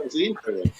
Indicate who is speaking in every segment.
Speaker 1: was the intro then.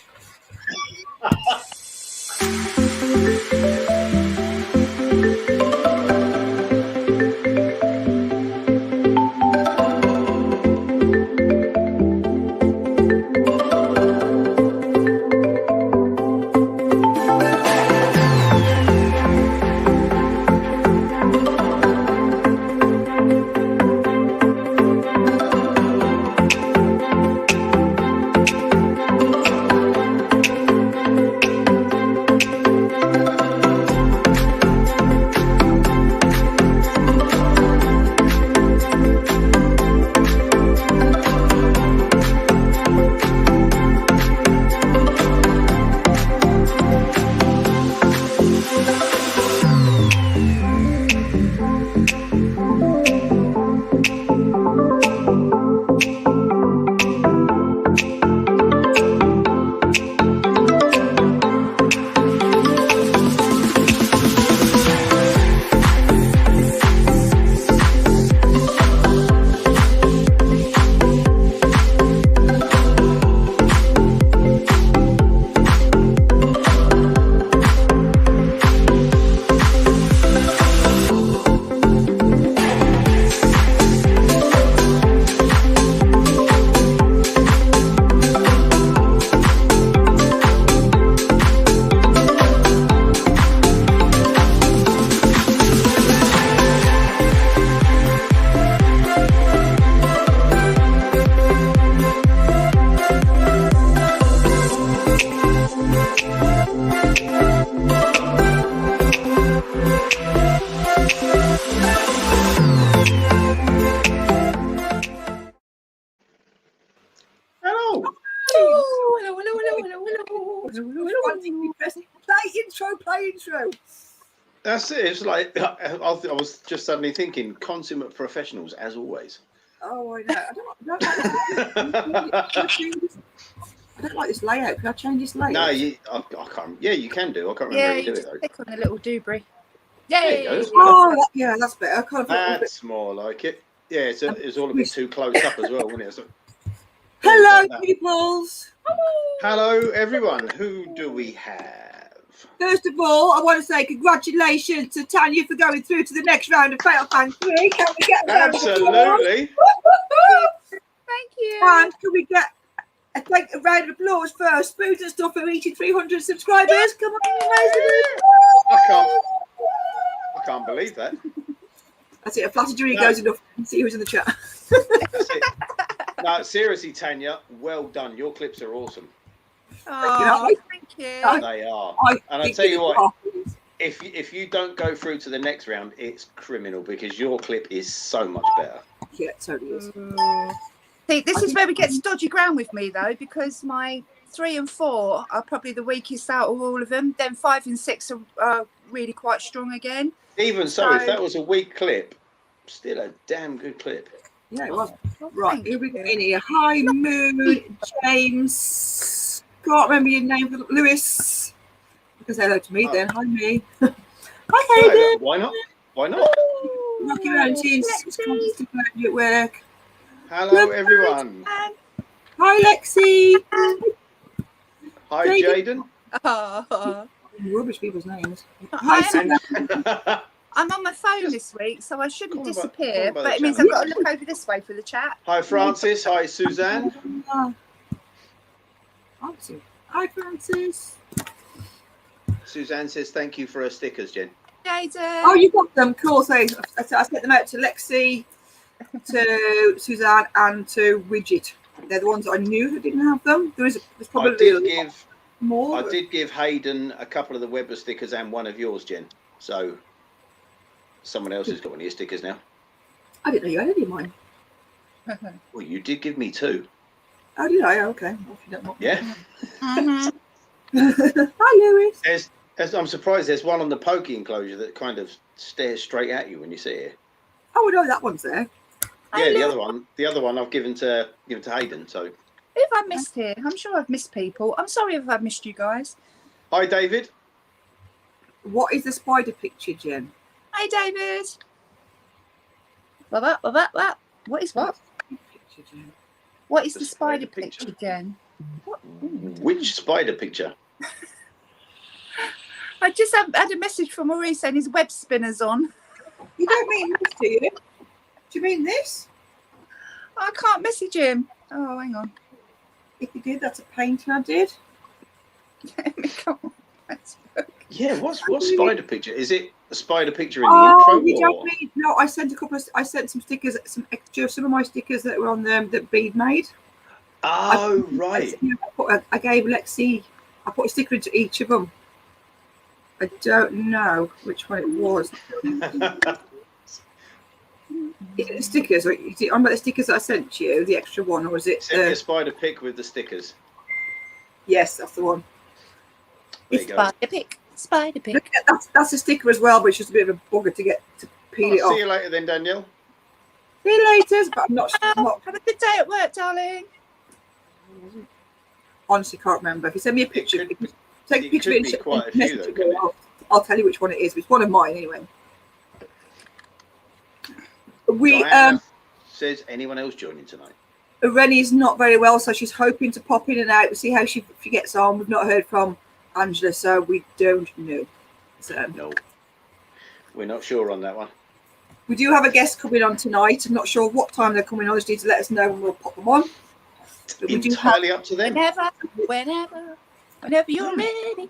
Speaker 2: Play intro.
Speaker 1: That's it. It's like I was just suddenly thinking, consummate professionals as always.
Speaker 2: Oh, I know. I don't like this layout. Can I change this layout?
Speaker 1: No, I can't. Yeah, you can do. I can't remember how you do it though.
Speaker 3: Click on the little doobry. Yay!
Speaker 2: Oh, yeah, that's better.
Speaker 1: That's more like it. Yeah, it's all a bit too close up as well, wasn't it? So,
Speaker 2: hello, peoples.
Speaker 1: Hello, everyone. Who do we have?
Speaker 2: First of all, I want to say congratulations to Tanya for going through to the next round of Fatal Fan 3. Can we get a round of applause?
Speaker 1: Absolutely.
Speaker 3: Thank you.
Speaker 2: And can we get a round of applause for Spoons and Stuff for reaching 300 subscribers? Come on,
Speaker 1: I can't believe that.
Speaker 2: That's it. A flattered your egos enough. See who's in the chat.
Speaker 1: That's it. No, seriously, Tanya, well done. Your clips are awesome.
Speaker 3: Oh, thank you.
Speaker 1: They are. And I tell you what, if you don't go through to the next round, it's criminal because your clip is so much better.
Speaker 2: Yeah, it totally is.
Speaker 3: See, this is where we get to dodgy ground with me though, because my 3 and 4 are probably the weakest out of all of them. Then 5 and 6 are really quite strong again.
Speaker 1: Even so, if that was a weak clip, still a damn good clip.
Speaker 2: Yeah, it was. Right, here we go in here. Hi, Moon, James. Can't remember your name, Lewis. You can say hello to me then. Hi, me. Hi, Hayden.
Speaker 1: Why not? Why not?
Speaker 2: Rocky Mountains. It's constant at work.
Speaker 1: Hello, everyone.
Speaker 2: Hi, Lexi.
Speaker 1: Hi, Jaden.
Speaker 2: Rubbish people's names.
Speaker 3: Hi, I'm on my phone this week, so I shouldn't disappear, but it means I've got to look over this way for the chat.
Speaker 1: Hi, Francis. Hi, Suzanne.
Speaker 2: Hi, Francis.
Speaker 1: Suzanne says thank you for her stickers, Jen.
Speaker 3: Jaden.
Speaker 2: Oh, you got them. Cool. So I sent them out to Lexi, to Suzanne, and to Widget. They're the ones I knew who didn't have them. There's probably more.
Speaker 1: I did give Hayden a couple of the Weber stickers and one of yours, Jen. So someone else has got one of your stickers now.
Speaker 2: I didn't know you had any of mine.
Speaker 1: Well, you did give me 2.
Speaker 2: Oh, did I? Okay.
Speaker 1: Yeah.
Speaker 2: Hi, Lewis.
Speaker 1: I'm surprised there's one on the pokey enclosure that kind of stares straight at you when you see it.
Speaker 2: Oh, no, that one's there.
Speaker 1: Yeah, the other one I've given to Hayden. So.
Speaker 3: Who have I missed here? I'm sure I've missed people. I'm sorry if I've missed you guys.
Speaker 1: Hi, David.
Speaker 2: What is the spider picture, Jen?
Speaker 3: Hi, David. What is what?
Speaker 2: Picture, Jen.
Speaker 3: What is the spider picture, Jen?
Speaker 1: Which spider picture?
Speaker 3: I just had a message from Maurice saying his web spinner's on.
Speaker 2: You don't mean this, do you? Do you mean this?
Speaker 3: I can't message him. Oh, hang on.
Speaker 2: If you did, that's a painting I did.
Speaker 3: Let me come on Facebook.
Speaker 1: Yeah, what spider picture? Is it a spider picture in the
Speaker 2: Oh, you
Speaker 1: intro?
Speaker 2: don't mean no. I sent some stickers, some of my stickers that were on them that Bede made.
Speaker 1: Oh, right.
Speaker 2: I gave Lexi. I put a sticker into each of them. I don't know which one it was. Is it the stickers? Or is it on about the stickers that I sent you, the extra one, or is it?
Speaker 1: Send me a spider pic with the stickers.
Speaker 2: Yes, that's the one.
Speaker 1: There you go.
Speaker 3: Spider pick.
Speaker 2: That's a sticker as well, but it's just a bit of a bugger to get to peel it off.
Speaker 1: See you later then, Danielle.
Speaker 2: See you later, but I'm not.
Speaker 3: Have a good day at work, darling.
Speaker 2: Honestly, can't remember. If you send me a picture, take a picture
Speaker 1: could
Speaker 2: of
Speaker 1: be
Speaker 2: it
Speaker 1: quite a
Speaker 2: and
Speaker 1: few,
Speaker 2: message
Speaker 1: though,
Speaker 2: it.
Speaker 1: couldn't it?
Speaker 2: I'll tell you which one it is. It's one of mine anyway.
Speaker 1: Diana says, anyone else joining tonight?
Speaker 2: Rennie's not very well, so she's hoping to pop in and out to see how she gets on. We've not heard from Angela, so we don't know. So
Speaker 1: No, we're not sure on that one.
Speaker 2: we do have a guest coming on tonight. I'm not sure what time they're coming on. Just need to let us know and we'll pop them on. But we
Speaker 1: Entirely up to them.
Speaker 3: Whenever you're ready.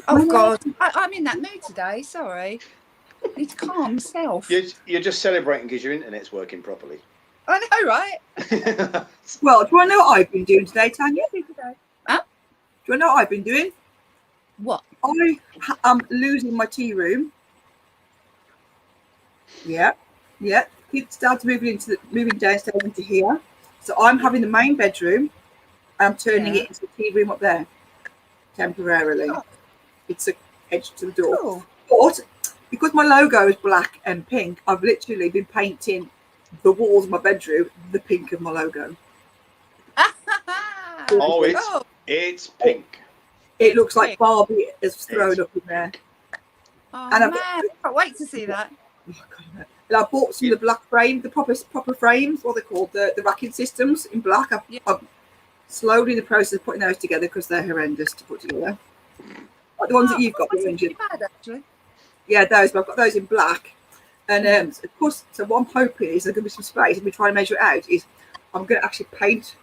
Speaker 3: Oh God, I'm in that mood today. Sorry, I need to calm myself.
Speaker 1: You're just celebrating because your internet's working properly.
Speaker 3: I know, right?
Speaker 2: Well, do you want to know what I've been doing today, Tanya?
Speaker 3: Huh?
Speaker 2: Do you want to know what I've been doing?
Speaker 3: What?
Speaker 2: I am losing my tea room. Yeah. Kids start moving downstairs into here. So I'm having the main bedroom. I'm turning it into a tea room up there temporarily.
Speaker 3: Oh.
Speaker 2: It's a edge to the door.
Speaker 3: Cool.
Speaker 2: But because my logo is black and pink, I've literally been painting the walls of my bedroom the pink of my logo.
Speaker 1: Oh, it's pink.
Speaker 2: It looks like Barbie is thrown up in there.
Speaker 3: Oh,
Speaker 2: And
Speaker 3: man, I can't wait to see that.
Speaker 2: Oh, God. And I bought some of the black frame, the proper frames, what they're called, the racking systems in black. I'm slowly in the process of putting those together because they're horrendous to put together. Like the ones that you've got,
Speaker 3: that's
Speaker 2: Angel.
Speaker 3: not too bad, actually.
Speaker 2: Yeah, those, but I've got those in black. And of course, so what I'm hoping is there's going to be some space, and we try and measure it out, is I'm going to actually paint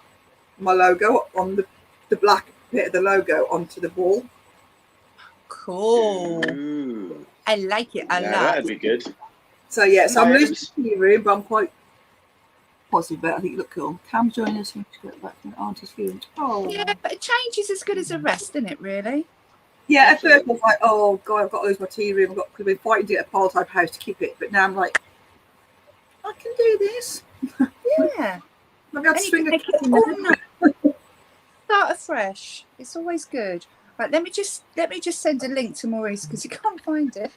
Speaker 2: my logo on the black bit of the logo onto the wall.
Speaker 3: Cool.
Speaker 1: Ooh.
Speaker 3: I like it a lot.
Speaker 1: That'd be good.
Speaker 2: So yeah, so I'm
Speaker 1: Nice.
Speaker 2: losing the room, but I'm quite positive about it. I think it looked cool. Cam's joining us from back from Auntie's viewing. Oh
Speaker 3: Yeah, but a change is as good as a rest, isn't it, really?
Speaker 2: yeah, at first I was like, oh God, I've got to lose my tea room. I've been fighting to get a pile type house to keep it, but now I'm like, I can do this.
Speaker 3: Yeah.
Speaker 2: Maybe I'll
Speaker 3: And you
Speaker 2: swing
Speaker 3: can
Speaker 2: a
Speaker 3: make it all nice. Start afresh. It's always good. Right, let me just send a link to Maurice because he can't find it.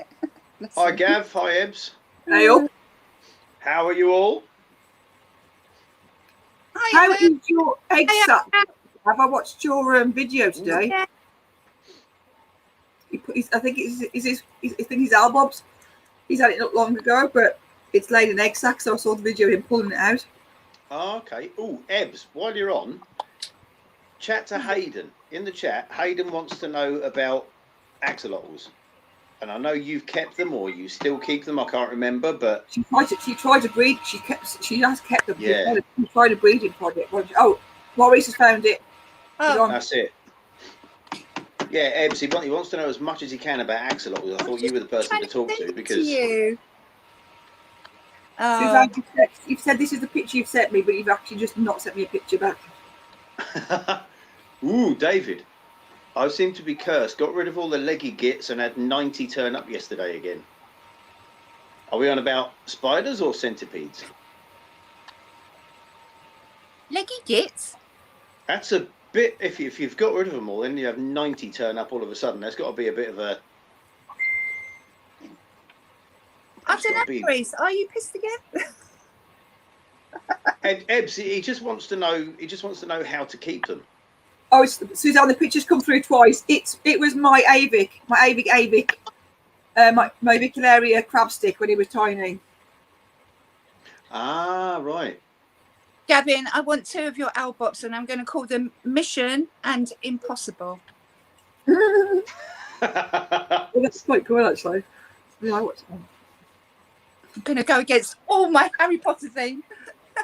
Speaker 3: Bless
Speaker 1: Hi,
Speaker 3: him.
Speaker 1: Gav. Hi, Ebbs.
Speaker 2: Hey up.
Speaker 1: How are you all?
Speaker 3: Hi,
Speaker 2: How
Speaker 3: Evan.
Speaker 2: is your egg
Speaker 3: Hey,
Speaker 2: sack? Have I watched your video today?
Speaker 3: Yeah.
Speaker 2: He put his, I think his albums. He's had it not long ago, but it's laid an egg sack, so I saw the video of him pulling it out.
Speaker 1: Oh, okay. Oh, Ebbs, while you're on, chat to Hayden. In the chat, Hayden wants to know about axolotls. And I know you've kept them or you still keep them. I can't remember, but
Speaker 2: She tried to breed. She has kept them.
Speaker 1: Yeah.
Speaker 2: She tried a breeding project. Oh, Maurice has found it. He's
Speaker 3: Oh,
Speaker 2: on.
Speaker 1: that's it. Yeah, Ebbs, he wants to know as much as he can about axolotls. I thought you were the person to talk to because
Speaker 3: you. Oh,
Speaker 2: Suzanne, you've said this is the picture you've sent me, but you've actually just not sent me a picture back.
Speaker 1: Ooh, David. I seem to be cursed. Got rid of all the leggy gits and had 90 turn up yesterday again. Are we on about spiders or centipedes?
Speaker 3: leggy gits.
Speaker 1: That's a bit. If you've got rid of them all, then you have 90 turn up all of a sudden. There's got to be a bit of a.
Speaker 3: I
Speaker 1: It's
Speaker 3: don't
Speaker 1: gotta
Speaker 3: know,
Speaker 1: be-
Speaker 3: Maurice. Are you pissed again?
Speaker 1: Ebbs, he just wants to know. He just wants to know how to keep them.
Speaker 2: Oh, Suzanne, the picture's come through twice. It was my Avic, my Vicularia crab stick when he was tiny.
Speaker 1: Ah, right.
Speaker 3: Gavin, I want 2 of your Albops, and I'm going to call them Mission and Impossible.
Speaker 2: Well, that's quite cool, actually. Yeah, I watched one.
Speaker 3: I'm going to go against all my Harry Potter theme.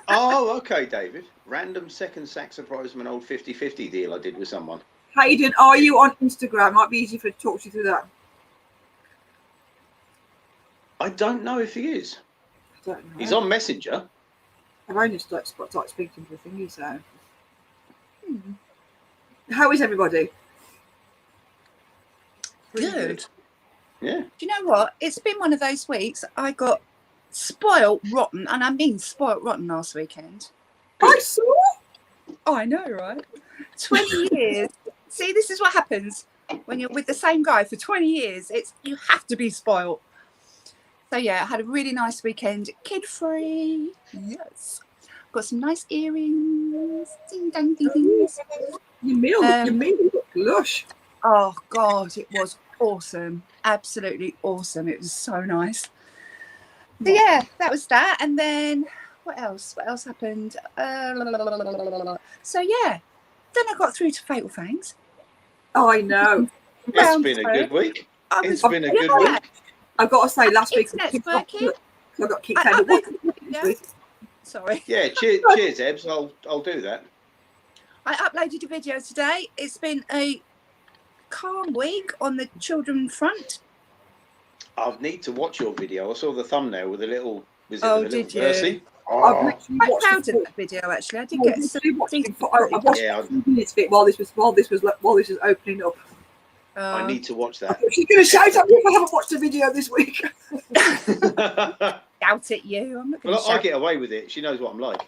Speaker 1: Oh, okay, David. Random second sack surprise from an old 50-50 deal I did with someone.
Speaker 2: Hayden, are you on Instagram? Might be easy for to talk you through that.
Speaker 1: I don't know if he is.
Speaker 2: I don't know.
Speaker 1: He's on Messenger.
Speaker 2: I've only started speaking to the thingy, so. How is everybody?
Speaker 1: Pretty
Speaker 3: Good.
Speaker 1: Yeah.
Speaker 3: Do you know what? It's been one of those weeks. I got spoilt rotten, and I mean spoilt rotten last weekend.
Speaker 2: I saw.
Speaker 3: Oh, I know, right? 20 years. See, this is what happens when you're with the same guy for 20 years. You have to be spoilt. So yeah, I had a really nice weekend, kid-free. Yes. Got some nice earrings. Ding dang ding dings.
Speaker 2: Your meal looked lush.
Speaker 3: Oh God, it was awesome. Absolutely awesome. It was so nice. So yeah, that was that. And then what else? What else happened? So yeah, then I got through to Fatal Fangs.
Speaker 2: Oh, I know.
Speaker 1: It's been a good week. It's been a good week.
Speaker 2: I've got to say, last week I got kicked out.
Speaker 3: Sorry.
Speaker 1: Yeah, cheers, Ebbs. I'll do that.
Speaker 3: I uploaded a video today. It's been a calm week on the children front.
Speaker 1: I need to watch your video. I saw the thumbnail with a little. Was it
Speaker 3: Oh,
Speaker 1: with a little
Speaker 3: did you?
Speaker 1: Percy?
Speaker 2: I've literally
Speaker 3: I'm
Speaker 2: watched
Speaker 3: proud of that video. Actually, I did get some.
Speaker 2: I watched 2 minutes of it while this was opening up.
Speaker 1: I need to watch that.
Speaker 2: She's going to shout at me if I haven't watched the video this week.
Speaker 3: Shout at you. I'm not going to
Speaker 1: Well, I
Speaker 3: shout.
Speaker 1: get away with it. She knows what I'm like.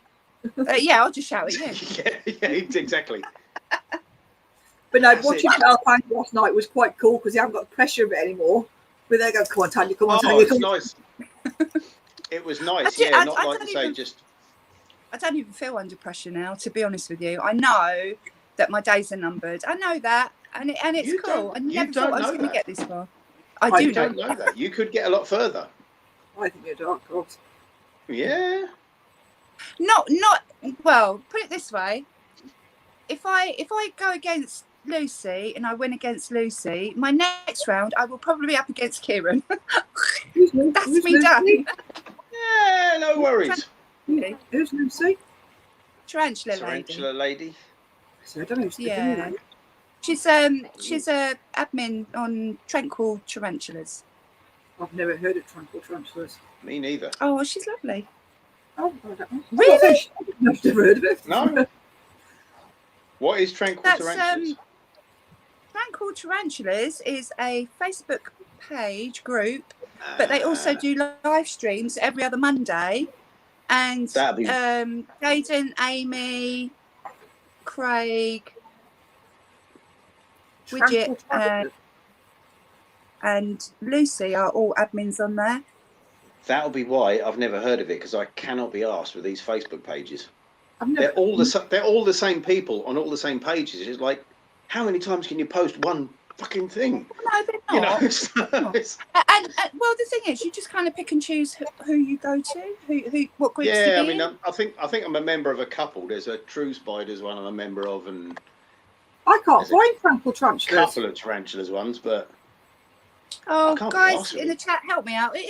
Speaker 3: Yeah, I'll just shout at you.
Speaker 1: yeah, exactly.
Speaker 2: But no,
Speaker 1: That's
Speaker 2: watching
Speaker 1: it.
Speaker 2: Fatal Fangs last night was quite cool because you haven't got the pressure of it anymore. But they go, come on, Tanya, come on,
Speaker 1: Oh,
Speaker 2: Tanya.
Speaker 1: it's
Speaker 2: Come on.
Speaker 1: nice. It was nice,
Speaker 3: I
Speaker 1: yeah. Not
Speaker 3: I
Speaker 1: like
Speaker 3: don't
Speaker 1: to say
Speaker 3: even-
Speaker 1: just.
Speaker 3: I don't even feel under pressure now, to be honest with you. I know that my days are numbered. I know that, and it's
Speaker 1: You
Speaker 3: cool. I
Speaker 1: don't- you
Speaker 3: never thought I
Speaker 1: don't
Speaker 3: was
Speaker 1: know
Speaker 3: going to
Speaker 1: that.
Speaker 3: get this far.
Speaker 2: I
Speaker 3: I do
Speaker 1: You
Speaker 3: know.
Speaker 1: don't know that. You could get a lot further.
Speaker 2: I think you're dark horse.
Speaker 1: Yeah.
Speaker 3: Not well, put it this way. If I go against Lucy and I win against Lucy, my next round I will probably be up against Kieran. That's me done.
Speaker 1: Yeah, no worries.
Speaker 2: Who's Lucy?
Speaker 3: Tarantula lady.
Speaker 1: Tarantula lady.
Speaker 2: So I don't know who's
Speaker 3: Yeah. She's a admin on Tranquil Tarantulas.
Speaker 2: I've never heard of Tranquil Tarantulas.
Speaker 1: Me neither.
Speaker 3: Oh, well, she's lovely.
Speaker 2: Oh, I don't know.
Speaker 3: Really?
Speaker 2: I've never heard of it.
Speaker 1: No. What is Tranquil
Speaker 3: That's
Speaker 1: Tarantulas?
Speaker 3: Tranquil Tarantulas is a Facebook page group, but they also do live streams every other Monday. And
Speaker 1: That'd be-
Speaker 3: Jaden, Amy, Craig,
Speaker 2: Tranquil
Speaker 3: Widget,
Speaker 2: Tarantulas.
Speaker 3: and Lucy are all admins on there.
Speaker 1: That'll be why I've never heard of it, because I cannot be asked with these Facebook pages.
Speaker 2: I've never.
Speaker 1: They're all the same people on all the same pages. It's like, how many times can you post one fucking thing?
Speaker 3: No, they're
Speaker 1: You
Speaker 3: not.
Speaker 1: know, it's-
Speaker 3: And well, the thing is, you just kind of pick and choose who you go to, what groups to
Speaker 1: yeah. I
Speaker 3: be
Speaker 1: mean,
Speaker 3: in.
Speaker 1: I think I'm a member of a couple. There's a True Spiders one I'm a member of, and
Speaker 2: I can't
Speaker 1: There's a
Speaker 2: find Tranquil
Speaker 1: a
Speaker 2: Tarantulas.
Speaker 1: couple of Tarantulas ones. But
Speaker 3: Oh,
Speaker 1: I can't be
Speaker 3: guys
Speaker 1: arsed
Speaker 3: in
Speaker 1: with
Speaker 3: the
Speaker 1: it.
Speaker 3: chat, help me out. It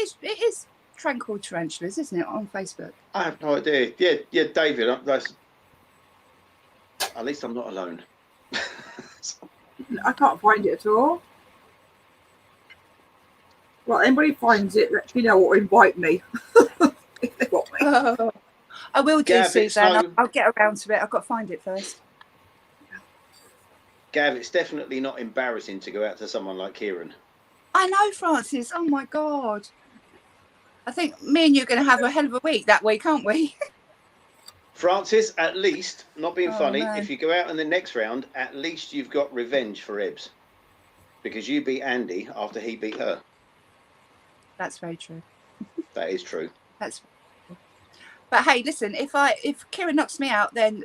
Speaker 3: is Tranquil Tarantulas, isn't it, on Facebook?
Speaker 1: I have no idea. Yeah, David. That's at least I'm not alone.
Speaker 2: I can't find it at all. Well, anybody finds it, let me know or invite me if they want me.
Speaker 3: Oh, I will do,
Speaker 1: Gav, it's
Speaker 3: Suzanne.
Speaker 1: no-
Speaker 3: I'll get around to it. I've got to find it first.
Speaker 1: Gav, it's definitely not embarrassing to go out to someone like Kieran.
Speaker 3: I know, Francis. Oh my God. I think me and you are going to have a hell of a week that week, aren't we?
Speaker 1: Francis, at least, not being
Speaker 3: Oh,
Speaker 1: funny,
Speaker 3: no.
Speaker 1: if you go out in the next round, at least you've got revenge for Ebbs. Because you beat Andy after he beat her.
Speaker 3: That's very true.
Speaker 1: That is true.
Speaker 3: That's. But hey, listen. If Kieran knocks me out, then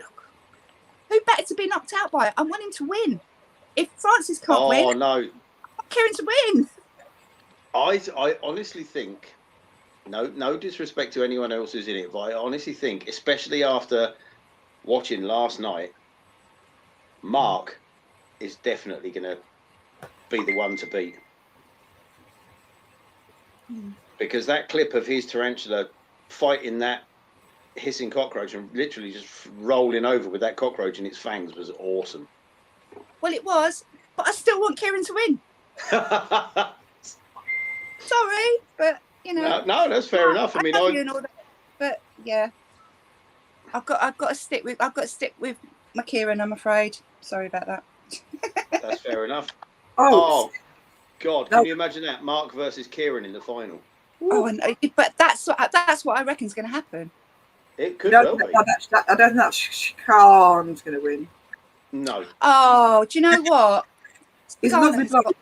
Speaker 3: who better to be knocked out by? I'm wanting to win. If Francis can't
Speaker 1: Oh,
Speaker 3: win,
Speaker 1: no.
Speaker 3: I want Kieran to win.
Speaker 1: I honestly think, no disrespect to anyone else who's in it, but I honestly think, especially after watching last night, Mark is definitely going to be the one to beat. Because that clip of his tarantula fighting that hissing cockroach and literally just rolling over with that cockroach in its fangs was awesome.
Speaker 3: Well, it was, but I still want Kieran to win. Sorry, but you know.
Speaker 1: No, that's fair enough. I mean,
Speaker 3: love you and all that, but yeah, I've got to stick with my Kieran. I'm afraid. Sorry about that.
Speaker 1: That's fair enough.
Speaker 2: Oh,
Speaker 1: God, can you imagine that? Mark versus Kieran in the final.
Speaker 3: Oh, but that's what I reckon is going to happen.
Speaker 1: It could well be.
Speaker 2: I don't think that Khan's going to win.
Speaker 1: No.
Speaker 3: Oh, do you know what?
Speaker 2: He's lovely bloke.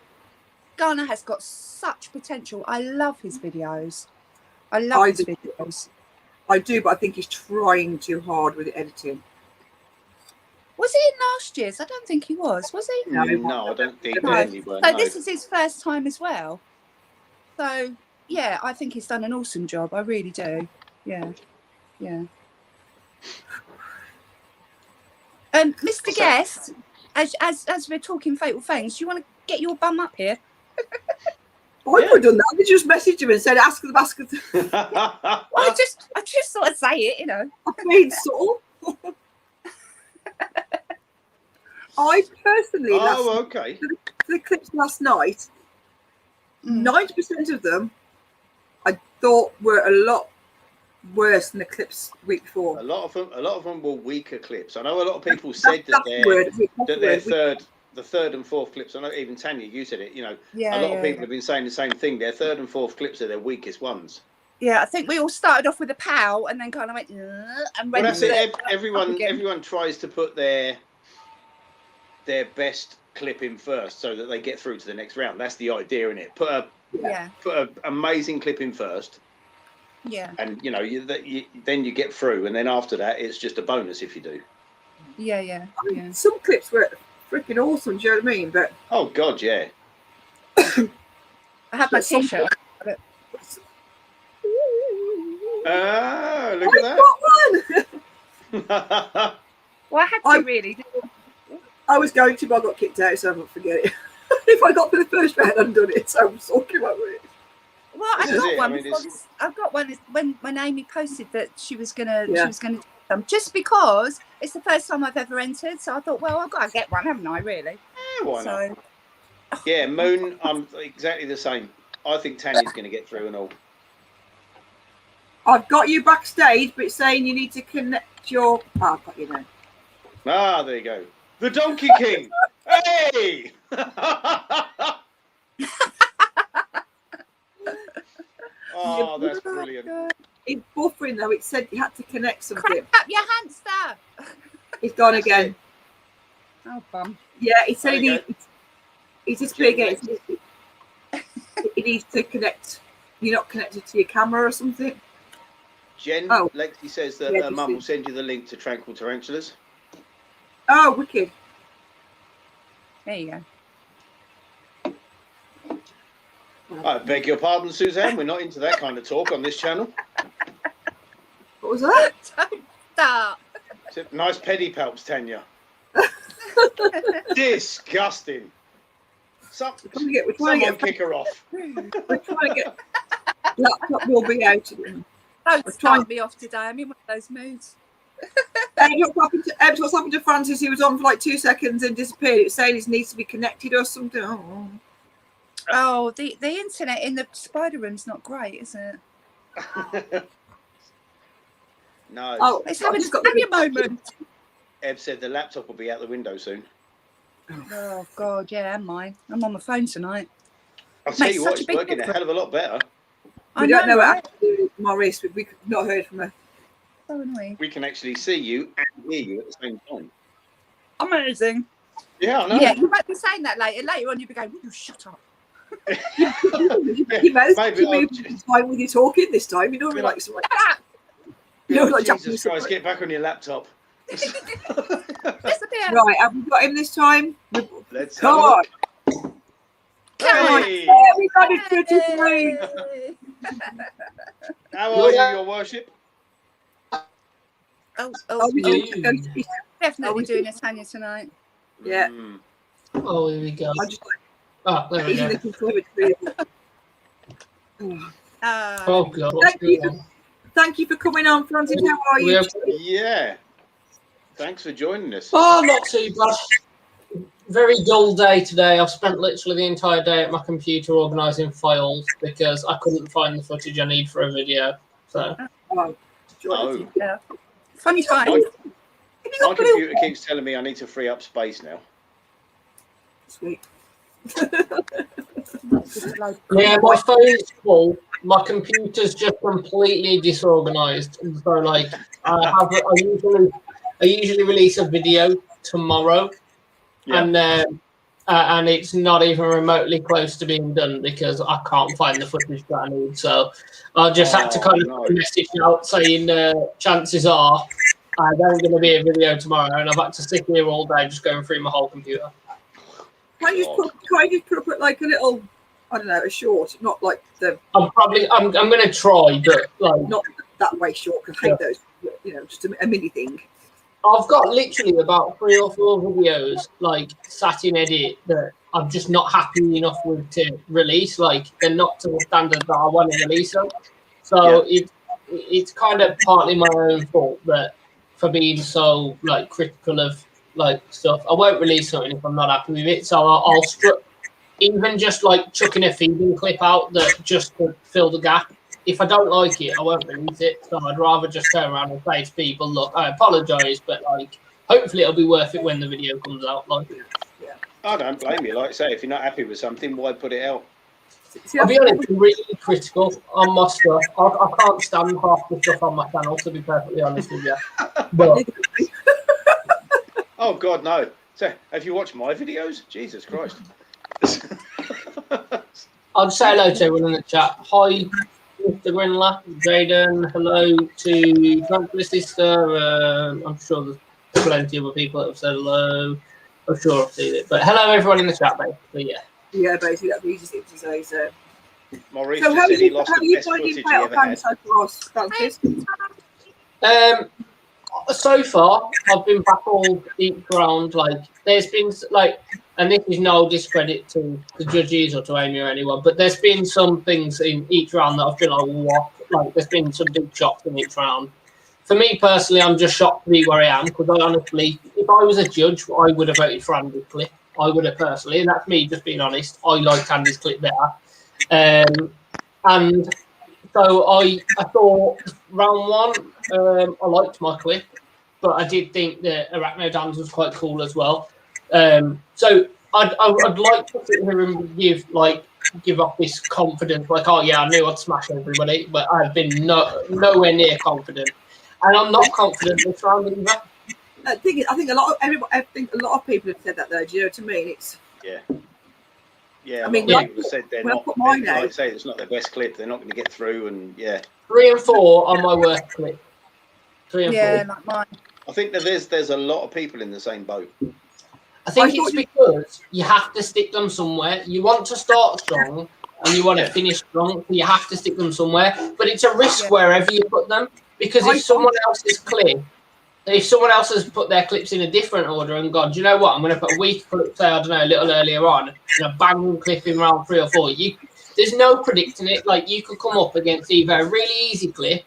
Speaker 3: Garner has got such potential. I love his videos. I love his videos.
Speaker 2: I do, but I think he's trying too hard with the editing.
Speaker 3: Was he in last year's? I don't think he was he?
Speaker 1: No, I don't think he was.
Speaker 3: So this is his first time as well. So, yeah, I think he's done an awesome job. I really do. Yeah. Yeah. Mr. Guest, as we're talking fatal things, do you want to get your bum up here?
Speaker 2: I would have done that. I just messaged him and said, ask the basket.
Speaker 3: Well, I just thought I'd say it, you know.
Speaker 2: I played subtle. I personally,
Speaker 1: okay.
Speaker 2: For the clips last night, 90% of them I thought were a lot worse than the clips the week before.
Speaker 1: A lot of them were weaker clips. I know a lot of people said that the third and fourth clips. I know even Tanya, you said it. You know, a lot of people have been saying the same thing. Their third and fourth clips are their weakest ones.
Speaker 3: Yeah, I think we all started off with a pow and then kind of went and
Speaker 1: well, that's it. Everyone tries to put their best clip in first so that they get through to the next round. That's the idea, isn't it? Put a amazing clip in first.
Speaker 3: Yeah.
Speaker 1: And you know, then you get through, and then after that, it's just a bonus if you do.
Speaker 3: Yeah.
Speaker 2: Some clips were freaking awesome. Do you know what I mean? But
Speaker 1: oh God, yeah.
Speaker 3: I have my T-shirt.
Speaker 1: Look at that.
Speaker 2: Got one.
Speaker 3: Well, I had to really.
Speaker 2: I was going to, but I got kicked out, so I won't forget it. If I got for the first round, I'd done it. So I'm talking about it.
Speaker 3: Well, I've got one when Amy posted that she was gonna do them, just because it's the first time I've ever entered. So I thought, well, I've got to get one, haven't I? Really?
Speaker 1: Yeah, why not? Yeah, Moon. I'm exactly the same. I think Tanya's going to get through and all.
Speaker 2: I've got you backstage, but it's saying you need to connect your. Oh, I've got you now.
Speaker 1: Ah, there you go. The Donkey King. Hey! Oh, that's brilliant.
Speaker 2: It's buffering though. It said you had to connect something.
Speaker 3: Crank up your hamster.
Speaker 2: It's gone again.
Speaker 3: Oh, bum.
Speaker 2: Yeah, it said it's just big again. It needs to connect. You're not connected to your camera or something.
Speaker 1: Lexi says that her mum will send you the link to Tranquil Tarantulas.
Speaker 2: Oh, wicked.
Speaker 3: There you go.
Speaker 1: I beg your pardon, Suzanne. We're not into that kind of talk on this channel.
Speaker 2: What was that?
Speaker 3: Don't start.
Speaker 1: Nice pedipalps, Tanya. Disgusting. Someone kick her off.
Speaker 2: We're trying to get. Laptop will be out again.
Speaker 3: Don't start me off today. I'm in one of those moods.
Speaker 2: What's happened to Francis? He was on for like 2 seconds and disappeared. It's saying he needs to be connected or something.
Speaker 3: Oh, the internet in the spider room's not great, is it?
Speaker 1: No.
Speaker 2: Oh,
Speaker 3: it's having a moment.
Speaker 1: Eb said the laptop will be out the window soon.
Speaker 3: Oh God, yeah, and mine. I'm on my phone tonight.
Speaker 1: I'll tell you what, it's working a hell of a lot better.
Speaker 2: We don't know what happened to Maurice, but we've not heard from her.
Speaker 3: So annoying.
Speaker 1: We can actually see you and hear you at the same time.
Speaker 3: Amazing.
Speaker 1: Yeah, I know.
Speaker 3: Yeah, you might be saying that later. Later on, you'll be going, "Will you shut up?"
Speaker 2: You managed to move time with you talking this time. You know, like
Speaker 1: Jesus Christ, get back on your laptop.
Speaker 2: Right, have we got him this time?
Speaker 1: Let's
Speaker 2: come on.
Speaker 1: Hey!
Speaker 2: We got it 33.
Speaker 1: How are you, your worship?
Speaker 2: Oh, we
Speaker 3: oh,
Speaker 2: do.
Speaker 3: definitely doing a Tanya tonight.
Speaker 2: Yeah.
Speaker 4: Oh, here we go.
Speaker 2: I just
Speaker 4: Oh, there we
Speaker 2: easily
Speaker 4: go.
Speaker 2: looking forward to it.
Speaker 4: Oh, God. What's going on?
Speaker 2: Thank you for coming on, Francis. How are
Speaker 4: We
Speaker 2: you?
Speaker 4: have-
Speaker 1: Yeah. Thanks for joining us.
Speaker 4: Oh, not too bad. Very dull day today. I've spent literally the entire day at my computer organising files because I couldn't find the footage I need for a video. So
Speaker 2: Oh,
Speaker 1: Oh.
Speaker 3: Yeah. Fun time.
Speaker 1: My,
Speaker 2: Have you
Speaker 1: my
Speaker 2: got blue?
Speaker 1: computer keeps telling me I need to free up space now.
Speaker 2: Sweet.
Speaker 4: yeah, my phone's full. My computer's just completely disorganised. So like, I usually release a video tomorrow,
Speaker 1: Yeah.
Speaker 4: and it's not even remotely close to being done because I can't find the footage that I need. So I just had to kind of
Speaker 1: no.
Speaker 4: put a message out saying chances are there's going to be a video tomorrow, and I've had to sit here all day just going through my whole computer.
Speaker 2: Can't you just put like a little, I don't know, a short, not like the
Speaker 4: I'm going to try, but like
Speaker 2: not that way short. Because I hate those, you know, just a mini thing.
Speaker 4: I've got literally about 3 or 4 videos like sat in edit that I'm just not happy enough with to release. Like they're not to the standard that I want to release them. So it's kind of partly my own fault that for being so like critical of like stuff. I won't release something if I'm not happy with it. So I'll even just like chucking a feeding clip out that just to fill the gap. If I don't like it, I won't release it. So I'd rather just turn around and say to people, look, I apologise, but like hopefully it'll be worth it when the video comes out. Like,
Speaker 1: I don't blame you. Like I say, if you're not happy with something, why put it out?
Speaker 2: See,
Speaker 4: I'll be honest, I'm really critical on my stuff. I can't stand half the stuff on my channel, to be perfectly honest with you. But
Speaker 1: Oh God, no. So, have you watched my videos? Jesus Christ.
Speaker 4: I'll say hello to everyone in the chat. Hi, Mr. Grinler, Jaden. Hello to Grandpa Sister. I'm sure there's plenty of other people that have said hello. I'm sure I've seen it. But hello, everyone in the chat, basically, yeah.
Speaker 2: Yeah, basically that's the easiest thing to say. So,
Speaker 1: Maurice
Speaker 2: so
Speaker 1: just
Speaker 2: how
Speaker 1: said he
Speaker 2: you
Speaker 1: lost
Speaker 2: how
Speaker 1: the
Speaker 2: you
Speaker 1: best
Speaker 2: finding
Speaker 1: footage he
Speaker 2: Battle
Speaker 1: ever
Speaker 2: Pan
Speaker 1: had.
Speaker 2: so far, Francis?
Speaker 4: So far, I've been baffled each round. Like, there's been like, and this is no discredit to the judges or to Amy or anyone, but there's been some things in each round that I've been like, what? Like, there's been some big shocks in each round. For me personally, I'm just shocked to be where I am because I honestly, if I was a judge, I would have voted for Andy's clip. I would have personally, and that's me just being honest. I liked Andy's clip better, and so I thought round one, I liked my clip, but I did think that Arachno Dance was quite cool as well. So I'd like to sit here and give off this confidence, like, oh yeah, I knew I'd smash everybody, but I've been nowhere near confident, and I'm not confident this round either.
Speaker 2: I think a lot of people have said that though. Do you know what I mean? It's
Speaker 1: Yeah,
Speaker 2: I mean,
Speaker 1: a lot of people said they're
Speaker 2: when I
Speaker 1: not.
Speaker 2: put mine
Speaker 1: Like I
Speaker 2: out-
Speaker 1: say, it's not their best clip. They're not going to get through, and
Speaker 4: 3 and 4 on my worst clip. 3 and 4.
Speaker 3: Yeah, like mine.
Speaker 1: I think that there's a lot of people in the same boat.
Speaker 4: I think
Speaker 2: I thought
Speaker 4: it's because you have to stick them somewhere. You want to start strong and you want to finish strong, so you have to stick them somewhere. But it's a risk wherever you put them, because if someone else has put their clips in a different order and gone, do you know what? I'm going to put a weak clip, say, I don't know, a little earlier on, and a banging clip in round 3 or 4. There's no predicting it. Like, you could come up against either a really easy clip,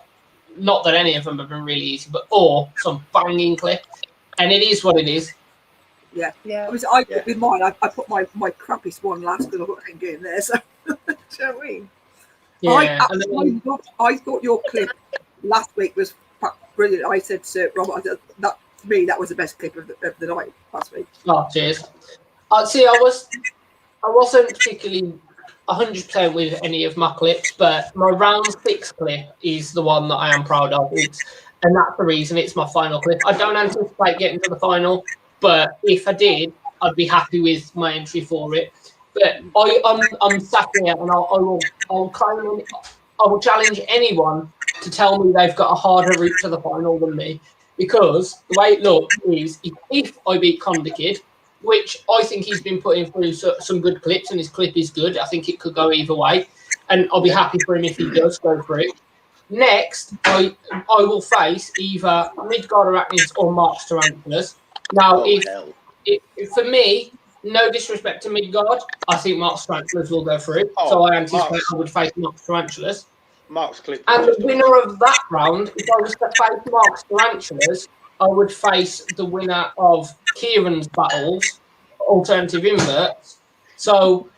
Speaker 4: not that any of them have been really easy, or some banging clip, and it is what it is.
Speaker 2: yeah.
Speaker 3: Yeah.
Speaker 2: With mine, I put my crappiest one last because I thought I can get in there. So, do you know what I mean?
Speaker 4: Yeah,
Speaker 2: I thought your clip last week was brilliant. I said to Robert, that to me that was the best clip of the night last week.
Speaker 4: Oh, cheers. See, I wasn't particularly 100% with any of my clips, but my round 6 clip is the one that I am proud of. And that's the reason it's my final clip. I don't anticipate getting to the final, but if I did, I'd be happy with my entry for it. But I'm sat here and I will challenge anyone to tell me they've got a harder route to the final than me, because the way it looks is if I beat Conda Kid, which I think he's been putting through some good clips and his clip is good. I think it could go either way, and I'll be happy for him if he does go through it. Next, I will face either Midgard Arachnids or Mark's Tarantulas. Now,
Speaker 1: hell.
Speaker 4: if for me, no disrespect to Midgard, I think Mark's Tarantulas will go through. So I anticipate I would face Mark's Tarantulas.
Speaker 1: Mark's clip.
Speaker 4: And the winner of that round, if I was to face Mark's Tarantulas, I would face the winner of Kieran's battles, alternative inverts. So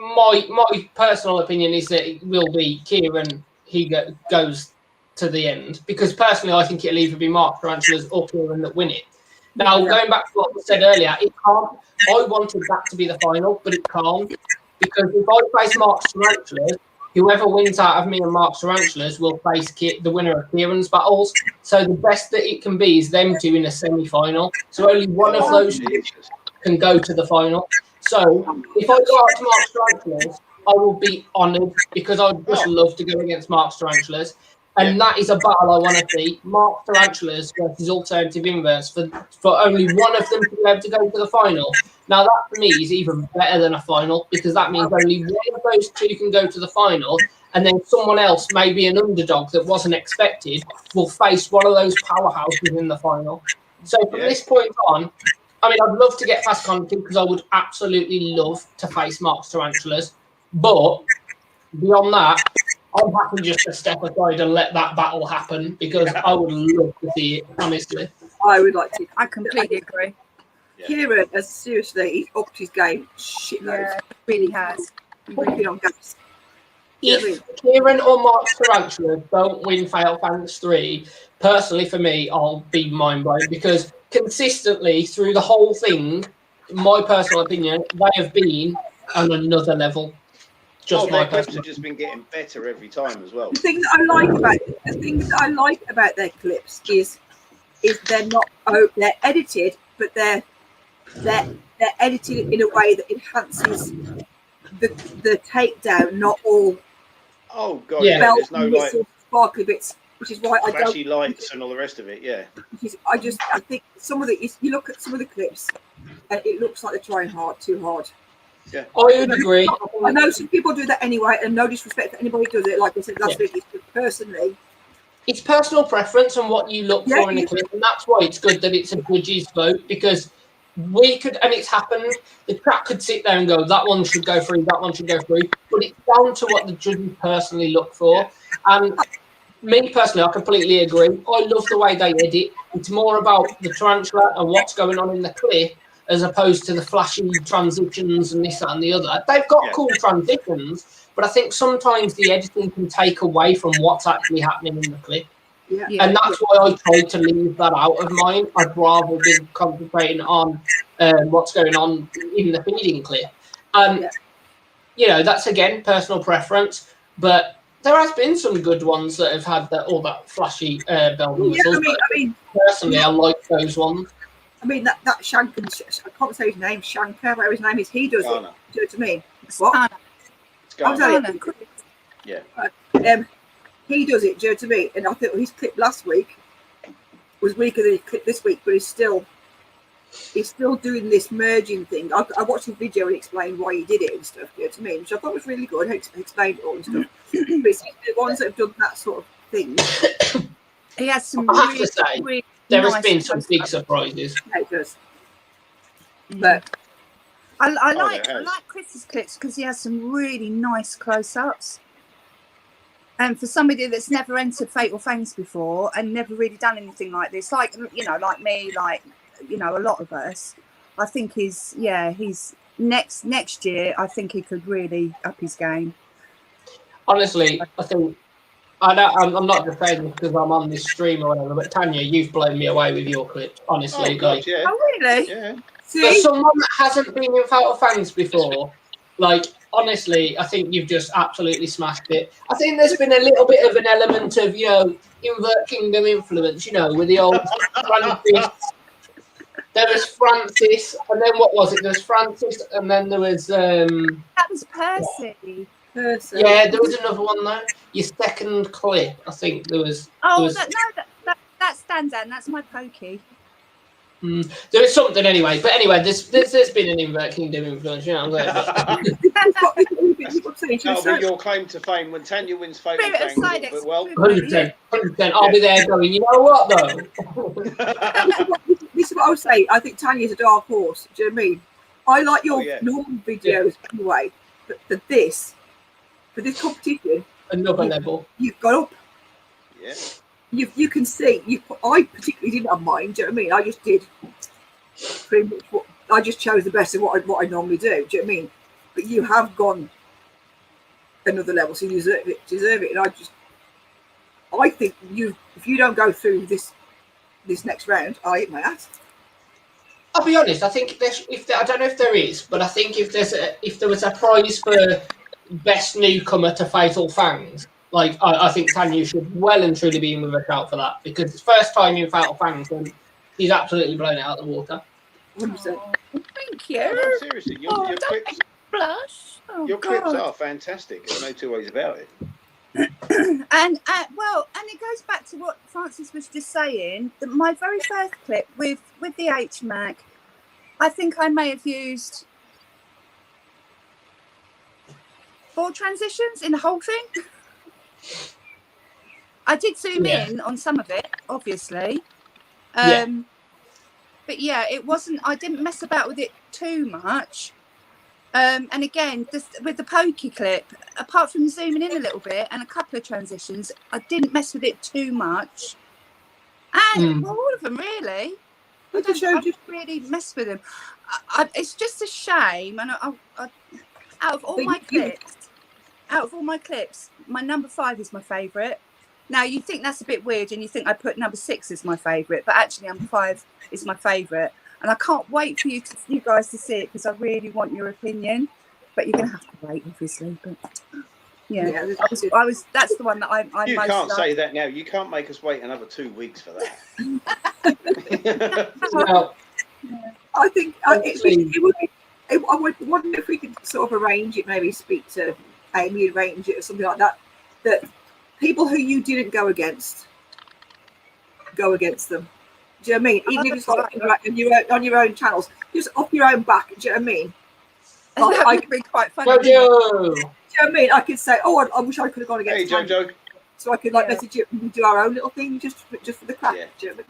Speaker 4: my personal opinion is that it will be Kieran. He goes to the end because personally, I think it'll either be Mark Tarantulas or Kieran that win it. Now, going back to what I said earlier, it can't. I wanted that to be the final, but it can't because if I face Mark's Tarantulas, whoever wins out of me and Mark's Tarantulas will face the winner of Kieran's battles. So the best that it can be is them two in a semi-final. So only one of those can go to the final. So if I go out to Mark's Tarantulas, I will be honoured because I would just love to go against Mark's Tarantulas. And that is a battle I want to see. Mark's Tarantulas versus alternative inverts for only one of them to be able to go to the final. Now that for me is even better than a final because that means only one of those two can go to the final and then someone else, maybe an underdog that wasn't expected, will face one of those powerhouses in the final. So from this point on, I mean, I'd love to get past Conti because I would absolutely love to face Mark's Tarantulas. But beyond that, I'm happy just to step aside and let that battle happen because I would love to see it, honestly.
Speaker 2: I would like to.
Speaker 3: I completely agree.
Speaker 2: Kieran has seriously, he's upped his game shitloads.
Speaker 3: Yeah, really has.
Speaker 2: Really on gas.
Speaker 4: If Kieran or Mark's Tarantulas don't win Fatal Fantasy 3, personally for me, I'll be mind-blown because consistently through the whole thing, my personal opinion, they have been on another level.
Speaker 1: Their clips have just been getting better every time as well.
Speaker 2: The thing that I like about their clips is they're not they're edited, but they're edited in a way that enhances the takedown, not all.
Speaker 1: Oh god, there's no like
Speaker 2: sparkly bits, which is why I don't.
Speaker 1: Flashy lights and all the rest of it, yeah.
Speaker 2: I think some of you look at some of the clips, and it looks like they're trying too hard.
Speaker 4: Yeah, I would agree.
Speaker 2: I know some people do that anyway, and no disrespect to anybody who does it. Like I said last week, it's personally.
Speaker 4: It's personal preference and what you look for in a clip, and that's why it's good that it's a judge's vote because we could, and it's happened. The chat could sit there and go, "That one should go through, that one should go through," but it's down to what the judges personally look for. And me personally, I completely agree. I love the way they edit. It's more about the tarantula and what's going on in the clip, as opposed to the flashy transitions and this, that, and the other. They've got cool transitions, but I think sometimes the editing can take away from what's actually happening in the clip.
Speaker 2: Yeah.
Speaker 4: And that's why I try to leave that out of mine. I'd rather be concentrating on what's going on in the feeding clip. You know, that's again personal preference, but there has been some good ones that have had all that flashy bells and whistles.
Speaker 2: I mean,
Speaker 4: personally, I like those ones.
Speaker 2: I mean, that Shanker, I can't say his name, Shanker, whatever his name is, he does it. Do it to me. What?
Speaker 1: Yeah.
Speaker 2: He does it, do it to me. And I think his clip last week was weaker than his clip this week, but he's still doing this merging thing. I watched his video and explained why he did it and stuff, do it to me, which I thought was really good. He explained it all and stuff. But it's the ones that have done that sort of thing.
Speaker 3: He has some
Speaker 4: I have to say,
Speaker 3: really
Speaker 4: there
Speaker 3: nice
Speaker 4: has been some big surprises.
Speaker 2: Yeah, it does. But
Speaker 3: I like Chris's clips because he has some really nice close-ups. And for somebody that's never entered Fatal Fangs before and never really done anything like this, like me, a lot of us, I think he's next year. I think he could really up his game.
Speaker 4: Honestly, I think. I'm not just saying this because I'm on this stream or whatever, but Tanya, you've blown me away with your clips, honestly.
Speaker 1: Oh
Speaker 3: really?
Speaker 1: Yeah.
Speaker 4: For someone that hasn't been in Fatal Fangs before, honestly, I think you've just absolutely smashed it. I think there's been a little bit of an element of, Invert Kingdom influence, with the old Francis. There was Francis, and then what was it? There was Francis, and then there was...
Speaker 3: that was Percy.
Speaker 4: Yeah, there was another one though. Your second clip, I think there was.
Speaker 3: Oh, that stands out. That's my pokey.
Speaker 4: There is something anyway. But anyway, there's been an Invert Kingdom influence. You know what I'm saying?
Speaker 1: That'll be your claim to fame when Tanya wins Fatal
Speaker 3: Spirit of
Speaker 1: Fangs.
Speaker 3: side
Speaker 1: But well,
Speaker 4: 100%. I'll be there going, you know what, though?
Speaker 2: This is what I would say. I think Tanya's a dark horse. Do you know what I mean? I like your
Speaker 1: yeah.
Speaker 2: normal videos anyway, but for this competition,
Speaker 4: Another level.
Speaker 2: you've got up.
Speaker 1: Yeah.
Speaker 2: You can see. I particularly didn't have mine. Do you know what I mean? I just did pretty much what I just chose the best of what I normally do. Do you know what I mean? But you have gone another level, so you deserve it. And I think if you don't go through this next round, I hit my ass.
Speaker 4: I'll be honest. I think I don't know if there is, but I think if there was a prize for best newcomer to Fatal Fangs, like I think Tanya should well and truly be in with a shout for that, because it's first time in Fatal Fangs and he's absolutely blown it out of the water.
Speaker 2: 100%.
Speaker 3: Thank you.
Speaker 1: No, seriously, your
Speaker 3: don't
Speaker 1: clips,
Speaker 3: make me blush. Oh,
Speaker 1: your clips
Speaker 3: God.
Speaker 1: are fantastic. There's no two ways about it.
Speaker 3: And it goes back to what Francis was just saying. That my very first clip with the HMAC, I think I may have used 4 transitions in the whole thing. I did zoom in on some of it, obviously. But yeah, it wasn't. I didn't mess about with it too much. And again, with the pokey clip, apart from zooming in a little bit and a couple of transitions, I didn't mess with it too much. And well, all of them really. I don't really mess with them. It's just a shame. And out of all my clips, my number 5 is my favourite. Now you think that's a bit weird, and you think I put number 6 as my favourite, but actually number 5 is my favourite. And I can't wait for you guys to see it, because I really want your opinion. But you're going to have to wait, obviously. But yeah, I was. That's the one that I
Speaker 1: You
Speaker 3: most
Speaker 1: can't
Speaker 3: love.
Speaker 1: say that now. You can't make us wait another 2 weeks for that.
Speaker 4: Well,
Speaker 2: I think it would be. I wonder if we could sort of arrange it. Maybe speak to Amy, arrange it or something like that. That people who you didn't go against them. Do you know what I mean? Even if it's like on your own channels, just off your own back. Do you know what I mean?
Speaker 3: That would be quite funny.
Speaker 4: Jojo!
Speaker 2: Do you know what I mean? I could say, oh, I wish I could have gone against.
Speaker 1: Hey, Jojo.
Speaker 2: So I could message you and do our own little thing just for the crack.
Speaker 1: Yeah.
Speaker 2: Do you know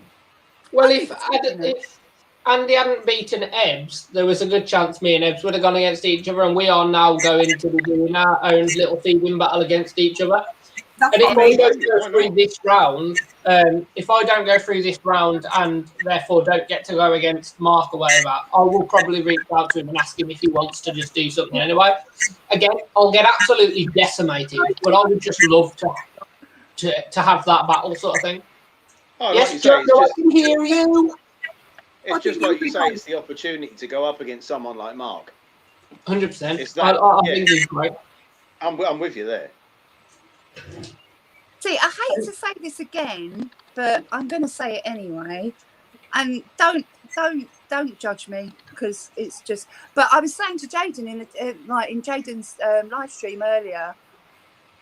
Speaker 2: what
Speaker 4: Well, if Andy hadn't beaten Ebbs, there was a good chance me and Ebbs would have gone against each other, and we are now going to be doing our own little feeding battle against each other.
Speaker 2: That's
Speaker 4: And if
Speaker 2: what I
Speaker 4: I
Speaker 2: mean.
Speaker 4: don't go through this round, and therefore don't get to go against Mark or whatever, I will probably reach out to him and ask him if he wants to just do something anyway. Again, I'll get absolutely decimated, but I would just love to have that battle sort of thing.
Speaker 1: Oh,
Speaker 4: Yes,
Speaker 1: like you say,
Speaker 4: Jojo, I can hear you.
Speaker 1: it's just like you say, it's the opportunity to go up against someone like Mark.
Speaker 4: 100%.
Speaker 1: It's that,
Speaker 4: I think he's great.
Speaker 1: I'm with you there.
Speaker 3: See, I hate to say this again, but I'm going to say it anyway. And don't judge me, because it's just. But I was saying to Jaden in Jaden's live stream earlier,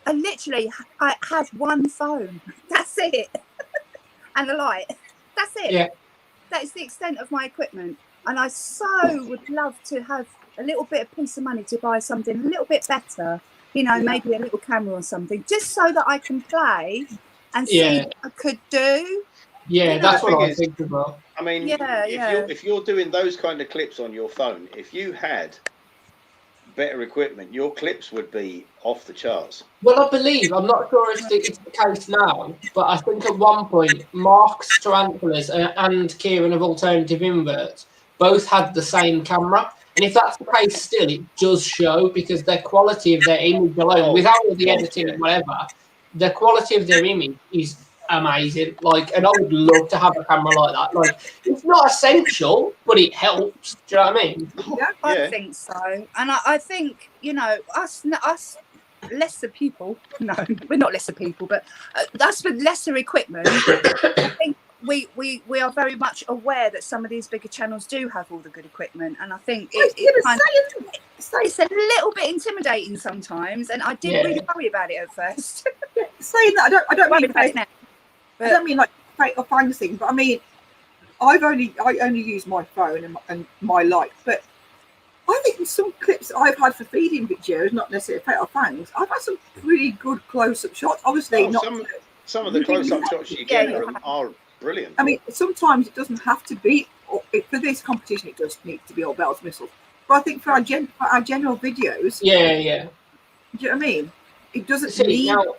Speaker 3: I have one phone. That's it, and a light. That's it.
Speaker 4: Yeah.
Speaker 3: That is the extent of my equipment, and I so would love to have a little bit of piece of money to buy something a little bit better. Maybe a little camera or something, just so that I can play and see what I could do.
Speaker 4: Yeah, that's what I think as well.
Speaker 1: I mean, if you're doing those kind of clips on your phone, if you had better equipment, your clips would be off the charts.
Speaker 4: Well, I'm not sure if it's the case now, but I think at one point, Mark's Tarantulas and Kieran of Alternative Inverts both had the same camera. And if that's the case still, it does show, because their quality of their image alone, without all the editing and whatever, the quality of their image is amazing. And I would love to have a camera like that. It's not essential, but it helps. Do you know what I mean?
Speaker 2: Yeah.
Speaker 3: I think so. And I think, us lesser people, no, we're not lesser people, but us with lesser equipment, I think we are very much aware that some of these bigger channels do have all the good equipment, and I think it's a little bit intimidating sometimes, and I did really worry about it at first.
Speaker 2: Saying that, I don't mean
Speaker 3: about it now.
Speaker 2: I don't mean like fake or fancy thing, but I mean, I only use my phone and my light, but I think in some clips I've had for feeding videos, not necessarily Fatal Fangs, I've had some pretty good close-up shots. Obviously, not
Speaker 1: some of the close-up shots you get are brilliant.
Speaker 2: I mean, sometimes it doesn't have to be, for this competition, it does need to be all bells and whistles. But I think for our general videos,
Speaker 4: yeah.
Speaker 2: Do you know what I mean? It doesn't need.
Speaker 4: Now,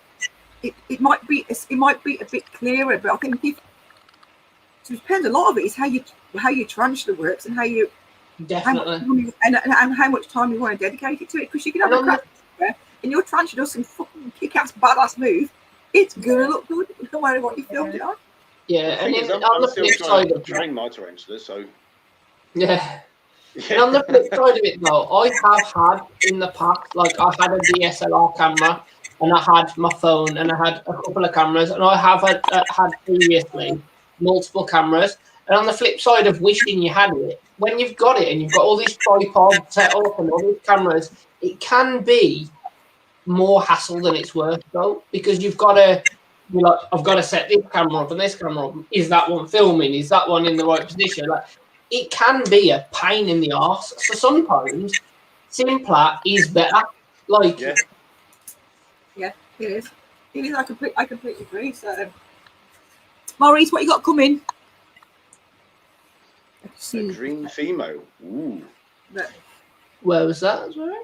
Speaker 2: It might be a bit clearer, but I think it depends. A lot of it is how your tarantula works and
Speaker 4: definitely.
Speaker 2: and how much time you want to dedicate it to it. Because you can have a crack and your tarantula does some fucking kick-ass badass move. It's gonna look good no matter what you filmed it on.
Speaker 4: Yeah, and then
Speaker 1: I'm
Speaker 4: on the
Speaker 1: still
Speaker 4: flip
Speaker 1: trying
Speaker 4: side
Speaker 1: to
Speaker 4: of
Speaker 1: train my tarantula, so
Speaker 4: yeah. And on the flip side of it, though, I have had in the past, like I had a DSLR camera, and I had my phone, and I had a couple of cameras, and I have had previously multiple cameras. And on the flip side of wishing you had it, when you've got it and you've got all these tripods set up and all these cameras, it can be more hassle than it's worth, though, because you've got to. You're like, I've got to set this camera up and this camera up. Is that one filming? Is that one in the right position? Like, it can be a pain in the arse. So sometimes simpler is better. Like,
Speaker 2: yeah, it is. It is. I completely agree. So, Maurice, what you got coming?
Speaker 1: a dream female. Ooh.
Speaker 4: where was that as well?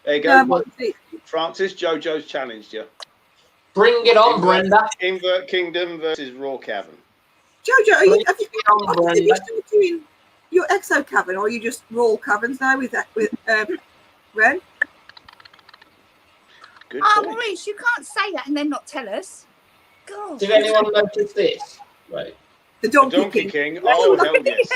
Speaker 1: There you go.
Speaker 2: What's it?
Speaker 1: Francis, JoJo's challenged you.
Speaker 4: Bring it on, Brenda.
Speaker 1: Invert Kingdom versus Raw Cavern.
Speaker 2: Jojo,
Speaker 4: Bring it on,
Speaker 2: are
Speaker 4: Brenda.
Speaker 2: you still doing your Exo Cavern, or are you just Raw Caverns now with Ren?
Speaker 1: Good
Speaker 3: Oh,
Speaker 1: point.
Speaker 3: Maurice, you can't say that and then not tell us. God.
Speaker 4: Did anyone notice this? Right.
Speaker 2: The
Speaker 1: The Donkey King. Oh, hell yes.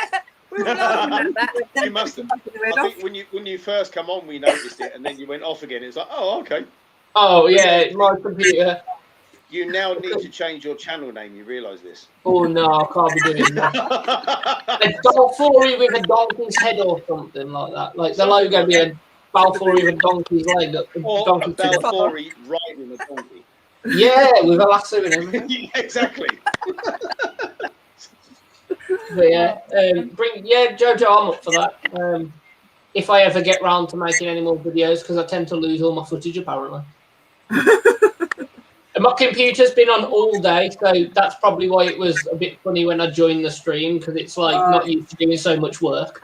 Speaker 3: We were laughing at that.
Speaker 1: You must have. I think when you first come on, we noticed it, and then you went off again. It's like, oh, okay.
Speaker 4: Oh, yeah, my computer.
Speaker 1: You now need to change your channel name. You realise this?
Speaker 4: Oh, no, I can't be doing that. A Balfouri with a donkey's head or something like that. Like the logo be a Balfouri with a donkey's leg.
Speaker 1: Or a
Speaker 4: Donkey's head.
Speaker 1: Balfouri riding a donkey.
Speaker 4: Yeah, with a lasso and everything.
Speaker 1: Yeah, exactly.
Speaker 4: But yeah, Jojo, I'm up for that. If I ever get round to making any more videos, because I tend to lose all my footage apparently. And my computer's been on all day, so that's probably why it was a bit funny when I joined the stream, because it's like not used to doing so much work.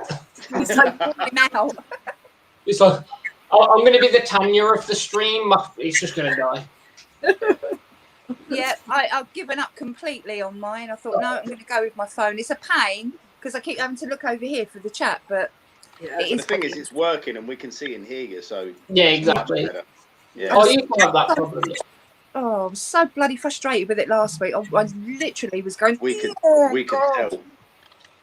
Speaker 3: It's like now.
Speaker 4: It's like I'm going to be the Tanya of the stream. It's just going to die.
Speaker 3: Yeah, I've given up completely on mine. I thought, no, I'm going to go with my phone. It's a pain because I keep having to look over here for the chat, but
Speaker 1: the thing is, it's working and we can see and hear you, so
Speaker 4: yeah, exactly.
Speaker 1: Yeah.
Speaker 4: Oh, you can have that problem.
Speaker 3: Oh, I was so bloody frustrated with it last week. I literally was going.
Speaker 1: We could tell.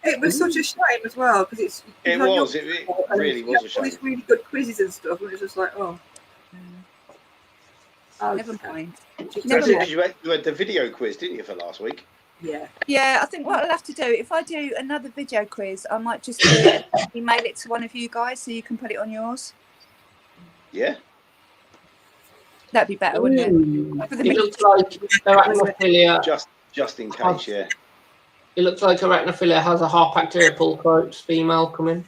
Speaker 2: It was such a shame as well, because
Speaker 1: It was. It really was a
Speaker 2: all
Speaker 1: shame.
Speaker 2: these really good quizzes and stuff, and it's just like, oh.
Speaker 3: Never mind.
Speaker 1: Especially because you had the video quiz, didn't you, for last week?
Speaker 2: Yeah.
Speaker 3: Yeah, I think what I'll have to do, if I do another video quiz, I might just do it, email it to one of you guys so you can put it on yours.
Speaker 1: Yeah.
Speaker 3: That'd be better, wouldn't it? For the
Speaker 4: It looks like arachnophilia.
Speaker 1: Just in case, yeah.
Speaker 4: It looks like arachnophilia has a Harpacteria pulchripes female coming.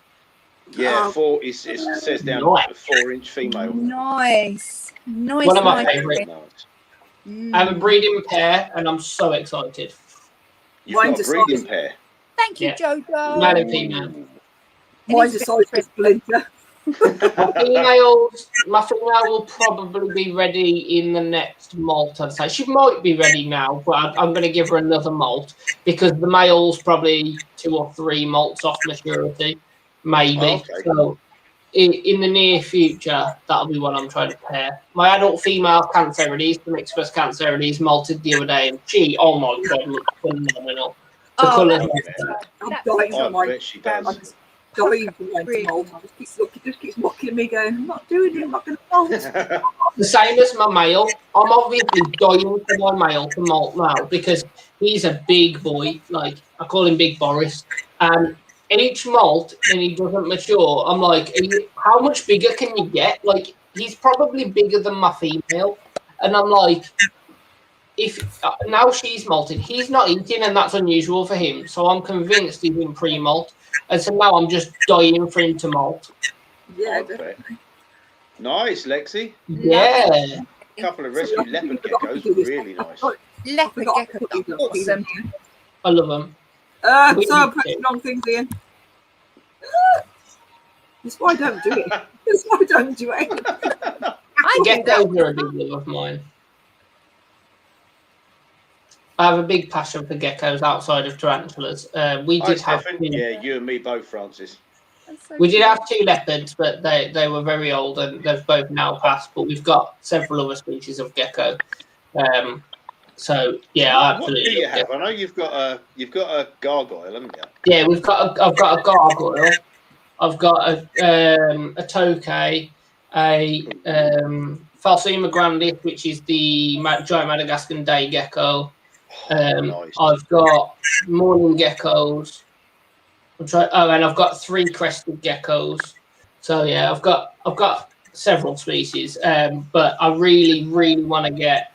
Speaker 1: Yeah, it says down
Speaker 4: Nice.
Speaker 1: 4-inch female.
Speaker 3: Nice.
Speaker 4: One of my
Speaker 3: nice.
Speaker 4: favourites. I have a breeding pair, and I'm so excited.
Speaker 1: You've got
Speaker 2: Mine's
Speaker 1: a breeding pair.
Speaker 3: Thank you,
Speaker 4: Yeah.
Speaker 3: Jojo.
Speaker 4: Male and female.
Speaker 2: Mine's a size for Splinter.
Speaker 4: My female will probably be ready in the next molt, I'd say. She might be ready now, but I'm going to give her another molt because the male's probably 2 or 3 molts off maturity, maybe.
Speaker 1: Oh, okay.
Speaker 4: So in the near future, that'll be what I'm trying to pair. My adult female Cancerides, the mixed plus Cancerides, molted the other day, and she, oh my god, looks phenomenal. The colours.
Speaker 2: I'm dying
Speaker 1: I
Speaker 2: for mine.
Speaker 1: bet she does.
Speaker 2: Dying for mine to mold. Just keeps mocking me, going, I'm not doing it, I'm not going to mold.
Speaker 4: The same as my male. I'm obviously dying for my male to molt now because he's a big boy. Like, I call him Big Boris. And each molt, and he doesn't mature, I'm like, how much bigger can you get? Like, he's probably bigger than my female. And I'm like, if now she's malted, he's not eating, and that's unusual for him. So I'm convinced he's in pre-malt, and so now I'm just dying for him to malt.
Speaker 2: Yeah,
Speaker 1: Perfect. Nice, Lexi.
Speaker 4: Yeah.
Speaker 1: A couple of rescue leopard geckos, really nice.
Speaker 3: Leopard geckos are awesome.
Speaker 4: I love them.
Speaker 2: So I'm putting wrong things in. That's why I don't do it. That's why I don't do it.
Speaker 3: I do that.
Speaker 4: Geckos are a big love of mine. I have a big passion for geckos outside of tarantulas. We
Speaker 1: Hi,
Speaker 4: did have
Speaker 1: Stefan. Yeah, you and me both, Francis.
Speaker 4: we did have 2 leopards, but they were very old and they've both now passed. But we've got several other species of gecko. So yeah, I
Speaker 1: What do
Speaker 4: absolutely
Speaker 1: you
Speaker 4: love
Speaker 1: have?
Speaker 4: gecko.
Speaker 1: I know you've got a gargoyle, haven't you?
Speaker 4: Yeah, I've got a gargoyle. I've got a tokay, a Phalcema grandis, which is the giant Madagascan day gecko.
Speaker 1: Nice.
Speaker 4: I've got morning geckos. And I've got 3 crested geckos. So yeah, I've got several species. But I really, really want to get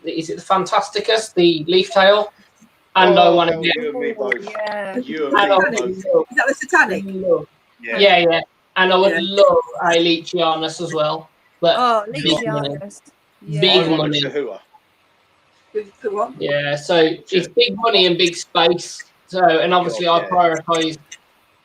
Speaker 4: is it the Fantasticus, the leaf tail? And I want to get
Speaker 1: you and me both.
Speaker 3: Yeah.
Speaker 1: You and
Speaker 4: and I
Speaker 1: me
Speaker 4: would
Speaker 1: both.
Speaker 4: love-
Speaker 2: Is that the satanic?
Speaker 4: yeah. And I would
Speaker 2: Yeah.
Speaker 4: love a Leachianus as well. But
Speaker 3: Oh,
Speaker 4: big money.
Speaker 3: Leachianus.
Speaker 1: I
Speaker 4: Big
Speaker 1: want
Speaker 4: money.
Speaker 1: a Chihuahua.
Speaker 2: The what?
Speaker 4: Yeah, so it's big money and big space. So, and obviously I
Speaker 1: Yeah.
Speaker 4: prioritise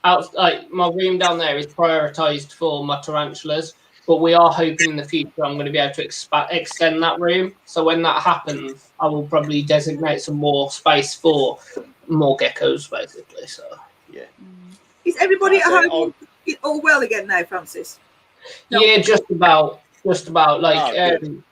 Speaker 4: out like my room down there is prioritised for my tarantulas, but we are hoping in the future I'm going to be able to extend that room. So when that happens, I will probably designate some more space for more geckos, basically. So
Speaker 2: Is everybody at
Speaker 1: So
Speaker 2: home all well again now, Francis? No.
Speaker 4: yeah, just about. Like
Speaker 1: Oh, good.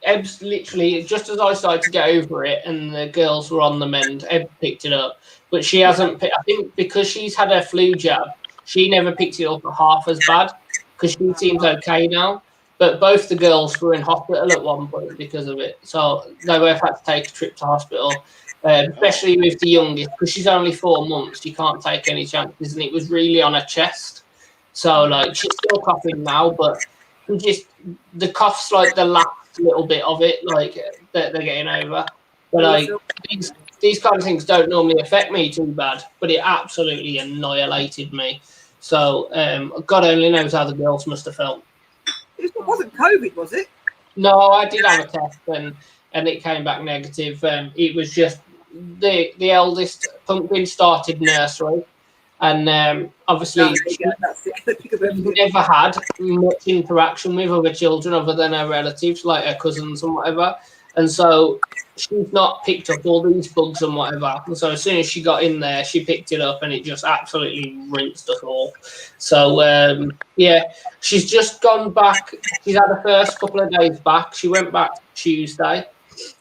Speaker 4: Ebbs literally, just as I started to get over it and the girls were on the mend, Ebb picked it up. But she hasn't, I think because she's had her flu jab, she never picked it up half as bad because she seems okay now. But both the girls were in hospital at one point because of it. So they both had to take a trip to hospital, especially with the youngest, because she's only 4 months. You can't take any chances. And it was really on her chest. So, like, she's still coughing now, but just the cough's like the last little bit of it, like that they're getting over. But like these kind of things don't normally affect me too bad, but it absolutely annihilated me. So God only knows how the girls must have felt.
Speaker 2: It wasn't COVID, was it?
Speaker 4: No, I did have a test and it came back negative. It was just the eldest Pumpkin started nursery. And obviously, she never had much interaction with other children other than her relatives, like her cousins and whatever. And so she's not picked up all these bugs and whatever. And so as soon as she got in there, she picked it up and it just absolutely rinsed us all. So, yeah, she's just gone back. She's had her first couple of days back. She went back Tuesday.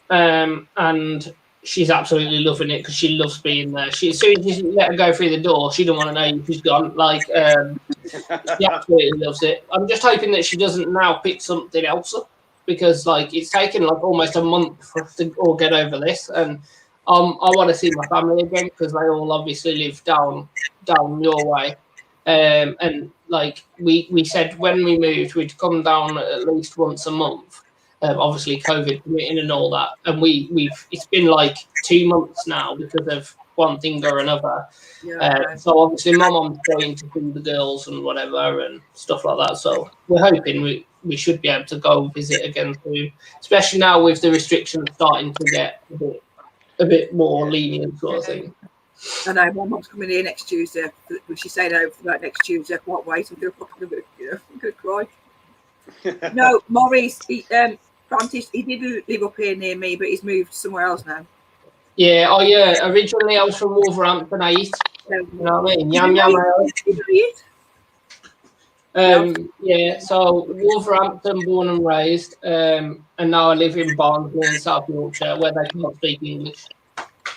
Speaker 4: And she's absolutely loving it because she loves being there. As soon as you let her go through the door, she don't want to know she's gone. Like, she absolutely loves it. I'm just hoping that she doesn't now pick something else up because, like, it's taken like almost a month for us to all get over this, and I want to see my family again because they all obviously live down your way. And like we said when we moved, we'd come down at least once a month. Obviously COVID permitting and all that, and it's been like 2 months now because of one thing or another. So obviously my mom's going to see the girls and whatever and stuff like that. So we're hoping we should be able to go visit again too, especially now with the restrictions starting to get a bit more lenient sort of thing.
Speaker 2: I know my mom's coming here next Tuesday. She's saying over for that next Tuesday. I can't wait. I'm gonna cry. No, Maurice, Francis, he did live up here near me, but he's moved somewhere else now.
Speaker 4: Yeah, oh yeah. Originally I was from Wolverhampton, I eat. You know what I mean? Yam yam. Yeah, so Wolverhampton, born and raised, and now I live in Barnsley in South Yorkshire, where they can't speak English.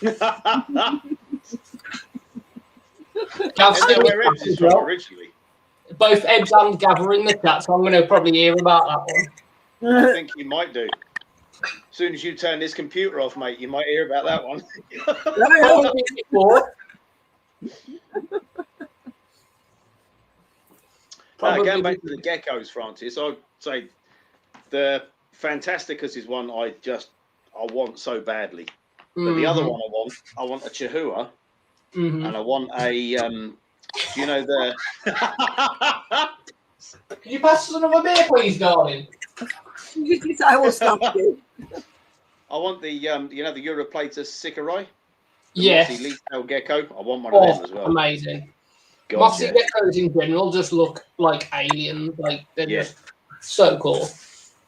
Speaker 1: Where Ebbs is from originally.
Speaker 4: Both Ebbs and Gav are in the chat, so I'm going to probably hear about that one.
Speaker 1: I think you might do. As soon as you turn this computer off, mate, you might hear about that one. Going back to the geckos, Francis, I'd say the Fantasticus is one I want so badly. But the other one I want a Chihuahua, and I want a you know the.
Speaker 4: Can you pass us another beer, please, darling?
Speaker 2: I will stop you.
Speaker 1: I want the you know the Europlatus Sicarai.
Speaker 4: Yes.
Speaker 1: Mossy leaf-tailed gecko. I want one of them as well.
Speaker 4: Amazing.
Speaker 1: God,
Speaker 4: Mossy
Speaker 1: yeah.
Speaker 4: geckos in general just look like aliens. Like they're just so cool.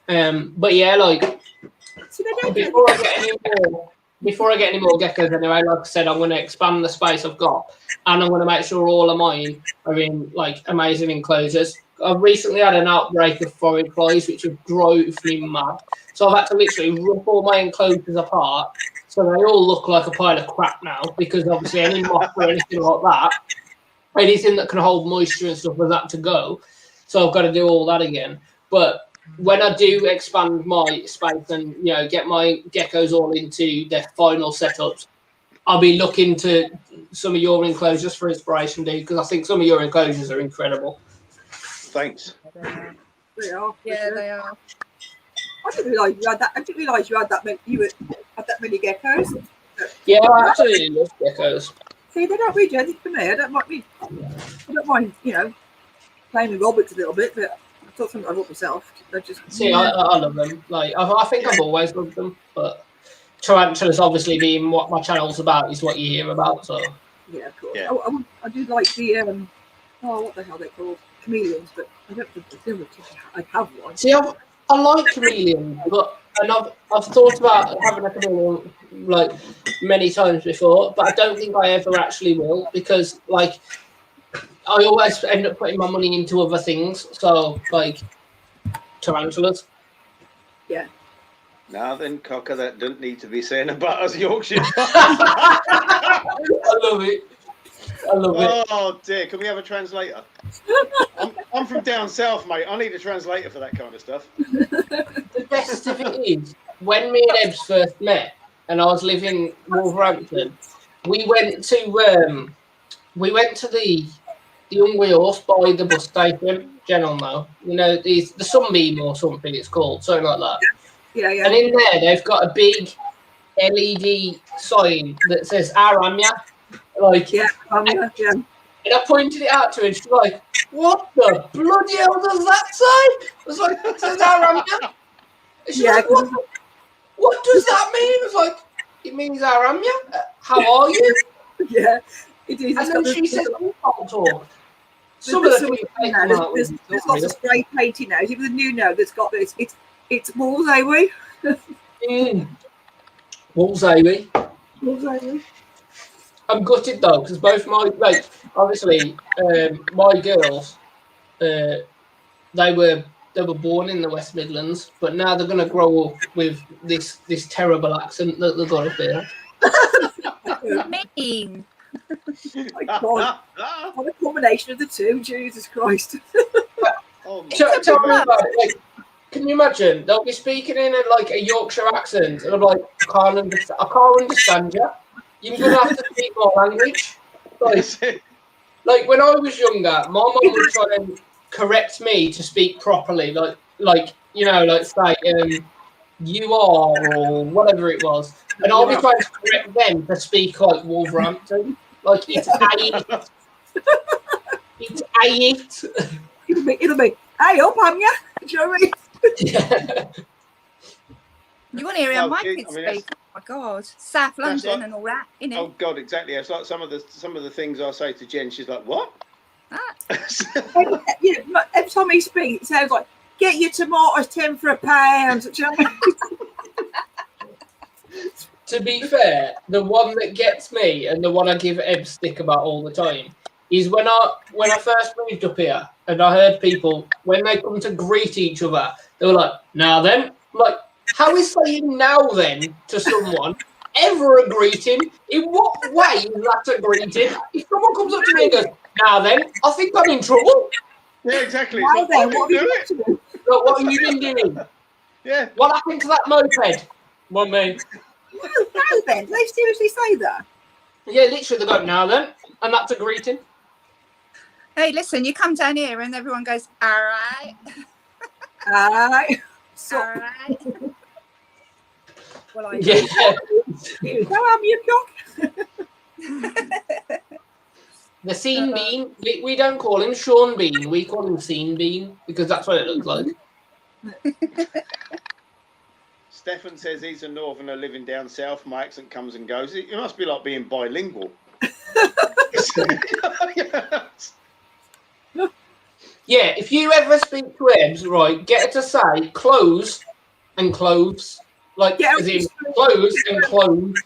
Speaker 4: But yeah, like before I get any more geckos anyway, like I said, I'm going to expand the space I've got, and I'm going to make sure all of mine are in like amazing enclosures. I've recently had an outbreak of foreign flies, which have drove me mad. So I've had to literally rip all my enclosures apart, so they all look like a pile of crap now. Because obviously, any moth or anything like that, anything that can hold moisture and stuff, has had to go. So I've got to do all that again. But when I do expand my space and get my geckos all into their final setups, I'll be looking to some of your enclosures for inspiration, dude, because I think some of your enclosures are incredible.
Speaker 1: Thanks.
Speaker 2: They are.
Speaker 3: Yeah, they are.
Speaker 2: I didn't realise you had that. I didn't realise you had that many. You had that many geckos.
Speaker 4: Yeah, I absolutely love geckos.
Speaker 2: See, they don't really do anything for me. I don't mind, playing with Roberts a little bit, but I thought something I love myself. They're just.
Speaker 4: See, I love them. Like I think I've always loved them, but tarantulas, obviously being what my channel's about, is what you hear about. So
Speaker 2: Yeah, of course.
Speaker 1: Yeah.
Speaker 2: I do like the what the hell they're called? Chameleons, but I don't think I have one.
Speaker 4: see, I like chameleons, and I've thought about having a chameleon like many times before, but I don't think I ever actually will, because like I always end up putting my money into other things. So like tarantulas.
Speaker 2: Yeah.
Speaker 1: Now then, Cocker, that doesn't need to be saying about us Yorkshire.
Speaker 4: I love it. I love it.
Speaker 1: Oh dear, can we have a translator? I'm from down south, mate. I need a translator for that kind of stuff.
Speaker 4: The best of it is, when me and Ebbs first met, and I was living in Wolverhampton, we went to the Hungry Horse by the bus station, General Mo. The Sunbeam or something it's called, something like that.
Speaker 2: Yeah.
Speaker 4: And in there, they've got a big LED sign that says Aramya. Like,
Speaker 2: Yeah.
Speaker 4: And I pointed it out to her, and she's like, "What the bloody hell does that say?" I was like, "It says Aramya." And she's like, what does that mean? I was like, "It means Aramya. How are you?"
Speaker 2: Yeah. It is.
Speaker 4: And then she says, "We can't talk."
Speaker 2: There's lots of spray painting now. Even the new note that's got this. It's Wolseley.
Speaker 4: Wolseley. I'm gutted though, because both my obviously my girls, they were born in the West Midlands, but now they're gonna grow up with this terrible accent that they've got up here.
Speaker 3: Mean.
Speaker 2: My God. What a combination of the two, Jesus Christ.
Speaker 1: Oh my
Speaker 4: Tell me about it. Like, can you imagine? They'll be speaking in a Yorkshire accent, and I'm like, I can't understand you. You're gonna have to speak more language. Like when I was younger, my mum would try and correct me to speak properly, like say you are or whatever it was, and I'll be trying to correct them to speak like Wolverhampton, like it's eight. It's eight.
Speaker 2: It'll be, hey up, haven't you? Do you know what I mean?
Speaker 4: Yeah.
Speaker 3: You want to hear how my
Speaker 1: I
Speaker 3: kids
Speaker 1: mean,
Speaker 3: speak? Oh my God, South London
Speaker 1: like-
Speaker 3: and all that, innit?
Speaker 1: Oh God, exactly. It's like some of the things I say to Jen. She's like, "What?"
Speaker 2: Every time he speaks, it sounds like, get your tomatoes 10 for £1. Do you know what I mean?
Speaker 4: To be fair, the one that gets me and the one I give Eb stick about all the time is when I first moved up here and I heard people, when they come to greet each other, they were like, "Now then." I'm like, how is saying "now then" to someone ever a greeting? In what way is that a greeting? If someone comes up to me and goes, "Now then," I think I'm in trouble.
Speaker 1: Yeah, exactly.
Speaker 2: Now
Speaker 1: It's
Speaker 2: then,
Speaker 1: like,
Speaker 2: what have you got to do?
Speaker 4: Look, what have you been doing?
Speaker 1: Yeah.
Speaker 4: What happened to that moped? What mean?
Speaker 2: Now then, do they seriously say that?
Speaker 4: Yeah, literally they go, "Now then," and that's a greeting.
Speaker 3: Hey, listen, you come down here and everyone goes, all right.
Speaker 2: So,
Speaker 3: All right. Well, I
Speaker 4: Yeah.
Speaker 2: go on, you cock.
Speaker 4: The Scene Bean. We don't call him Sean Bean. We call him Scene Bean because that's what it looks like.
Speaker 1: Stefan says he's a northerner living down south. My accent comes and goes. It must be like being bilingual.
Speaker 4: Yeah, if you ever speak to Ebbs, right, get her to say clothes and clothes. Like,
Speaker 2: Yeah,
Speaker 4: as in clothes and clothes.
Speaker 1: Get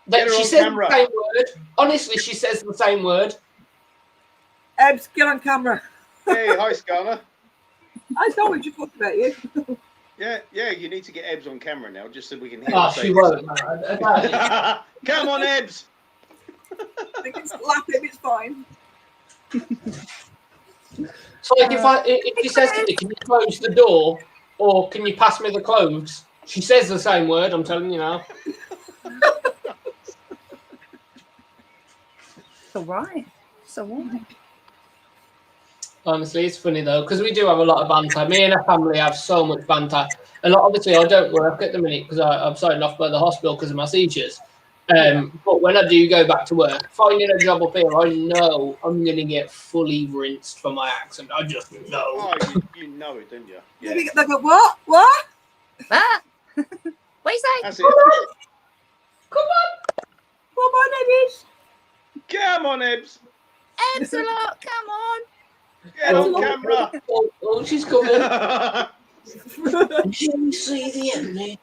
Speaker 4: That
Speaker 1: her
Speaker 4: she
Speaker 1: on
Speaker 4: says
Speaker 1: camera.
Speaker 4: the same word. Honestly, she says the same word.
Speaker 2: Ebbs, get on camera.
Speaker 1: Hey, hi, Scarner.
Speaker 2: I thought we just talked about you.
Speaker 1: Yeah, you need to get Ebbs on camera now, just so we can hear
Speaker 4: Oh,
Speaker 1: her say
Speaker 4: she
Speaker 1: this.
Speaker 4: won't. No, I doubt it.
Speaker 1: Come on, Ebbs.
Speaker 2: They can slap him, it's fine.
Speaker 4: So like if she says to me, can you close the door or can you pass me the clothes? She says the same word, I'm telling you now.
Speaker 3: It's all right. It's all right.
Speaker 4: Honestly, it's funny though, because we do have a lot of banter. Me and her family have so much banter. And obviously I don't work at the minute because I'm signed off by the hospital because of my seizures. But when I do go back to work, finding a job up here, I know I'm going to get fully rinsed for my accent. I just know.
Speaker 1: Oh, you know it, don't you? Yeah.
Speaker 2: They go, what? What?
Speaker 3: Ah. What you say?
Speaker 1: That's it.
Speaker 2: Come on, Ebbs.
Speaker 1: Come on, Ebbs.
Speaker 3: Absolute, come on.
Speaker 1: Get on camera.
Speaker 4: Oh, she's coming. Can you see the enemy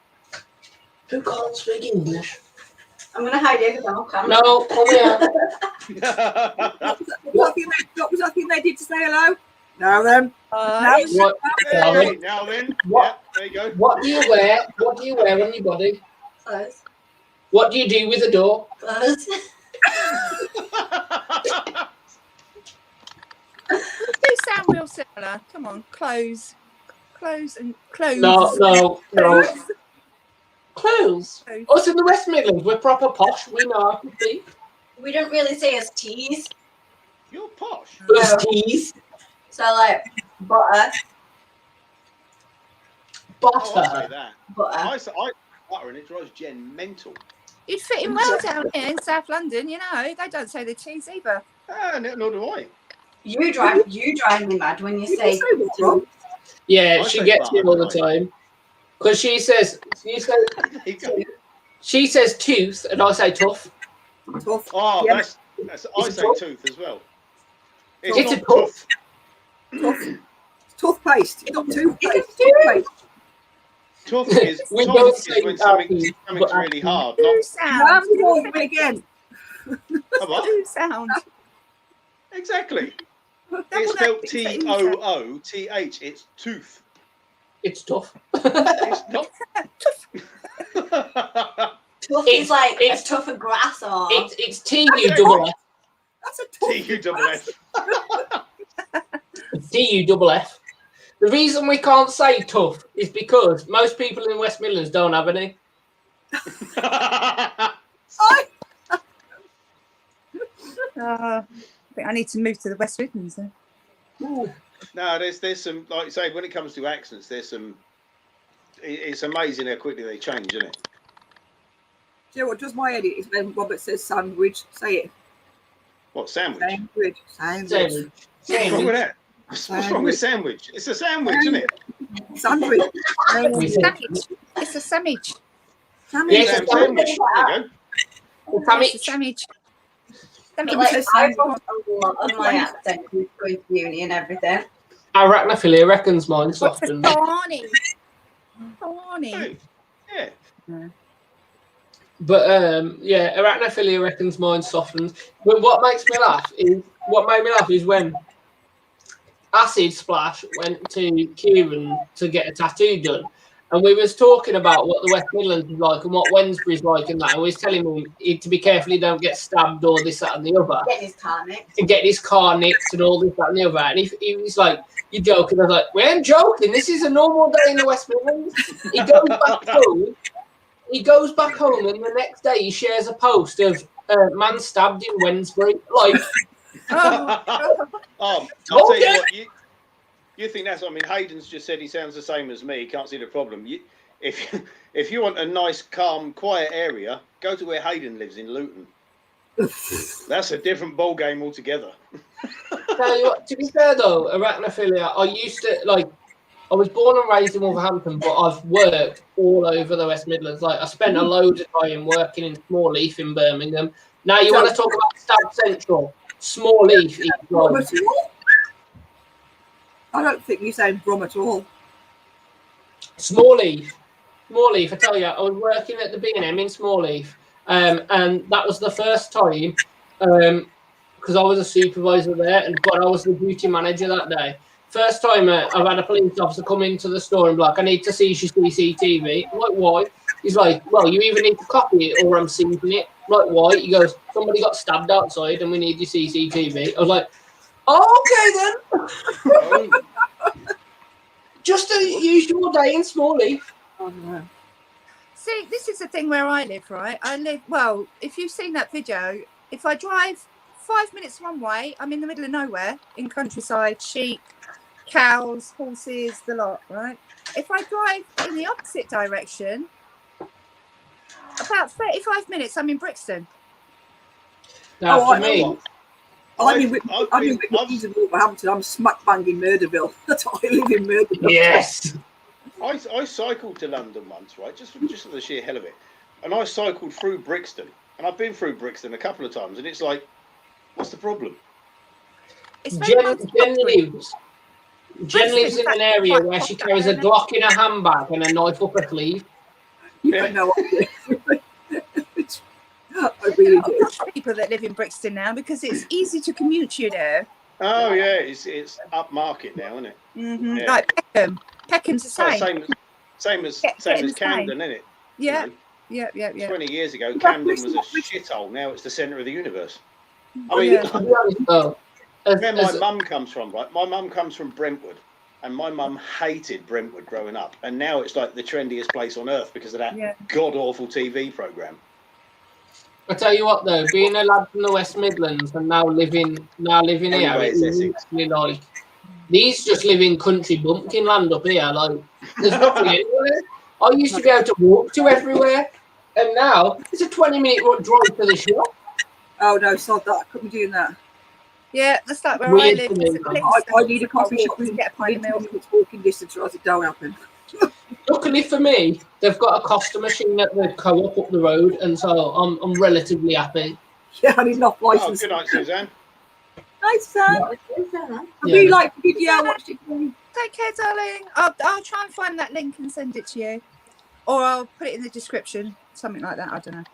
Speaker 4: who can't speak English?
Speaker 5: I'm going to hide it because I'm on camera.
Speaker 4: No, come here.
Speaker 2: What was that thing they did to say hello? Now then.
Speaker 3: Nice.
Speaker 4: What,
Speaker 1: Hey, now then.
Speaker 4: What?
Speaker 1: Yeah, there you go.
Speaker 4: what do you wear? What do you wear on your body?
Speaker 5: Close.
Speaker 4: What do you do with a door?
Speaker 5: Close.
Speaker 3: They sound real similar. Come on, close and close.
Speaker 4: No. Clothes.
Speaker 3: Close.
Speaker 4: Us in the West Midlands, we're proper posh. We know how to speak.
Speaker 5: We don't really say as teas.
Speaker 1: You're posh.
Speaker 4: Us teas.
Speaker 5: So, like, butter.
Speaker 1: Oh, I say
Speaker 4: Butter.
Speaker 1: that.
Speaker 5: Butter.
Speaker 1: I butter and it drives Jen mental.
Speaker 3: You'd fit in well down here in South London, you know. They don't say the cheese either.
Speaker 1: Ah, nor do I.
Speaker 5: You drive me mad when you say
Speaker 2: what, Rob?
Speaker 4: Yeah,
Speaker 1: I
Speaker 4: she
Speaker 1: say
Speaker 4: gets
Speaker 1: butter,
Speaker 4: it all the
Speaker 1: don't I?
Speaker 4: time. Because she says tooth and I say tough.
Speaker 2: Tough.
Speaker 1: Oh,
Speaker 2: Yeah.
Speaker 1: that's I
Speaker 4: It's
Speaker 1: say
Speaker 4: tough.
Speaker 1: tooth as well.
Speaker 4: It's
Speaker 1: not
Speaker 4: a tough.
Speaker 2: Tough. Toothpaste. It's not toothpaste.
Speaker 5: It's
Speaker 2: Toothpaste.
Speaker 1: Tough is,
Speaker 4: We
Speaker 1: tough
Speaker 4: don't
Speaker 1: is
Speaker 4: say
Speaker 1: when
Speaker 4: apples,
Speaker 1: something's
Speaker 4: but
Speaker 1: really
Speaker 4: apples.
Speaker 1: hard.
Speaker 3: Two
Speaker 1: Not
Speaker 2: Round
Speaker 3: sounds.
Speaker 2: the ball again.
Speaker 1: a what?
Speaker 3: Two sounds.
Speaker 1: Exactly.
Speaker 3: Double
Speaker 1: It's
Speaker 3: that
Speaker 1: spelled
Speaker 3: thing for insect.
Speaker 1: Tooth. It's tooth.
Speaker 4: It's tough.
Speaker 1: It's not.
Speaker 5: tough
Speaker 4: It's-
Speaker 5: is like
Speaker 4: it's-
Speaker 5: a tough of grass or
Speaker 4: It's TU double F.
Speaker 2: That's a tough.
Speaker 1: T-U-double-F.
Speaker 4: TU double F. The reason we can't say tough is because most people in West Midlands don't have any.
Speaker 3: I think I need to move to the West Midlands then.
Speaker 1: No, there's some, like you say, when it comes to accents, there's some. It's amazing how quickly they change, isn't it?
Speaker 2: Do you know what does my edit is when Robert says sandwich? Say it.
Speaker 1: What sandwich?
Speaker 2: Sandwich. Sandwich.
Speaker 4: Sandwich.
Speaker 1: What's wrong with that? What's wrong with sandwich? It's a sandwich, isn't it?
Speaker 2: Sandwich.
Speaker 4: We say-
Speaker 3: Sandwich. It's a sandwich.
Speaker 2: Sandwich.
Speaker 4: Yes,
Speaker 1: Sam sandwich. There you go.
Speaker 3: It's a
Speaker 4: Sandwich.
Speaker 3: sandwich.
Speaker 5: But,
Speaker 2: It
Speaker 5: like,
Speaker 2: says
Speaker 5: I've
Speaker 2: sandwich.
Speaker 5: got a lot of my accent going to uni and everything.
Speaker 4: Arachnophilia reckons mine
Speaker 3: What's the
Speaker 4: softened.
Speaker 3: thorny? Thorny.
Speaker 1: Hey, yeah.
Speaker 4: But yeah, arachnophilia reckons mine softened. But what made me laugh is when Acid Splash went to Kieran to get a tattoo done. And we was talking about what the West Midlands is like and what Wednesbury's like and that. And we was telling him to be careful he don't get stabbed or this, that and the other.
Speaker 5: Getting his car nicked.
Speaker 4: To get his car nicked and all this, that and the other. And he was like, you're joking. I was like, we ain't joking. This is a normal day in the West Midlands. He goes back home. And the next day he shares a post of man stabbed in Wednesbury. Like,
Speaker 3: Oh,
Speaker 1: I'll tell you what, You think that's? I mean, Hayden's just said he sounds the same as me. He can't see the problem. If you want a nice, calm, quiet area, go to where Hayden lives in Luton. That's a different ball game altogether.
Speaker 4: Tell you what, to be fair though, arachnophilia, I was born and raised in Wolverhampton, but I've worked all over the West Midlands. Like I spent a load of time working in Small Leaf in Birmingham. Now you want to talk about South Central, Small Leaf.
Speaker 2: Brum at all? I don't think you're saying Brum at all.
Speaker 4: Small Leaf. I tell you, I was working at the B&M in Small Leaf, and that was the first time, because I was a supervisor there, but I was the duty manager that day. First time I've had a police officer come into the store and be like, I need to see your CCTV. I'm like, why? He's like, well, you either need to copy it or I'm seizing it. I'm like, why? He goes, somebody got stabbed outside and we need your CCTV. I was like, oh, okay then. Just a usual day in Small Leaf.
Speaker 2: Oh, no.
Speaker 3: See, this is the thing where I live, right? Well, if you've seen that video, if I drive 5 minutes one way, I'm in the middle of nowhere, in countryside, sheep, cows, horses, the lot, right? If I drive in the opposite direction, about 35 minutes, I'm in Brixton.
Speaker 4: Now, for
Speaker 2: I
Speaker 4: me,
Speaker 2: know. I'm in Wolverhampton. I'm smack bang in Murderville. That's why I live in Murderville.
Speaker 4: yes.
Speaker 1: I cycled to London once, right? Just for the sheer hell of it. And I cycled through Brixton. And I've been through Brixton a couple of times. And it's like, what's the problem?
Speaker 4: Jen lives in an area where she carries a Glock in a handbag and a knife up her sleeve.
Speaker 2: You don't know what to do. I really do.
Speaker 3: People that live in Brixton now because it's easy to commute you there.
Speaker 1: Oh, yeah. It's upmarket now, isn't it?
Speaker 3: Mm-hmm.
Speaker 1: Yeah.
Speaker 3: Like Peckham. Peckham's the same.
Speaker 1: Same as Camden, isn't it?
Speaker 3: Yeah.
Speaker 1: You know,
Speaker 3: Yeah.
Speaker 1: 20 years ago, Camden was a shithole. Now it's the centre of the universe. I mean, where my mum comes from, right? My mum comes from Brentwood, and my mum hated Brentwood growing up, and now it's like the trendiest place on earth because of that god awful TV programme.
Speaker 4: I tell you what, though, being a lad from the West Midlands and now living here, it's literally like these just live in country bumpkin land up here. Like there's nothing anywhere. I used to be able to walk to everywhere, and now it's a 20-minute drive to the shop.
Speaker 2: Oh no, sod that. I couldn't be doing that.
Speaker 3: Yeah, that's like where
Speaker 4: Weird
Speaker 3: I live.
Speaker 4: to me,
Speaker 2: I need a coffee shop
Speaker 3: to get a pint of milk.
Speaker 2: It's walking distance, or else it don't happen.
Speaker 4: Luckily for me, they've got a Costa machine at the co-op up the road, and so I'm relatively happy.
Speaker 2: Yeah, I need enough license.
Speaker 1: Good night, Suzanne.
Speaker 2: Nice, Sam.
Speaker 4: Yeah.
Speaker 2: I really like the video. I watched it.
Speaker 3: Take care, darling. I'll try and find that link and send it to you, or I'll put it in the description, something like that. I don't know.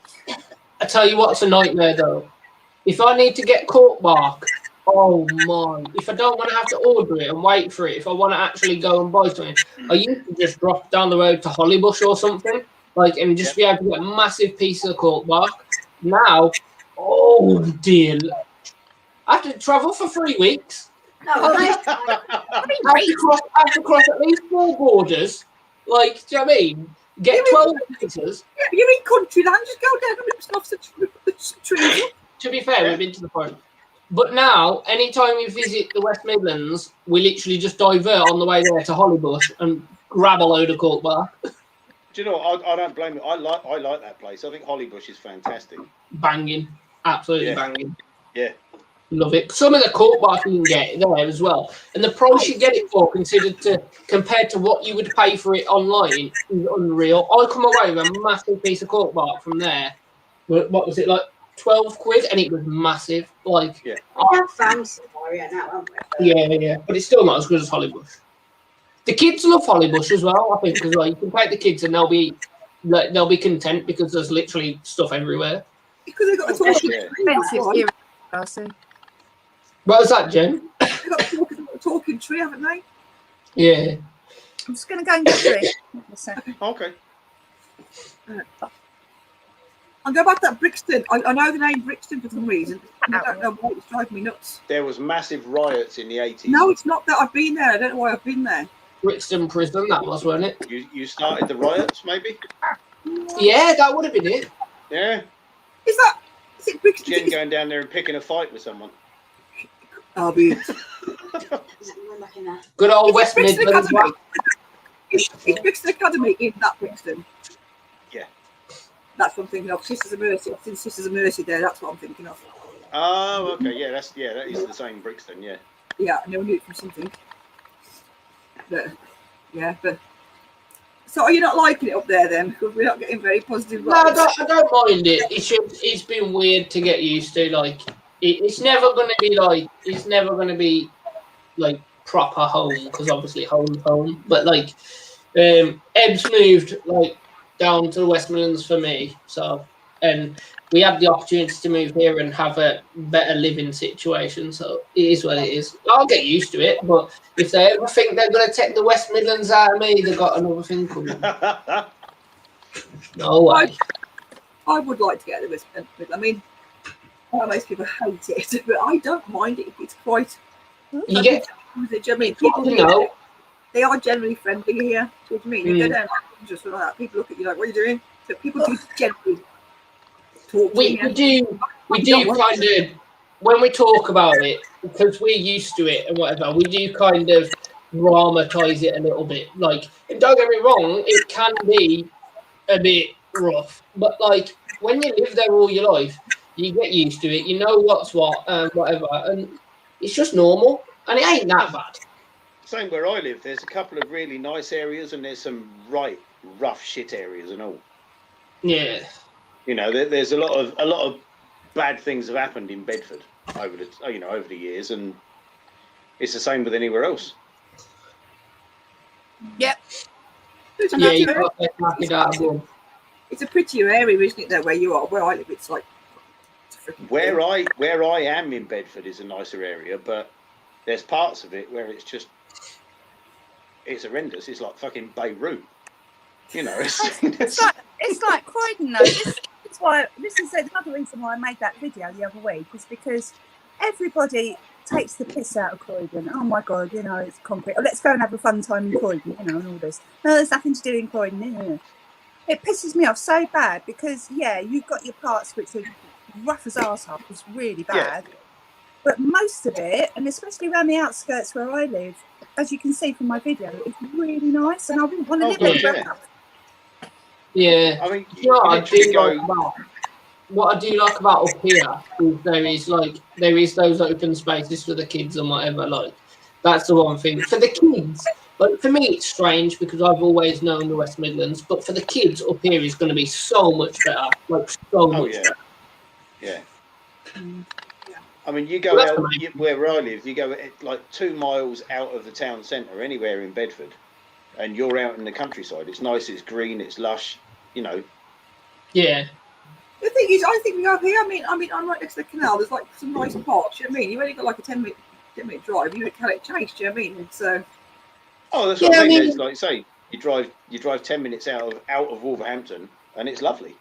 Speaker 4: I tell you what's a nightmare though. If I need to get cork bark, oh my! If I don't want to have to order it and wait for it, if I want to actually go and buy something, I used to just drop down the road to Hollybush or something, and just be able to get a massive piece of cork bark. Now, oh dear, I have to travel for 3 weeks.
Speaker 5: No,
Speaker 4: I have to cross at least 4 borders. Like, do you know what I mean? Get 12 meters.
Speaker 2: You're in country land. Just go down and rip stuff some trees.
Speaker 4: To be fair, we've been to the point. But now, anytime we visit the West Midlands, we literally just divert on the way there to Hollybush and grab a load of cork bark.
Speaker 1: Do you know what? I don't blame you. I like that place. I think Hollybush is fantastic.
Speaker 4: Banging. Absolutely banging.
Speaker 1: Yeah.
Speaker 4: Love it. Some of the cork bark you can get there as well. And the price you get it for compared to what you would pay for it online is unreal. I come away with a massive piece of cork bark from there. What was it, like 12 quid? And it was massive. Like,
Speaker 5: we have Sam's area now, haven't we?
Speaker 4: Yeah. But it's still not as good as Hollybush. The kids love Hollybush as well, I think, as well. You can take the kids and they'll be content because there's literally stuff everywhere.
Speaker 2: Because they've got a
Speaker 3: Expensive here.
Speaker 4: What was that, Jen?
Speaker 2: They've got a talking tree, haven't they?
Speaker 4: Yeah.
Speaker 3: I'm just going to go and get a drink.
Speaker 1: Okay.
Speaker 2: I'll go back to that Brixton. I know the name Brixton for some reason. I don't know why it's driving me nuts.
Speaker 1: There was massive riots in the 80s.
Speaker 2: No, it's not that. I've been there. I don't know why I've been there.
Speaker 4: Brixton Prison, that was, wasn't it?
Speaker 1: You started the riots, maybe?
Speaker 4: Yeah, that would have been it.
Speaker 1: Yeah.
Speaker 2: Is it Brixton?
Speaker 1: Jen going down there and picking a fight with someone.
Speaker 2: I'll be.
Speaker 5: Back in there.
Speaker 4: Good old
Speaker 2: Is
Speaker 4: West
Speaker 2: it Brixton
Speaker 4: Midlands.
Speaker 2: Academy? Is Brixton Academy in that Brixton?
Speaker 1: Yeah.
Speaker 2: That's what I'm thinking of. Sisters of Mercy. I've seen Sisters of Mercy there. That's what I'm thinking of.
Speaker 1: Oh, okay. Yeah, that is the same Brixton. Yeah.
Speaker 2: Yeah, I never knew it from something. But so are you not liking it up there then? Because we're not getting very positive
Speaker 4: No,
Speaker 2: vibes.
Speaker 4: I don't mind it. It's been weird to get used to. Like, it's never going to be like proper home, because obviously home's home. But like, Ebbs moved like down to the West Midlands for me. So, and we had the opportunity to move here and have a better living situation. So it is what it is. I'll get used to it. But if they ever think they're going to take the West Midlands out of me, they've got another thing coming. No way.
Speaker 2: I would like to get the West Midlands. I mean, most people hate it, but I don't mind it. It's quite.
Speaker 4: You get,
Speaker 2: I mean, people
Speaker 4: you know,
Speaker 2: they are generally friendly here. Do you know what I mean? You go down just like that. People look at you like, "What are you doing?" So people do generally talk to
Speaker 4: we
Speaker 2: you.
Speaker 4: do kind of, when we talk about it, because we're used to it and whatever, we do kind of dramatize it a little bit. Like, and don't get me wrong, it can be a bit rough, but like when you live there all your life, you get used to it. You know what's what and whatever, and it's just normal, and it ain't that bad.
Speaker 1: Same where I live. There's a couple of really nice areas, and there's some right rough shit areas and all.
Speaker 4: Yeah.
Speaker 1: You know, there's a lot of bad things have happened in Bedford over the years, and it's the same with anywhere else.
Speaker 3: Yep.
Speaker 4: Yeah, you got to knock it out of them.
Speaker 2: It's a prettier area, isn't it? There where you are, where I live, it's like
Speaker 1: Where I am in Bedford is a nicer area, but there's parts of it where it's horrendous. It's like fucking Beirut. You know,
Speaker 3: It's like Croydon though. This is another reason why I made that video the other week, is because everybody takes the piss out of Croydon. Oh my god, you know, it's concrete. Oh, let's go and have a fun time in Croydon, you know, and all this. No, there's nothing to do in Croydon. Yeah. It pisses me off so bad because you've got your parts which are rough as arsehole, it's really bad. Yeah. But most of it, and especially around the outskirts where I live, as you can see from my video, it's really nice, and I wouldn't want to live anywhere else.
Speaker 4: Yeah,
Speaker 1: I mean,
Speaker 4: what I do like about up here is there is those open spaces for the kids and whatever. Like, that's the one thing for the kids. Like, for me, it's strange because I've always known the West Midlands, but for the kids up here is going to be so much better. Like, so much better.
Speaker 1: Yeah. I mean, you go out where I live, you go like 2 miles out of the town centre, anywhere in Bedford, and you're out in the countryside. It's nice, it's green, it's lush, you know.
Speaker 4: Yeah.
Speaker 2: The thing is, I think we go here. I mean, I'm right next to the canal. There's like some nice parts. You know what I mean? You've only got like a 10-minute drive. You can't change. Do you know what I mean? So.
Speaker 1: Oh, that's what I mean. It's like you say, you drive 10 minutes out of Wolverhampton, and it's lovely.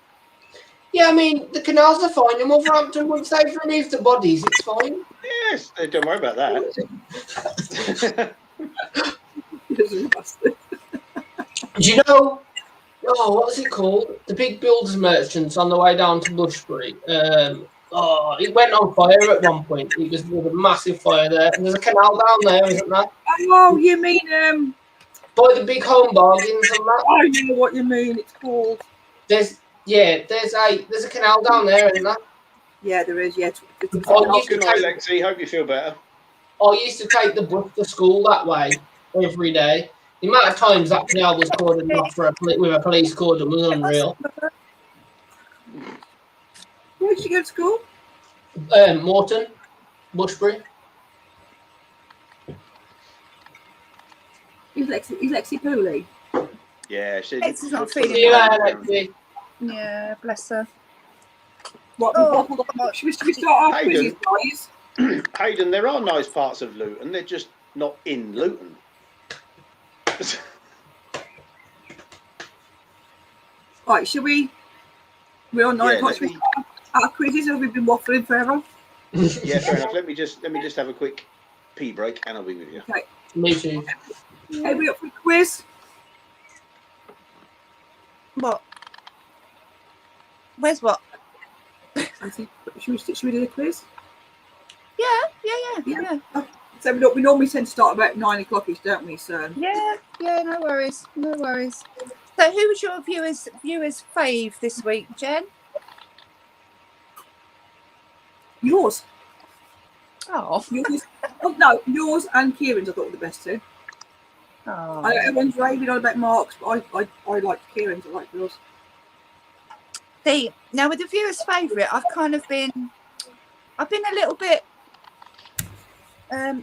Speaker 4: Yeah, I mean, the canals are fine in Wolverhampton. Once they've removed the bodies, it's fine.
Speaker 1: Yes, don't worry about that.
Speaker 4: Do you know, what was it called? The big builders merchants on the way down to Bushbury. It went on fire at one point. It was a massive fire there. And there's a canal down there, isn't there?
Speaker 2: Oh, you mean
Speaker 4: by the big home bargains and that?
Speaker 2: I know what you mean. It's called.
Speaker 4: There's a canal down there, isn't there?
Speaker 2: Yeah, there is. Yeah.
Speaker 1: Good night, Lexi. Hope you feel better.
Speaker 4: I used to take the bus to school that way every day. The amount of times that canal was cordoned off with a police cordon was unreal.
Speaker 2: Where did you go to school?
Speaker 4: Morton, Bushbury.
Speaker 2: Is Lexi poorly?
Speaker 1: Yeah,
Speaker 3: she's not feeling
Speaker 4: Lexi.
Speaker 3: Yeah, bless her.
Speaker 2: What? Should we start our quizzes, guys?
Speaker 1: Hayden, there are nice parts of Luton. They're just not in Luton.
Speaker 2: Right, shall we? We're on 9 o'clock. Our quizzes, have we been waffling forever?
Speaker 1: Yeah, fair enough. Let me just have a quick pee break, and I'll be with you.
Speaker 2: Okay.
Speaker 4: Me too.
Speaker 2: Are we up for a quiz?
Speaker 3: What? Where's what?
Speaker 2: I think should we do the quiz?
Speaker 3: Yeah.
Speaker 2: Oh, So we normally tend to start about 9 o'clock-ish, don't we, so?
Speaker 3: Yeah, no worries. So who was your viewers fave this week, Jen?
Speaker 2: Yours.
Speaker 3: Oh.
Speaker 2: No, yours and Kieran's I thought were the best two.
Speaker 3: Oh.
Speaker 2: I know everyone's raving on about Mark's, but I like Kieran's, I like yours.
Speaker 3: See, now with the viewers' favourite, I've been a little bit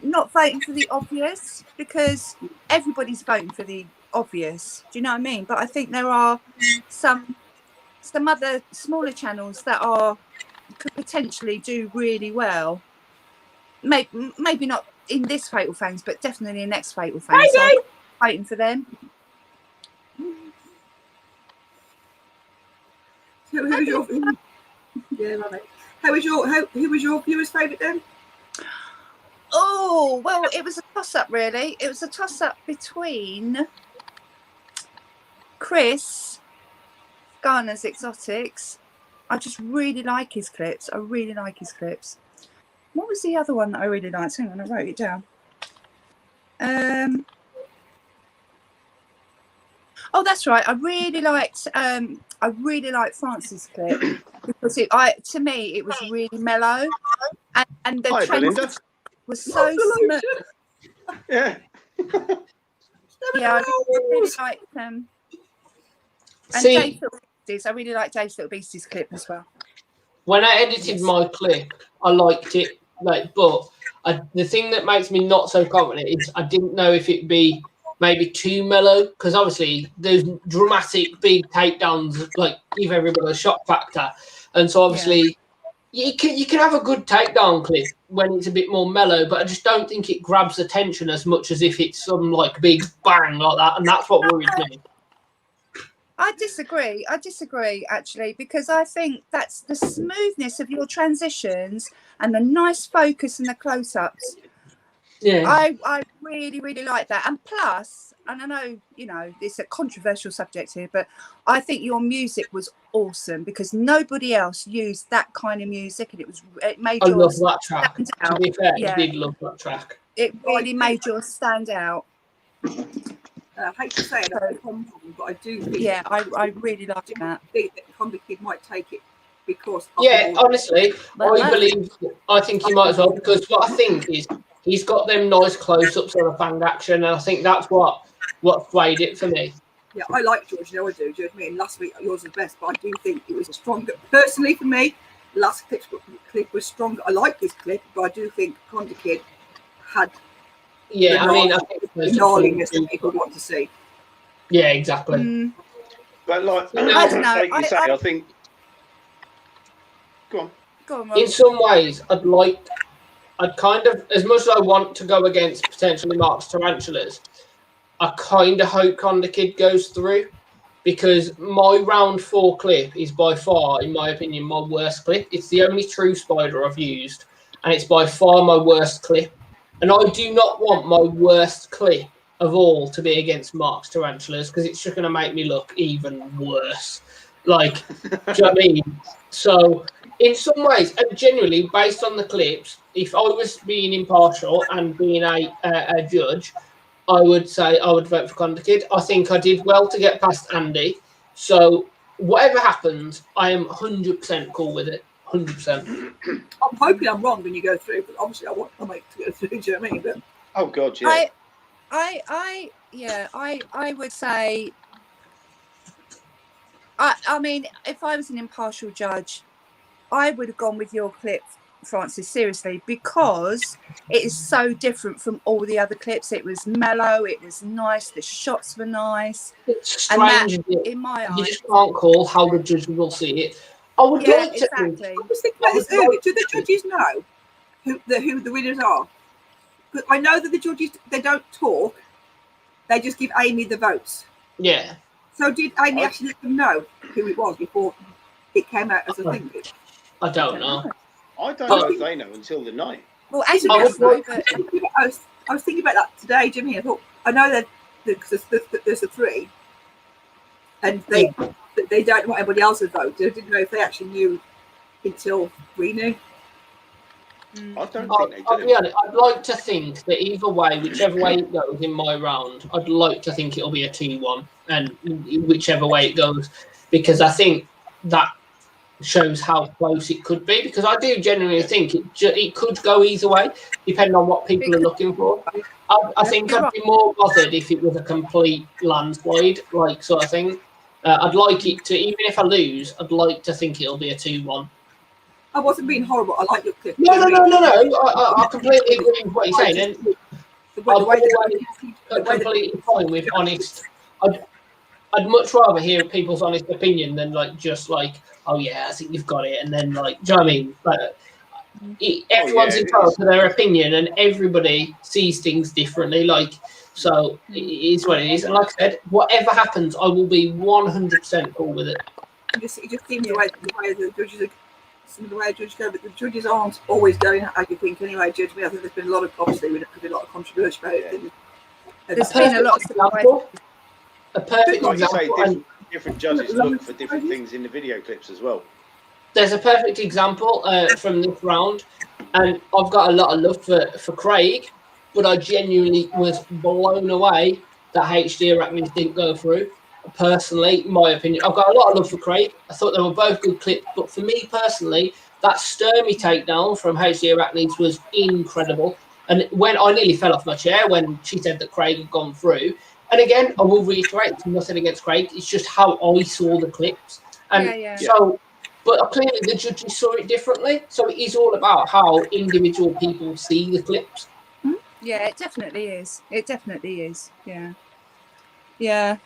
Speaker 3: not voting for the obvious, because everybody's voting for the obvious. Do you know what I mean? But I think there are some other smaller channels that could potentially do really well. Maybe not in this Fatal Fangs, but definitely in next Fatal Fangs. So I'm waiting for them.
Speaker 2: Who was your viewers' favourite then?
Speaker 3: Oh, well, it was a toss-up, really. It was a toss-up between Chris, Garner's Exotics. I just really like his clips. What was the other one that I really liked? Hang on, I wrote it down. Oh, that's right. I really liked Francis' clip because to me it was really mellow, and the trend was so smooth.
Speaker 1: Yeah.
Speaker 3: Yeah, I really liked and Dave Little Beasties. I really liked Dave Little Beasties' clip as well.
Speaker 4: When I edited my clip, I liked it, but the thing that makes me not so confident is I didn't know if it'd be maybe too mellow, because obviously those dramatic big takedowns give everybody a shock factor, and so obviously you can have a good takedown clip when it's a bit more mellow, but I just don't think it grabs attention as much as if it's some big bang like that, and that's what worries me.
Speaker 3: I disagree actually, because I think that's the smoothness of your transitions and the nice focus and the close-ups.
Speaker 4: Yeah,
Speaker 3: I really, really like that. And plus, and I know, it's a controversial subject here, but I think your music was awesome because nobody else used that kind of music, and it made yours.
Speaker 4: I love that track. To be fair, I did love that track.
Speaker 3: It really made yours stand out.
Speaker 2: I hate to say it, but I do think.
Speaker 3: Yeah, I really liked that.
Speaker 2: I think that Honda Kid might take it because.
Speaker 4: Honestly, I think he might as well, because what I think is he's got them nice close-ups on a bang action, and I think that's what swayed it for me.
Speaker 2: Yeah, I like George. I do. Do you know what I mean? Last week yours was best, but I do think it was a stronger. Personally, for me, last clip was stronger. I like this clip, but I do think Honda Kid had.
Speaker 4: Yeah, I think
Speaker 2: the gnarliness that people want to see.
Speaker 4: Yeah, exactly.
Speaker 1: But
Speaker 3: I don't know.
Speaker 1: I think. Go on,
Speaker 3: Rob.
Speaker 4: In some ways, I'd kind of, as much as I want to go against potentially Mark's Tarantulas, I kind of hope Honda Kid goes through, because my round 4 clip is by far, in my opinion, my worst clip. It's the only true spider I've used, and it's by far my worst clip. And I do not want my worst clip of all to be against Mark's Tarantulas, because it's just going to make me look even worse. Do you know what I mean? So, in some ways, and genuinely, based on the clips, if I was being impartial and being a judge, I would say I would vote for Honda Kid. I think I did well to get past Andy. So, whatever happens, I am 100% cool with it. 100%.
Speaker 2: I'm hoping I'm wrong when you go through, but obviously I want Mike to go through. Do you know what I mean? But,
Speaker 1: oh God, yeah.
Speaker 3: I would say. I mean, if I was an impartial judge, I would have gone with your clip, Francis, seriously, because it is so different from all the other clips. It was mellow, it was nice, the shots were nice.
Speaker 4: It's strange,
Speaker 3: and that, in my eyes,
Speaker 4: you just can't call how the judge will see it. I would like to.
Speaker 3: Exactly.
Speaker 2: I was thinking about this earlier. Do the judges know who the winners are? Because I know that the judges, they don't talk. They just give Amy the votes.
Speaker 4: Yeah.
Speaker 2: So did Amy actually let them know who it was before it came out as a thing?
Speaker 4: I don't know.
Speaker 1: I don't know if they know until the night.
Speaker 3: Well,
Speaker 2: I was thinking about that today, Jimmy. I thought, I know that there's a 3, and they don't know what everybody else has voted. I didn't know if they actually knew until we knew.
Speaker 1: I don't think they
Speaker 4: I'll
Speaker 1: do.
Speaker 4: be honest, I'd like to think that either way, whichever way it goes in my round, I'd like to think it'll be a 2-1, and whichever way it goes, because I think that shows how close it could be. Because I do genuinely think it could go either way, depending on what people are looking for. I think I'd be more bothered if it was a complete landslide, like sort of thing. I'd like it to, even if I lose, I'd like to think it'll be a 2-1.
Speaker 2: I wasn't being horrible. I like your clip.
Speaker 4: No. I completely agree with what you're saying. And I'm completely fine with honest. I'd much rather hear people's honest opinion than just oh yeah, I think you've got it, and then do you know what I mean? Everyone's entitled to their opinion, and everybody sees things differently. So it is what it is. And like I said, whatever happens, I will be 100% cool with it.
Speaker 2: It just seems the way the judges are. Some of the way judges go, but the judges aren't always going how you think anyway. Judge me, I think there's been a lot of obviously there's been a lot of controversy about it.
Speaker 3: There's been a lot of
Speaker 4: example. A perfect
Speaker 1: Like
Speaker 4: example.
Speaker 1: you say, different judges look for different things in the video clips as well.
Speaker 4: There's a perfect example from this round, and I've got a lot of love for Craig, but I genuinely was blown away that HD Arachnids didn't go through. Personally, my opinion, I've got a lot of love for Craig. I thought they were both good clips, but for me personally, that Sturmy takedown from HD Arachnids was incredible. And when I nearly fell off my chair when she said that Craig had gone through. And again, I will reiterate, nothing against Craig. It's just how I saw the clips. And so, but clearly the judges saw it differently. So it is all about how individual people see the clips.
Speaker 3: Yeah, it definitely is. It definitely is. Yeah. Yeah.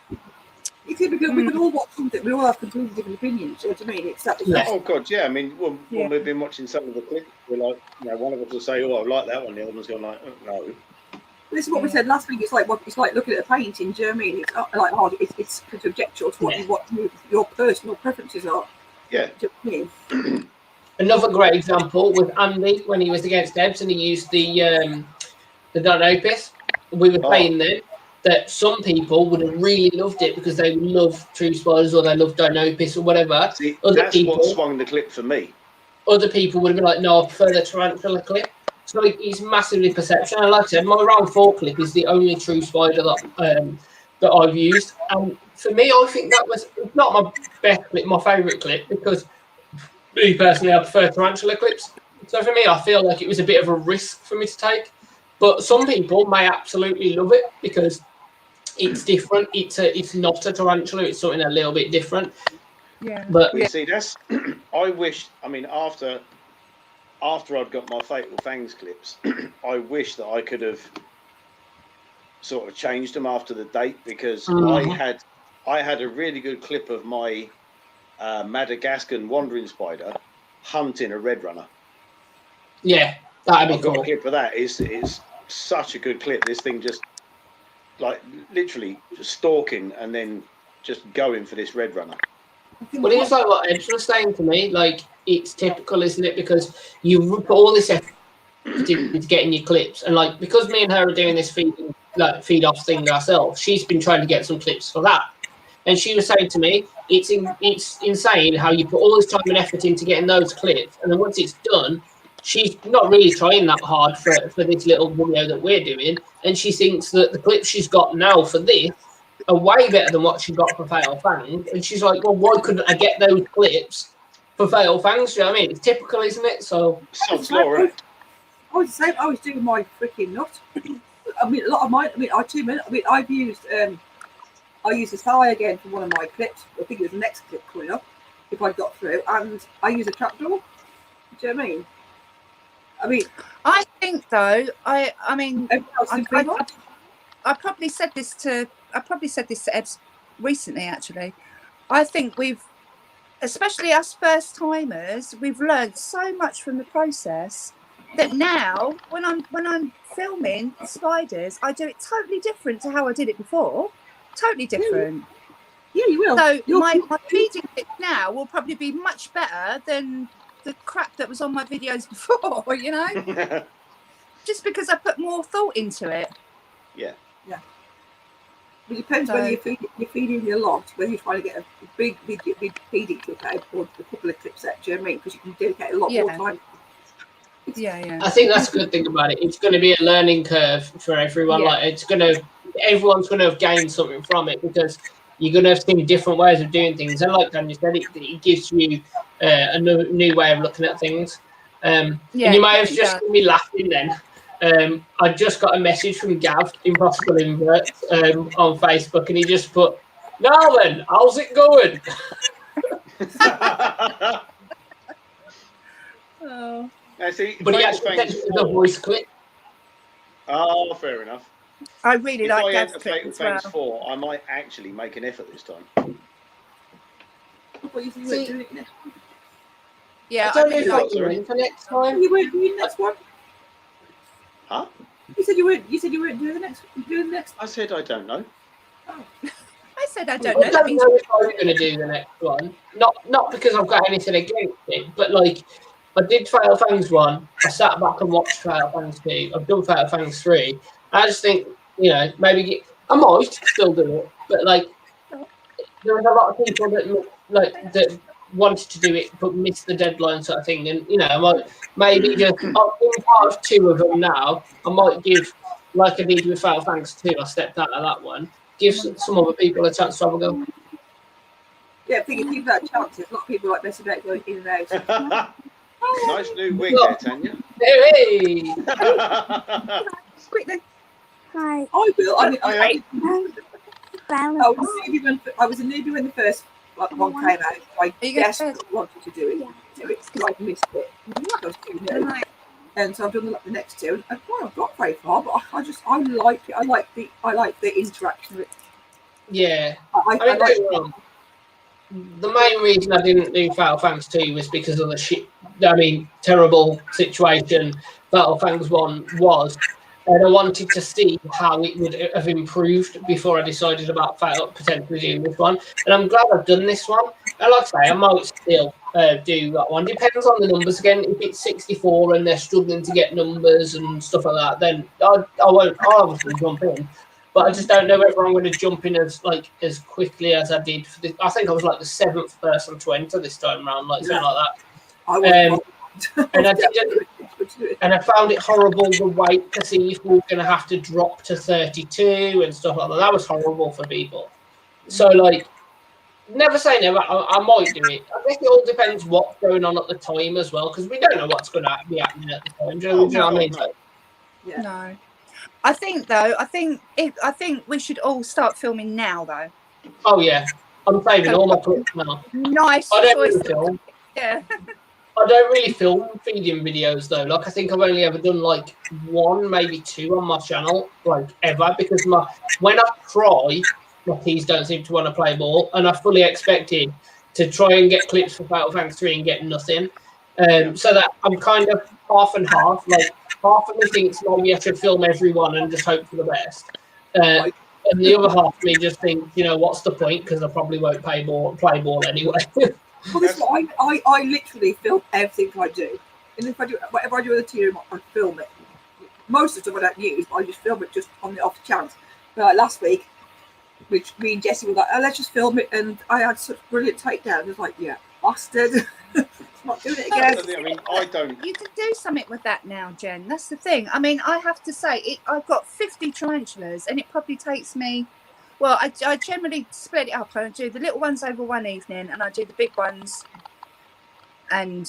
Speaker 2: It's because we can all watch something. We all have completely different opinions. You know what I mean? It's that.
Speaker 1: Oh God, yeah. I mean, when we've been watching some of the clips, we're like, one of us will say, "Oh, I like that one." The other one's going like, oh, "No."
Speaker 2: This is what we said last week. It's like looking at a painting. Do you know what I mean? It's hard. It's subjective to what your personal preferences are.
Speaker 1: Yeah.
Speaker 2: Do you know what I mean?
Speaker 4: Another great example was Andy when he was against Debs and he used the Dynopis. We were saying then that some people would have really loved it because they love True Spiders or they love Dynopis or whatever.
Speaker 1: See, that's what swung the clip for me.
Speaker 4: Other people would have been like, no, I prefer the Tarantula clip. So it's massively perception. And like I said, my round 4 clip is the only True Spider that I've used. And for me, I think that was not my best clip, my favourite clip, because me personally, I prefer Tarantula clips. So for me, I feel like it was a bit of a risk for me to take. But some people may absolutely love it because it's different. It's not a tarantula. It's something a little bit different.
Speaker 3: Yeah.
Speaker 1: But you see, that's. I wish. I mean, after I'd got my Fatal Fangs clips, I wish that I could have sort of changed them after the date because I had a really good clip of my Madagascan wandering spider hunting a red runner.
Speaker 4: Yeah, that'd be
Speaker 1: I've
Speaker 4: cool.
Speaker 1: got a clip of that. It's such a good clip. This thing just literally just stalking and then just going for this red runner.
Speaker 4: Well, it's like what Ed was saying to me. Like, it's typical, isn't it? Because you put all this effort into getting your clips, and because me and her are doing this feed off thing ourselves, she's been trying to get some clips for that. And she was saying to me, it's insane how you put all this time and effort into getting those clips, and then once it's done, she's not really trying that hard for this little video that we're doing, and she thinks that the clips she's got now for this are way better than what she got for Fatal Fangs. And she's like, well, why couldn't I get those clips for Fatal Fangs? Do you know what I mean? It's typical, isn't it? So,
Speaker 1: right?
Speaker 2: I was the same. I was doing my freaking nut. I mean, a lot of mine. I've used. I used the Sky again for one of my clips. I think it was the next clip coming up if I got through, and I use a trapdoor. Do you know what I mean?
Speaker 3: I think though. I probably said this to Ed recently. Actually, I think especially us first timers, we've learned so much from the process that now when I'm filming spiders, I do it totally different to how I did it before. Totally different.
Speaker 2: Yeah, you will.
Speaker 3: So my feeding clip now will probably be much better than the crap that was on my videos before, you know? Just because I put more thought into it.
Speaker 1: Yeah.
Speaker 2: Yeah. But it depends whether you're feeding a lot, whether you're trying to get a big feeding clip out or a couple of clips out, do you know what I mean? Because you can dedicate a lot more time.
Speaker 3: Yeah.
Speaker 4: I think that's a good thing about it. It's going to be a learning curve for everyone.
Speaker 3: Yeah.
Speaker 4: Like everyone's going to have gained something from it because you're going to have seen different ways of doing things. And like Daniel said, it gives you a new way of looking at things. And you may have just seen me laughing then. I just got a message from Gav, Impossible Invert, on Facebook, and he just put, "Now then, how's it going?"
Speaker 3: Oh.
Speaker 1: Now, see,
Speaker 4: But he
Speaker 1: Fatal
Speaker 4: actually
Speaker 1: Fangs
Speaker 4: sent the
Speaker 1: 4
Speaker 4: voice clip.
Speaker 1: Oh, fair enough.
Speaker 3: I really
Speaker 1: If
Speaker 3: like
Speaker 1: I
Speaker 3: Gav's
Speaker 1: enter
Speaker 3: clip
Speaker 1: Fatal
Speaker 3: as well.
Speaker 1: Fangs 4, I might actually make an effort this time.
Speaker 2: I thought you said you weren't doing it next one.
Speaker 3: Yeah,
Speaker 4: I don't know
Speaker 3: really
Speaker 4: if
Speaker 3: like
Speaker 4: I'll do it for next time.
Speaker 2: You weren't doing the next one.
Speaker 1: Huh?
Speaker 2: You said you weren't. You said you weren't doing the next. Doing the next.
Speaker 1: I said I don't know.
Speaker 3: I said I don't
Speaker 4: I
Speaker 3: know. That
Speaker 4: don't
Speaker 3: means
Speaker 4: know if I'm going to do the next one. Not because I've got anything against it, but like I did Fatal Fangs 1. I sat back and watched Fatal Fangs 2. I've done Fatal Fangs 3. I just think, maybe I might still do it, but like there was a lot of people that wanted to do it but missed the deadline sort of thing, and I might maybe just I've been part of 2 of them now. I might give, like I did with Fatal Fangs 2, I stepped out of that one. Give some other people a chance to have a go.
Speaker 2: Yeah, I think if people have chances, a lot of people like messing about going in and out.
Speaker 1: Nice new wig there, Tanya.
Speaker 4: Hey!
Speaker 3: quickly.
Speaker 6: Hi.
Speaker 2: I will. I mean,
Speaker 1: Hiya.
Speaker 2: I was a newbie when the first one came out. I
Speaker 3: Are you going
Speaker 2: desperately wanted to do it. Because I missed it. I was too new. And so I've done the next 2. And well, I've got very far, but I like it. I like the interaction with it.
Speaker 4: Yeah.
Speaker 2: I
Speaker 4: don't
Speaker 2: like
Speaker 4: get me wrong. The main reason I didn't do Fatal Fangs 2 was because of the terrible situation Fatal Fangs 1 was. And I wanted to see how it would have improved before I decided about potentially doing this one. And I'm glad I've done this one. And like I say, I might still do that one. Depends on the numbers again. If it's 64 and they're struggling to get numbers and stuff like that, then I won't. I'll obviously jump in. But I just don't know whether I'm going to jump in as quickly as I did for I think I was like the 7th person to enter this time around, something like that. And I didn't. And I found it horrible the wait to see if we were going to have to drop to 32 and stuff like that. That was horrible for people. So never say never. I might do it. I guess it all depends what's going on at the time as well, because we don't know what's going to be happening at the time. Do you know what I mean?
Speaker 2: Yeah.
Speaker 3: No. I think we should all start filming now, though.
Speaker 4: Oh yeah, I'm saving all my clips now.
Speaker 3: Nice
Speaker 4: I don't
Speaker 3: choice.
Speaker 4: really film.
Speaker 3: Yeah.
Speaker 4: I don't really film feeding videos though. I think I've only ever done 1, maybe 2 on my channel, ever, because when I try, my keys don't seem to want to play ball, and I fully expected to try and get clips for Fatal Fangs 3 and get nothing. So that I'm kind of half and half. Half of me thinks maybe I should film everyone and just hope for the best. And the other half of me just think, what's the point? Because I probably won't play ball anyway.
Speaker 2: Well, this is what I literally film everything I do. And if I do whatever I do with the tea room, I film it. Most of the stuff I don't use, but I just film it just on the off chance. But last week, which me and Jessie were like, oh, let's just film it, and I had such brilliant takedown. It was like, yeah, bastard. Not doing it again.
Speaker 1: I mean, I don't.
Speaker 3: You can do something with that now, Jen. That's the thing. I mean, I have to say, I've got 50 tarantulas, and it probably takes me. Well, I generally split it up. I do the little ones over one evening, and I do the big ones, and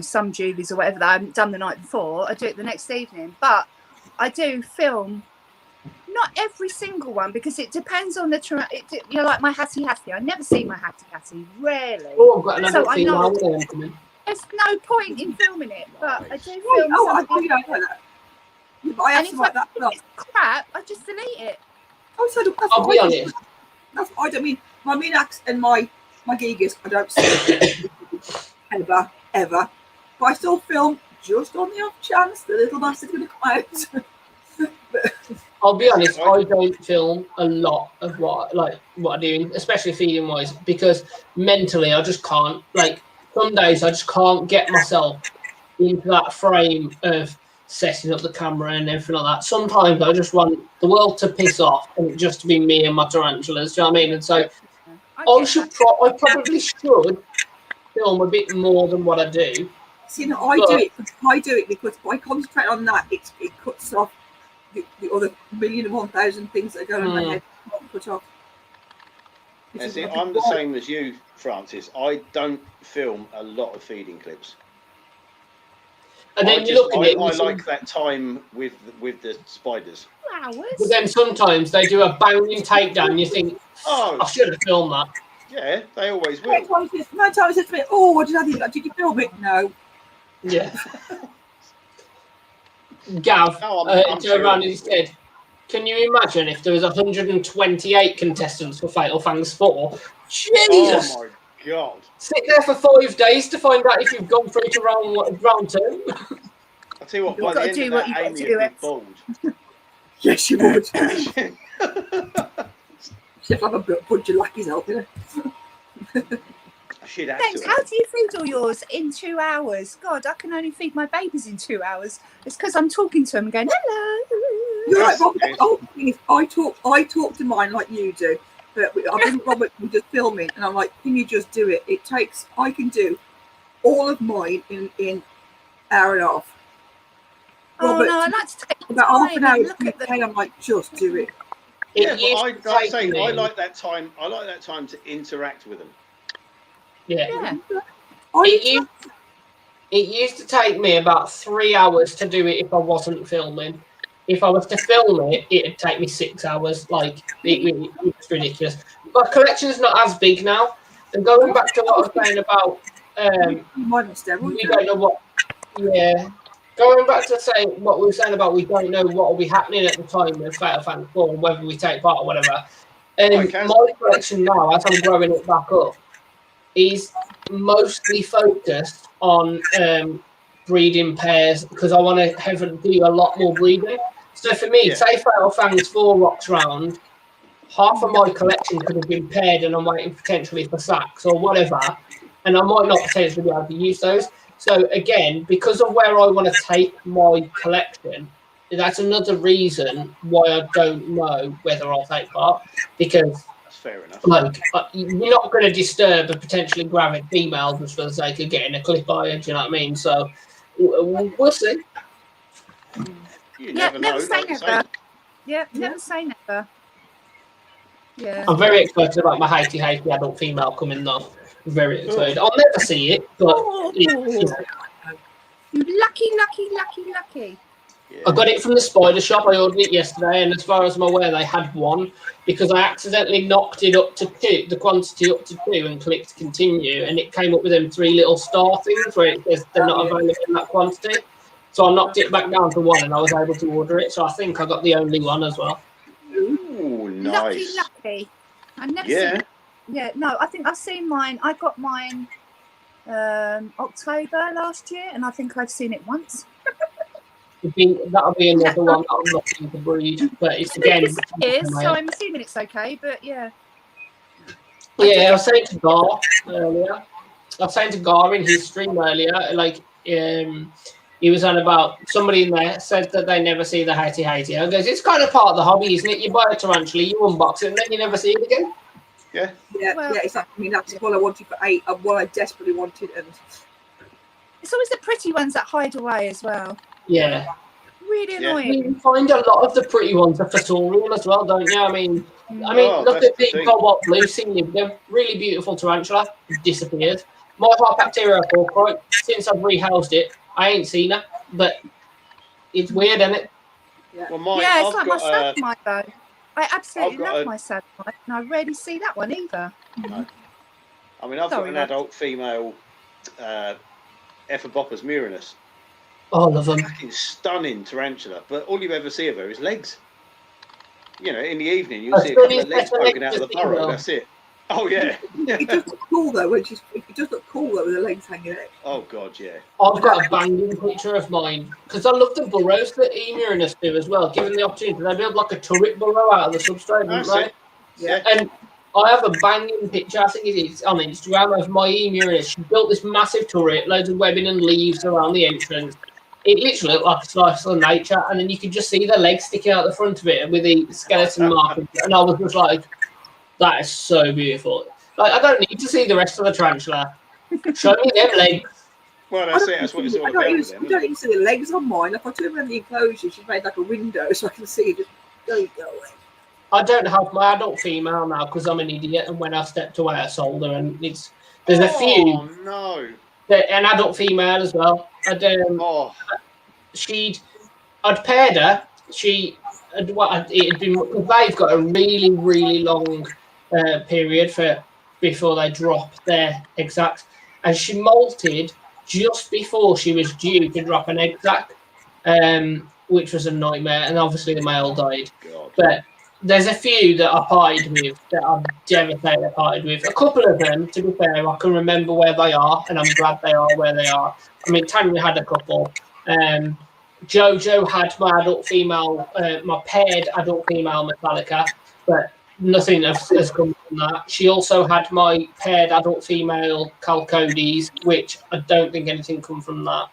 Speaker 3: some Julies or whatever that I haven't done the night before. I do it the next evening, but I do film. Not every single one, because it depends on the like my Hattie. I never see my Hattie. Rarely.
Speaker 4: Oh, I've got another
Speaker 3: So I
Speaker 4: thing.
Speaker 3: know- There's no point in filming it, but I do film.
Speaker 2: I
Speaker 3: some of
Speaker 2: know
Speaker 3: it.
Speaker 2: that. Yeah, but I have
Speaker 3: And
Speaker 2: to
Speaker 3: if
Speaker 2: like that.
Speaker 3: it's crap, I just delete it.
Speaker 2: Oh, so that's
Speaker 4: I'll be honest.
Speaker 2: That's what I don't mean. My Minax and my Gigas, I don't see ever. But I still film just on the off chance the little bastard's going to come out.
Speaker 4: I'll be honest, I don't film a lot of what I'm doing, especially feeding wise, because mentally I just can't. Some days I just can't get myself into that frame of setting up the camera and everything like that. Sometimes I just want the world to piss off and it just to be me and my tarantulas. Do you know what I mean? And so I probably should film a bit more than what I do,
Speaker 2: See, no, I do it because if I concentrate on that, it cuts off the other 1,000,001 things that are going on in my head. Cut off.
Speaker 1: And see, I'm the same as you, Francis. I don't film a lot of feeding clips.
Speaker 4: And then you look at it.
Speaker 1: I like that time with the spiders.
Speaker 4: But then sometimes they do a banging takedown. You think,
Speaker 1: oh,
Speaker 4: I should have filmed that.
Speaker 1: Yeah, they always will.
Speaker 2: No time says to me, "Oh, what did I think? Did you film it?" No.
Speaker 4: Yeah. Gav turned around and he said, "Can you imagine if there was 128 contestants for Fatal Fangs 4? Jesus!
Speaker 1: Oh my god!
Speaker 4: Sit there for 5 days to find out if you've gone through to round 2.
Speaker 1: I'll tell you what. By the end of that, Amy would be bald.
Speaker 2: Yes, you would. She'd have a bunch of lackeys helping her.
Speaker 3: Thanks. How do you feed all yours in 2 hours? God, I can only feed my babies in 2 hours. It's because I'm talking to them and going, hello.
Speaker 2: You're right, Robert. I talk to mine like you do, but I think Robert can just film it, and I'm like, can you just do it? I can do all of mine in hour and a half.
Speaker 3: Robert, no, I like to take
Speaker 2: about half an hour. I'm like, just do it.
Speaker 1: Yeah, but I like that time. I like that time to interact with them.
Speaker 4: Yeah. It used to take me about 3 hours to do it if I wasn't filming. If I was to film it, it'd take me 6 hours. Like, it's ridiculous. My collection's not as big now. And going back to what I was saying about, we don't know what. Yeah. Going back to say what we were saying about we don't know what will be happening at the time with Fatal Fantasy 4 and whether we take part or whatever. My collection now, as I'm growing it back up, is mostly focused on breeding pairs because I want to do a lot more breeding. So for me, say Fatal Fangs 4 rocks round, half of my collection could have been paired and I'm waiting potentially for sacks or whatever, and I might not potentially be able to use those. So again, because of where I want to take my collection, that's another reason why I don't know whether I'll take part, because
Speaker 1: fair enough.
Speaker 4: Like, you're not going to disturb a potentially gravid female just for the sake of getting a clip eye, do you know what I mean? So, we'll see.
Speaker 3: Never say never. Yeah, never say never. Yeah.
Speaker 4: I'm very excited about my Haiti adult female coming though. Very excited. I'll never see it, but...
Speaker 3: You lucky.
Speaker 4: Yeah. I got it from the spider shop. I ordered it yesterday, and as far as I'm aware, they had one because I accidentally knocked it up to 2, the quantity up to 2, and clicked continue, and it came up with them 3 little star things where it says they're not available in that quantity. So I knocked it back down to 1, and I was able to order it. So I think I got the only one as well.
Speaker 1: Ooh, nice.
Speaker 3: Lucky. I've never seen it. Yeah, no, I think I've seen mine. I got mine October last year, and I think I've seen it once.
Speaker 4: That'll be another one that I'm looking to breed, but it's again.
Speaker 3: So I'm assuming it's okay, but yeah.
Speaker 4: Yeah, I was saying to Gar earlier. I was saying to Gar in his stream earlier, like he was on about somebody in there said that they never see the Haiti. I goes, it's kind of part of the hobby, isn't it? You buy a tarantula, you unbox it, and then you never see it again.
Speaker 1: Yeah,
Speaker 2: exactly. I mean, that's what I wanted for 8, and what I desperately wanted, and
Speaker 3: it's always the pretty ones that hide away as well.
Speaker 4: Yeah.
Speaker 3: Really annoying.
Speaker 4: You find a lot of the pretty ones are tutorial as well, don't you? I mean, look at the Cobalt Blue Scene. They're really beautiful tarantula. Disappeared. My Harpacteria Forkroyd, since I've rehoused it, I ain't seen her, but it's weird, isn't it?
Speaker 2: Yeah,
Speaker 1: well,
Speaker 3: it's like my Sadmite though. I absolutely love my Sadmite, and I rarely see that one either.
Speaker 1: No. I mean, I've got an adult female Ephoboppus murinus.
Speaker 4: Oh, I love them.
Speaker 1: Fucking stunning tarantula, but all you ever see of her is legs. You know, in the evening you'll see a couple of legs poking out of the burrow. That's it. Oh yeah.
Speaker 2: It does look cool though. It does look cool though with the legs hanging out.
Speaker 1: Oh god, yeah.
Speaker 4: I've got a banging picture of mine because I love the burrows that Emurinus do as well. Given the opportunity, they build like a turret burrow out of the substrate, right?
Speaker 1: Yeah.
Speaker 4: And I have a banging picture. I think it is on Instagram of my Emurinus. She built this massive turret, loads of webbing and leaves around the entrance. It literally looked like a slice of nature, and then you could just see the legs sticking out the front of it with the skeleton markers. And I was just like, that is so beautiful. Like, I don't need to see the rest of the tarantula. Show me them legs.
Speaker 1: Well, that's it. That's what it's all about with them.
Speaker 2: You don't even see the legs on mine. Like I turn around the enclosure, she's made like a window so I can see it. Just there you go.
Speaker 4: I don't have my adult female now because I'm an idiot, and when I stepped away, I sold her. And there's a few.
Speaker 1: Oh no!
Speaker 4: An adult female as well. I'd paired her. It had been because they've got a really, really long period before they drop their egg sacs, and she molted just before she was due to drop an egg sac, which was a nightmare. And obviously the male died.
Speaker 1: God.
Speaker 4: But there's a few that I parted with that I'm devastated I parted with. A couple of them, to be fair, I can remember where they are, and I'm glad they are where they are. I mean, Tanya had a couple. Jojo had my adult female, my paired adult female Metallica, but nothing has come from that. She also had my paired adult female Calcodes, which I don't think anything come from that.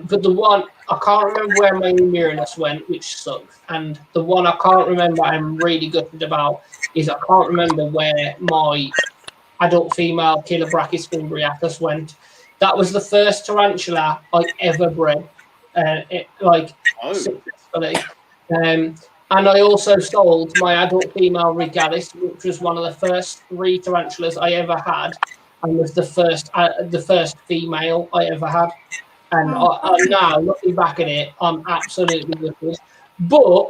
Speaker 4: But the one, I can't remember where my Uranus went, which sucks. And the one I can't remember I'm really gutted about is I can't remember where my adult female Killer Brachys fimbriatus went. That was the first tarantula I ever bred, successfully. And I also sold my adult female Regalis, which was one of the first 3 tarantulas I ever had, and was the first female I ever had. And I'm now looking back at it, I'm absolutely gutted. But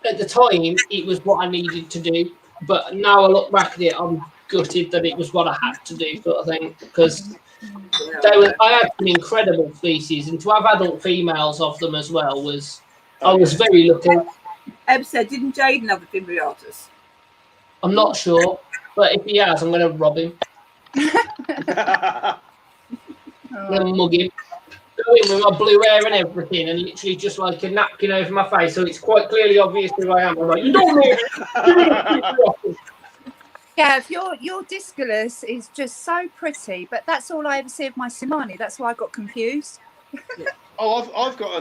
Speaker 4: at the time, it was what I needed to do. But now I look back at it, I'm gutted that it was what I had to do, sort of thing. Because I had some incredible species, and to have adult females of them as well I was very lucky.
Speaker 2: Eb said, didn't Jaden have the fimbriatus?
Speaker 4: I'm not sure, but if he has, I'm going to rob him. I'm going to mug him. Go in with my blue hair and everything, and literally just like a napkin over my face, so it's quite clearly obvious who I am. I'm like, you don't know.
Speaker 3: Yeah, your Disculus is just so pretty, but that's all I ever see of my Simani. That's why I got confused.
Speaker 1: Oh, I've got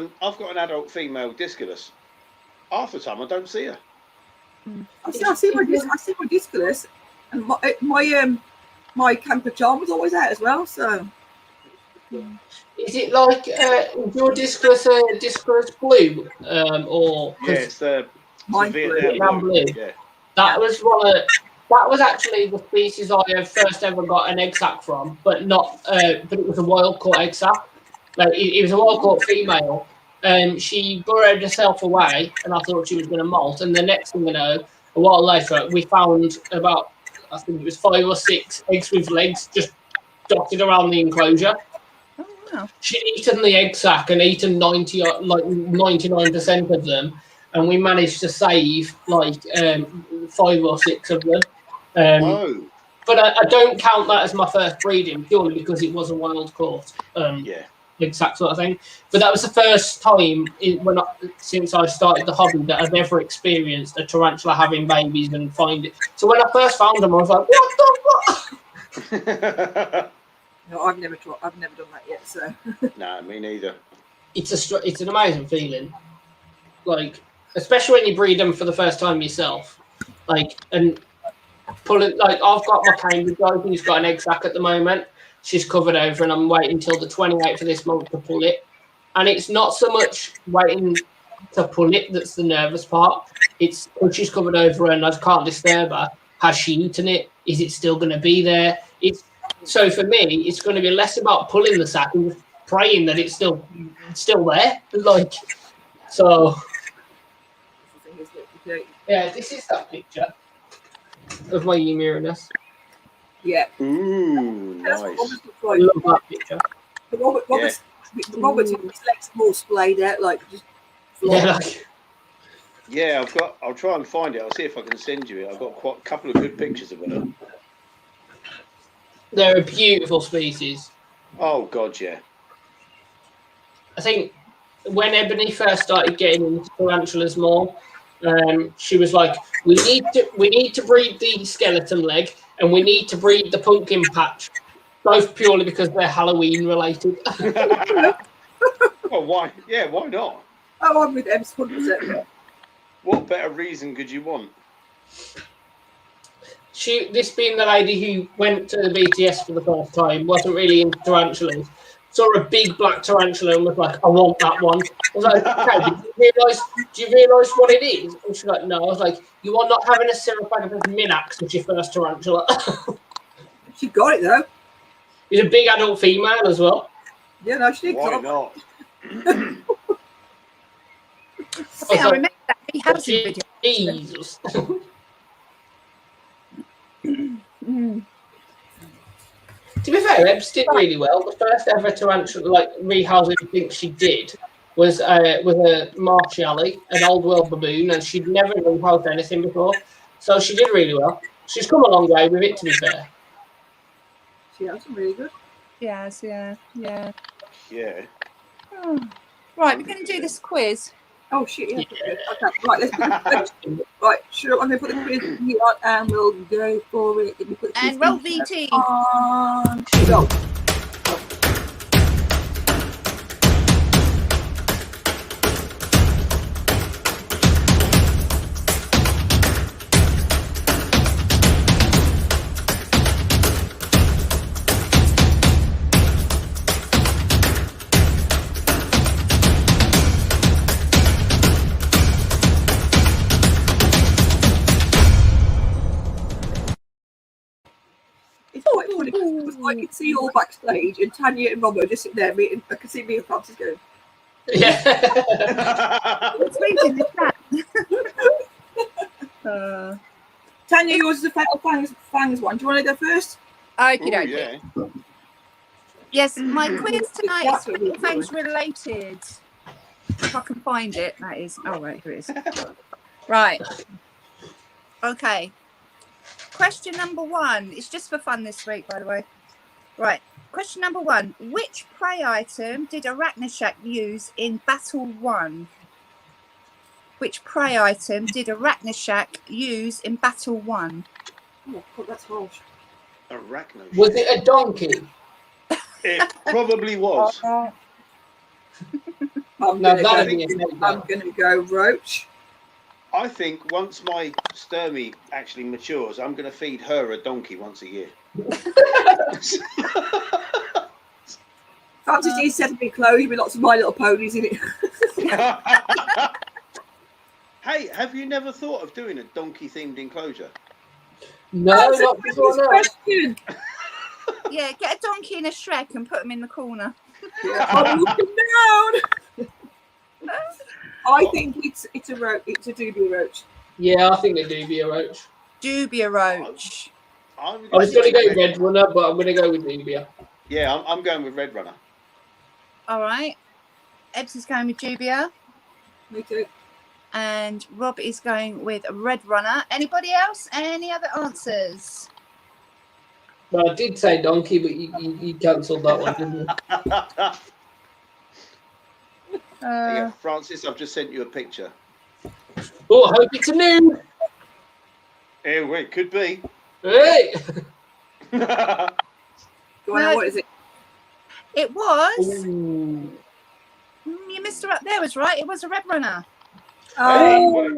Speaker 1: an adult female Disculus. Half the time I don't see her.
Speaker 2: I see my Disculus, and my Camper Charm was always out as well. So
Speaker 4: is it like your Disculus blue or?
Speaker 1: Yeah, it's the
Speaker 4: Vietnam blue.
Speaker 1: Yeah.
Speaker 4: That was actually the species I first ever got an egg sac from, but not. But it was a wild caught egg sac. Like it was a wild caught female. She burrowed herself away, and I thought she was going to molt. And the next thing you know, a while later, we found about, I think it was 5 or 6 eggs with legs just dotted around the enclosure.
Speaker 3: Oh, wow.
Speaker 4: She'd eaten the egg sac and eaten 99% of them, and we managed to save 5 or 6 of them. But I don't count that as my first breeding purely because it was a wild caught. Exact sort of thing. But that was the first time since I started the hobby that I've ever experienced a tarantula having babies and find it. So when I first found them, I was like, "What the fuck?"
Speaker 2: No, I've never done that yet. So
Speaker 1: no, me neither.
Speaker 4: It's an amazing feeling, like especially when you breed them for the first time yourself, and pull it. Like I've got my Cambridge guy who's got an egg sac at the moment. She's covered over, and I'm waiting till the 28th of this month to pull it. And it's not so much waiting to pull it that's the nervous part. It's when she's covered over and I can't disturb her. Has she eaten it? Is it still going to be there? So for me, it's going to be less about pulling the sack and just praying that it's still there. So. Yeah, this is that picture of my Uranus.
Speaker 2: Yeah.
Speaker 1: Ooh, nice.
Speaker 4: I love that picture.
Speaker 2: Robert's his legs more splayed out, like just.
Speaker 1: Yeah, I'll try and find it. I'll see if I can send you it. I've got quite a couple of good pictures of her.
Speaker 4: They're a beautiful species.
Speaker 1: Oh God, yeah.
Speaker 4: I think when Ebony first started getting into tarantulas more, she was like, "We need to breed the skeleton leg, and we need to breed the pumpkin patch, both purely because they're Halloween related."
Speaker 1: Well, why? Yeah, why not?
Speaker 2: Oh, I'm with Eb's 100%.
Speaker 1: What better reason could you want?
Speaker 4: this being the lady who went to the BTS for the first time, wasn't really into tarantulas, saw a big black tarantula and was like, I want that one. I was like, okay, do you realise what it is? And she's like, no. I was like, you are not having a Cephalopagus minax as your first tarantula.
Speaker 2: She got it though.
Speaker 4: He's a big adult female as well.
Speaker 2: Yeah, no, she did.
Speaker 1: Why
Speaker 2: got
Speaker 1: not?
Speaker 3: I think I remember that he had some video.
Speaker 4: Jesus. To be fair, Ebbs did really well. The first ever tarantula, like rehousing thing she did was with a Marchiali, an old world baboon, and she'd never rehoused anything before. So she did really well. She's come a long way with it, to be fair.
Speaker 2: She has some really good.
Speaker 3: Yes, yeah.
Speaker 1: Yeah.
Speaker 3: Oh. Right, we're going to do this quiz.
Speaker 2: Oh shit! Yeah. Okay, right. Let's put the quiz. Right, sure. I'm going to put the quiz here on, and we'll go for it. Let me put the
Speaker 3: And
Speaker 2: quiz
Speaker 3: roll
Speaker 2: in
Speaker 3: VT.
Speaker 2: on. Go. It's quite funny because I can see you all backstage, and Tanya and Rob are just sitting there meeting. I can see me and Francis going.
Speaker 4: Yeah.
Speaker 3: Let's read in the chat.
Speaker 2: Tanya, yours is the Fatal Fangs one. Do you want to go first?
Speaker 3: Okie
Speaker 1: Ooh,
Speaker 3: dokie.
Speaker 1: yeah.
Speaker 3: Yes, my quiz tonight is
Speaker 2: Exactly.
Speaker 3: Fatal Fangs related. If I can find it, that is. Oh, right, here it is. Right. Okay. Question number 1. It's just for fun this week, by the way. Right. Question number 1. Which prey item did Arachnashak use in Battle 1? Which prey item did Arachnashak use in Battle 1?
Speaker 2: Oh, God, that's harsh.
Speaker 1: Arachno.
Speaker 4: Was it a donkey?
Speaker 1: It probably was.
Speaker 2: I'm
Speaker 4: No,
Speaker 2: gonna
Speaker 4: that'd
Speaker 2: go-
Speaker 4: be a snake.
Speaker 2: I'm going to go roach.
Speaker 1: I think once my Sturmy actually matures, I'm going to feed her a donkey once a year.
Speaker 2: Francis needs to be clothes with lots of My Little Ponies in it.
Speaker 1: Hey, have you never thought of doing a donkey-themed enclosure?
Speaker 4: No,
Speaker 2: That's a
Speaker 4: not before now.
Speaker 2: question.
Speaker 3: Yeah, get a donkey and a Shrek and put them in the corner.
Speaker 2: I'm looking down. I think it's a roach. It's a doobie roach.
Speaker 4: Yeah, I think they do be a roach.
Speaker 3: Dubia roach.
Speaker 4: I was going to go Red Runner, but I'm going to go with Nubia.
Speaker 1: Yeah, I'm going with Red Runner.
Speaker 3: All right. Ebbs is going with Dubia.
Speaker 2: Me too.
Speaker 3: And Rob is going with Red Runner. Anybody else? Any other answers?
Speaker 4: Well, I did say donkey, but you cancelled that one, didn't you?
Speaker 1: Yeah, Francis, I've just sent you a picture.
Speaker 4: Oh, I hope it's a nude.
Speaker 1: Yeah, well, it could be.
Speaker 4: Hey!
Speaker 2: Go on, what is it?
Speaker 3: It was.
Speaker 4: Ooh.
Speaker 3: You missed her up there, was right. It was a Red Runner.
Speaker 4: Oh.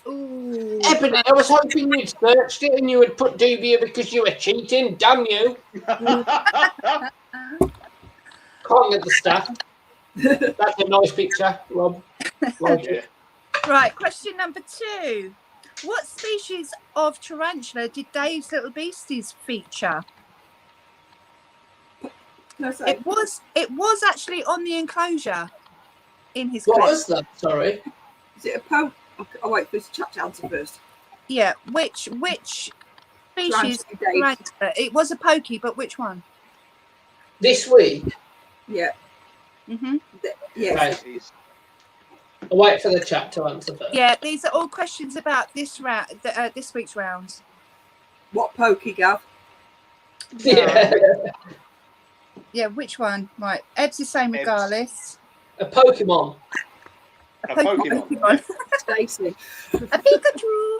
Speaker 3: Ooh.
Speaker 4: Ebony, I was hoping you'd searched it and you would put Dubia because you were cheating. Damn you. Can't get the staff. That's a nice picture, Rob. Like
Speaker 1: Yeah.
Speaker 3: Right, question number 2. What species of tarantula did Dave's Little Beasties feature?
Speaker 2: No, sorry.
Speaker 3: It was actually on the enclosure in his
Speaker 4: What
Speaker 3: quiz.
Speaker 4: was that? Sorry.
Speaker 2: Is it a poke? I'll wait for this chat to answer first.
Speaker 3: Yeah, which species?
Speaker 2: Tarantula, Dave.
Speaker 3: Tarantula? It was a pokey, but which one?
Speaker 4: This week.
Speaker 2: Yeah.
Speaker 3: Mm-hmm.
Speaker 2: Yeah.
Speaker 4: Okay. I'll wait for the chat to answer first.
Speaker 3: Yeah, these are all questions about this round, this week's rounds.
Speaker 2: What pokey, Gav?
Speaker 4: Yeah.
Speaker 3: Yeah, which one? Right, Ebbs is saying
Speaker 1: Ebbs.
Speaker 3: regardless.
Speaker 4: A Pokemon.
Speaker 1: A Pokemon.
Speaker 3: Pokemon.
Speaker 2: Stacey.
Speaker 3: A Pikachu.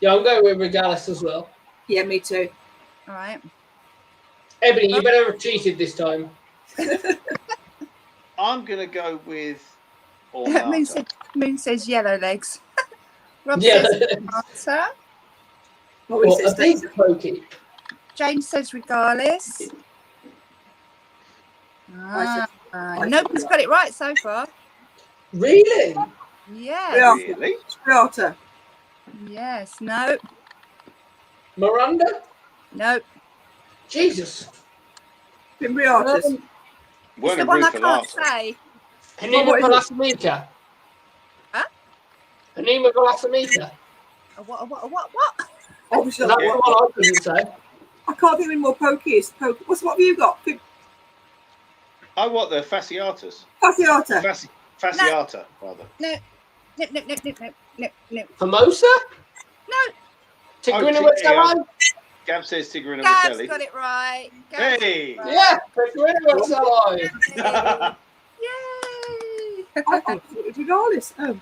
Speaker 4: Yeah, I'm going with regardless as well.
Speaker 2: Yeah, me too.
Speaker 3: All right.
Speaker 4: Ebony, you better have cheated this time.
Speaker 1: I'm going to go with
Speaker 3: Moon
Speaker 1: Ornata.
Speaker 3: says yellow legs. Rob
Speaker 4: Yeah.
Speaker 3: says answer.
Speaker 2: Maurice
Speaker 4: What, a
Speaker 2: says
Speaker 4: big
Speaker 2: Daisy.
Speaker 4: pokey?
Speaker 3: James says regardless.
Speaker 2: I said
Speaker 3: Nobody's got it right so far.
Speaker 4: Really?
Speaker 3: Yes.
Speaker 2: Yeah.
Speaker 1: Really?
Speaker 2: Spriata.
Speaker 3: Yes. No.
Speaker 4: Miranda?
Speaker 3: No.
Speaker 4: Jesus.
Speaker 2: Fimbriatus.
Speaker 3: It's
Speaker 1: Weren't
Speaker 3: the
Speaker 1: a
Speaker 3: one I
Speaker 1: Rufa
Speaker 3: can't
Speaker 1: Lata.
Speaker 3: say.
Speaker 4: Anima
Speaker 2: what is it?
Speaker 4: Velasamica.
Speaker 3: Huh?
Speaker 4: Anima Velasamica.
Speaker 3: What?
Speaker 2: Obviously,
Speaker 4: That's
Speaker 1: Yeah.
Speaker 4: the one I couldn't say.
Speaker 2: I can't think of any more pokies. What have you got?
Speaker 1: Oh, what, the Fasciatus?
Speaker 2: Fasciata.
Speaker 1: Fasciata, rather.
Speaker 3: Nip.
Speaker 4: Formosa?
Speaker 3: No.
Speaker 4: Tigrina
Speaker 1: Oh,
Speaker 4: Wetzelai?
Speaker 1: Gav says Tigrina
Speaker 3: Gav's
Speaker 1: Wetzeli.
Speaker 3: got it right. Gav's
Speaker 1: Hey!
Speaker 3: got it
Speaker 4: Yeah, Tigrina Wetzelai.
Speaker 3: right. Yay!
Speaker 2: I thought it was regardless. Oh.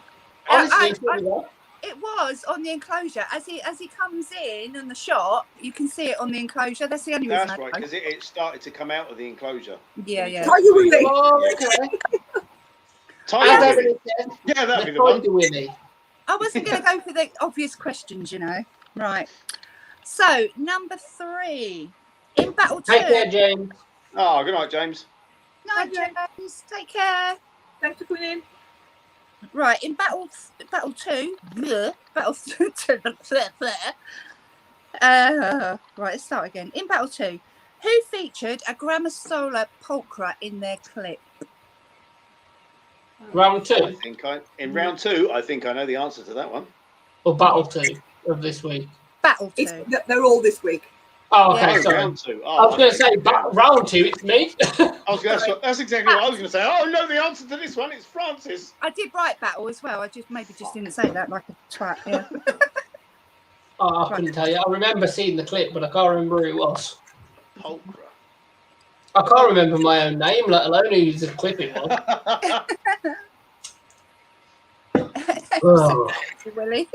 Speaker 4: Honestly,
Speaker 3: I- It was on the enclosure. As he comes in on the shot, you can see it on the enclosure. That's the only reason.
Speaker 1: That's right, because it started to come out of the enclosure.
Speaker 3: Yeah.
Speaker 2: Tiger Willy.
Speaker 4: Oh, okay.
Speaker 1: Tiger
Speaker 4: As
Speaker 1: Willy.
Speaker 4: Emily said,
Speaker 1: Yeah, that'd
Speaker 4: the
Speaker 1: be the one.
Speaker 4: Tiger Willy.
Speaker 3: I wasn't going to go for the obvious questions, Right. So, number 3. In battle 2.
Speaker 4: Take care, James.
Speaker 1: Oh, good night, James.
Speaker 3: Night, James. Take care.
Speaker 2: Thanks for coming in.
Speaker 3: Right, in battle 2. Battle 2. Right, let's start again. In battle 2, who featured a Grammasola pulchra in their clip?
Speaker 4: Round
Speaker 1: I
Speaker 4: 2
Speaker 1: think in round 2, I think I know the answer to that one.
Speaker 4: or battle 2 of this week?
Speaker 3: Battle 2.
Speaker 2: They're all this week.
Speaker 4: Oh, okay,
Speaker 3: Yeah.
Speaker 1: Oh,
Speaker 4: sorry.
Speaker 1: round 2. Oh,
Speaker 4: I was going to
Speaker 1: okay.
Speaker 4: say round 2, it's me.
Speaker 1: That's exactly what I was going to say. Oh, I know the answer to this one. It's Francis.
Speaker 3: I did write battle as well. I just didn't say that like a twat. Yeah.
Speaker 4: Oh, I couldn't tell you. I remember seeing the clip, but I can't remember who it was.
Speaker 1: Pulchra.
Speaker 4: I can't remember my own name, let alone whose the clip it was. Oh,
Speaker 3: Willie.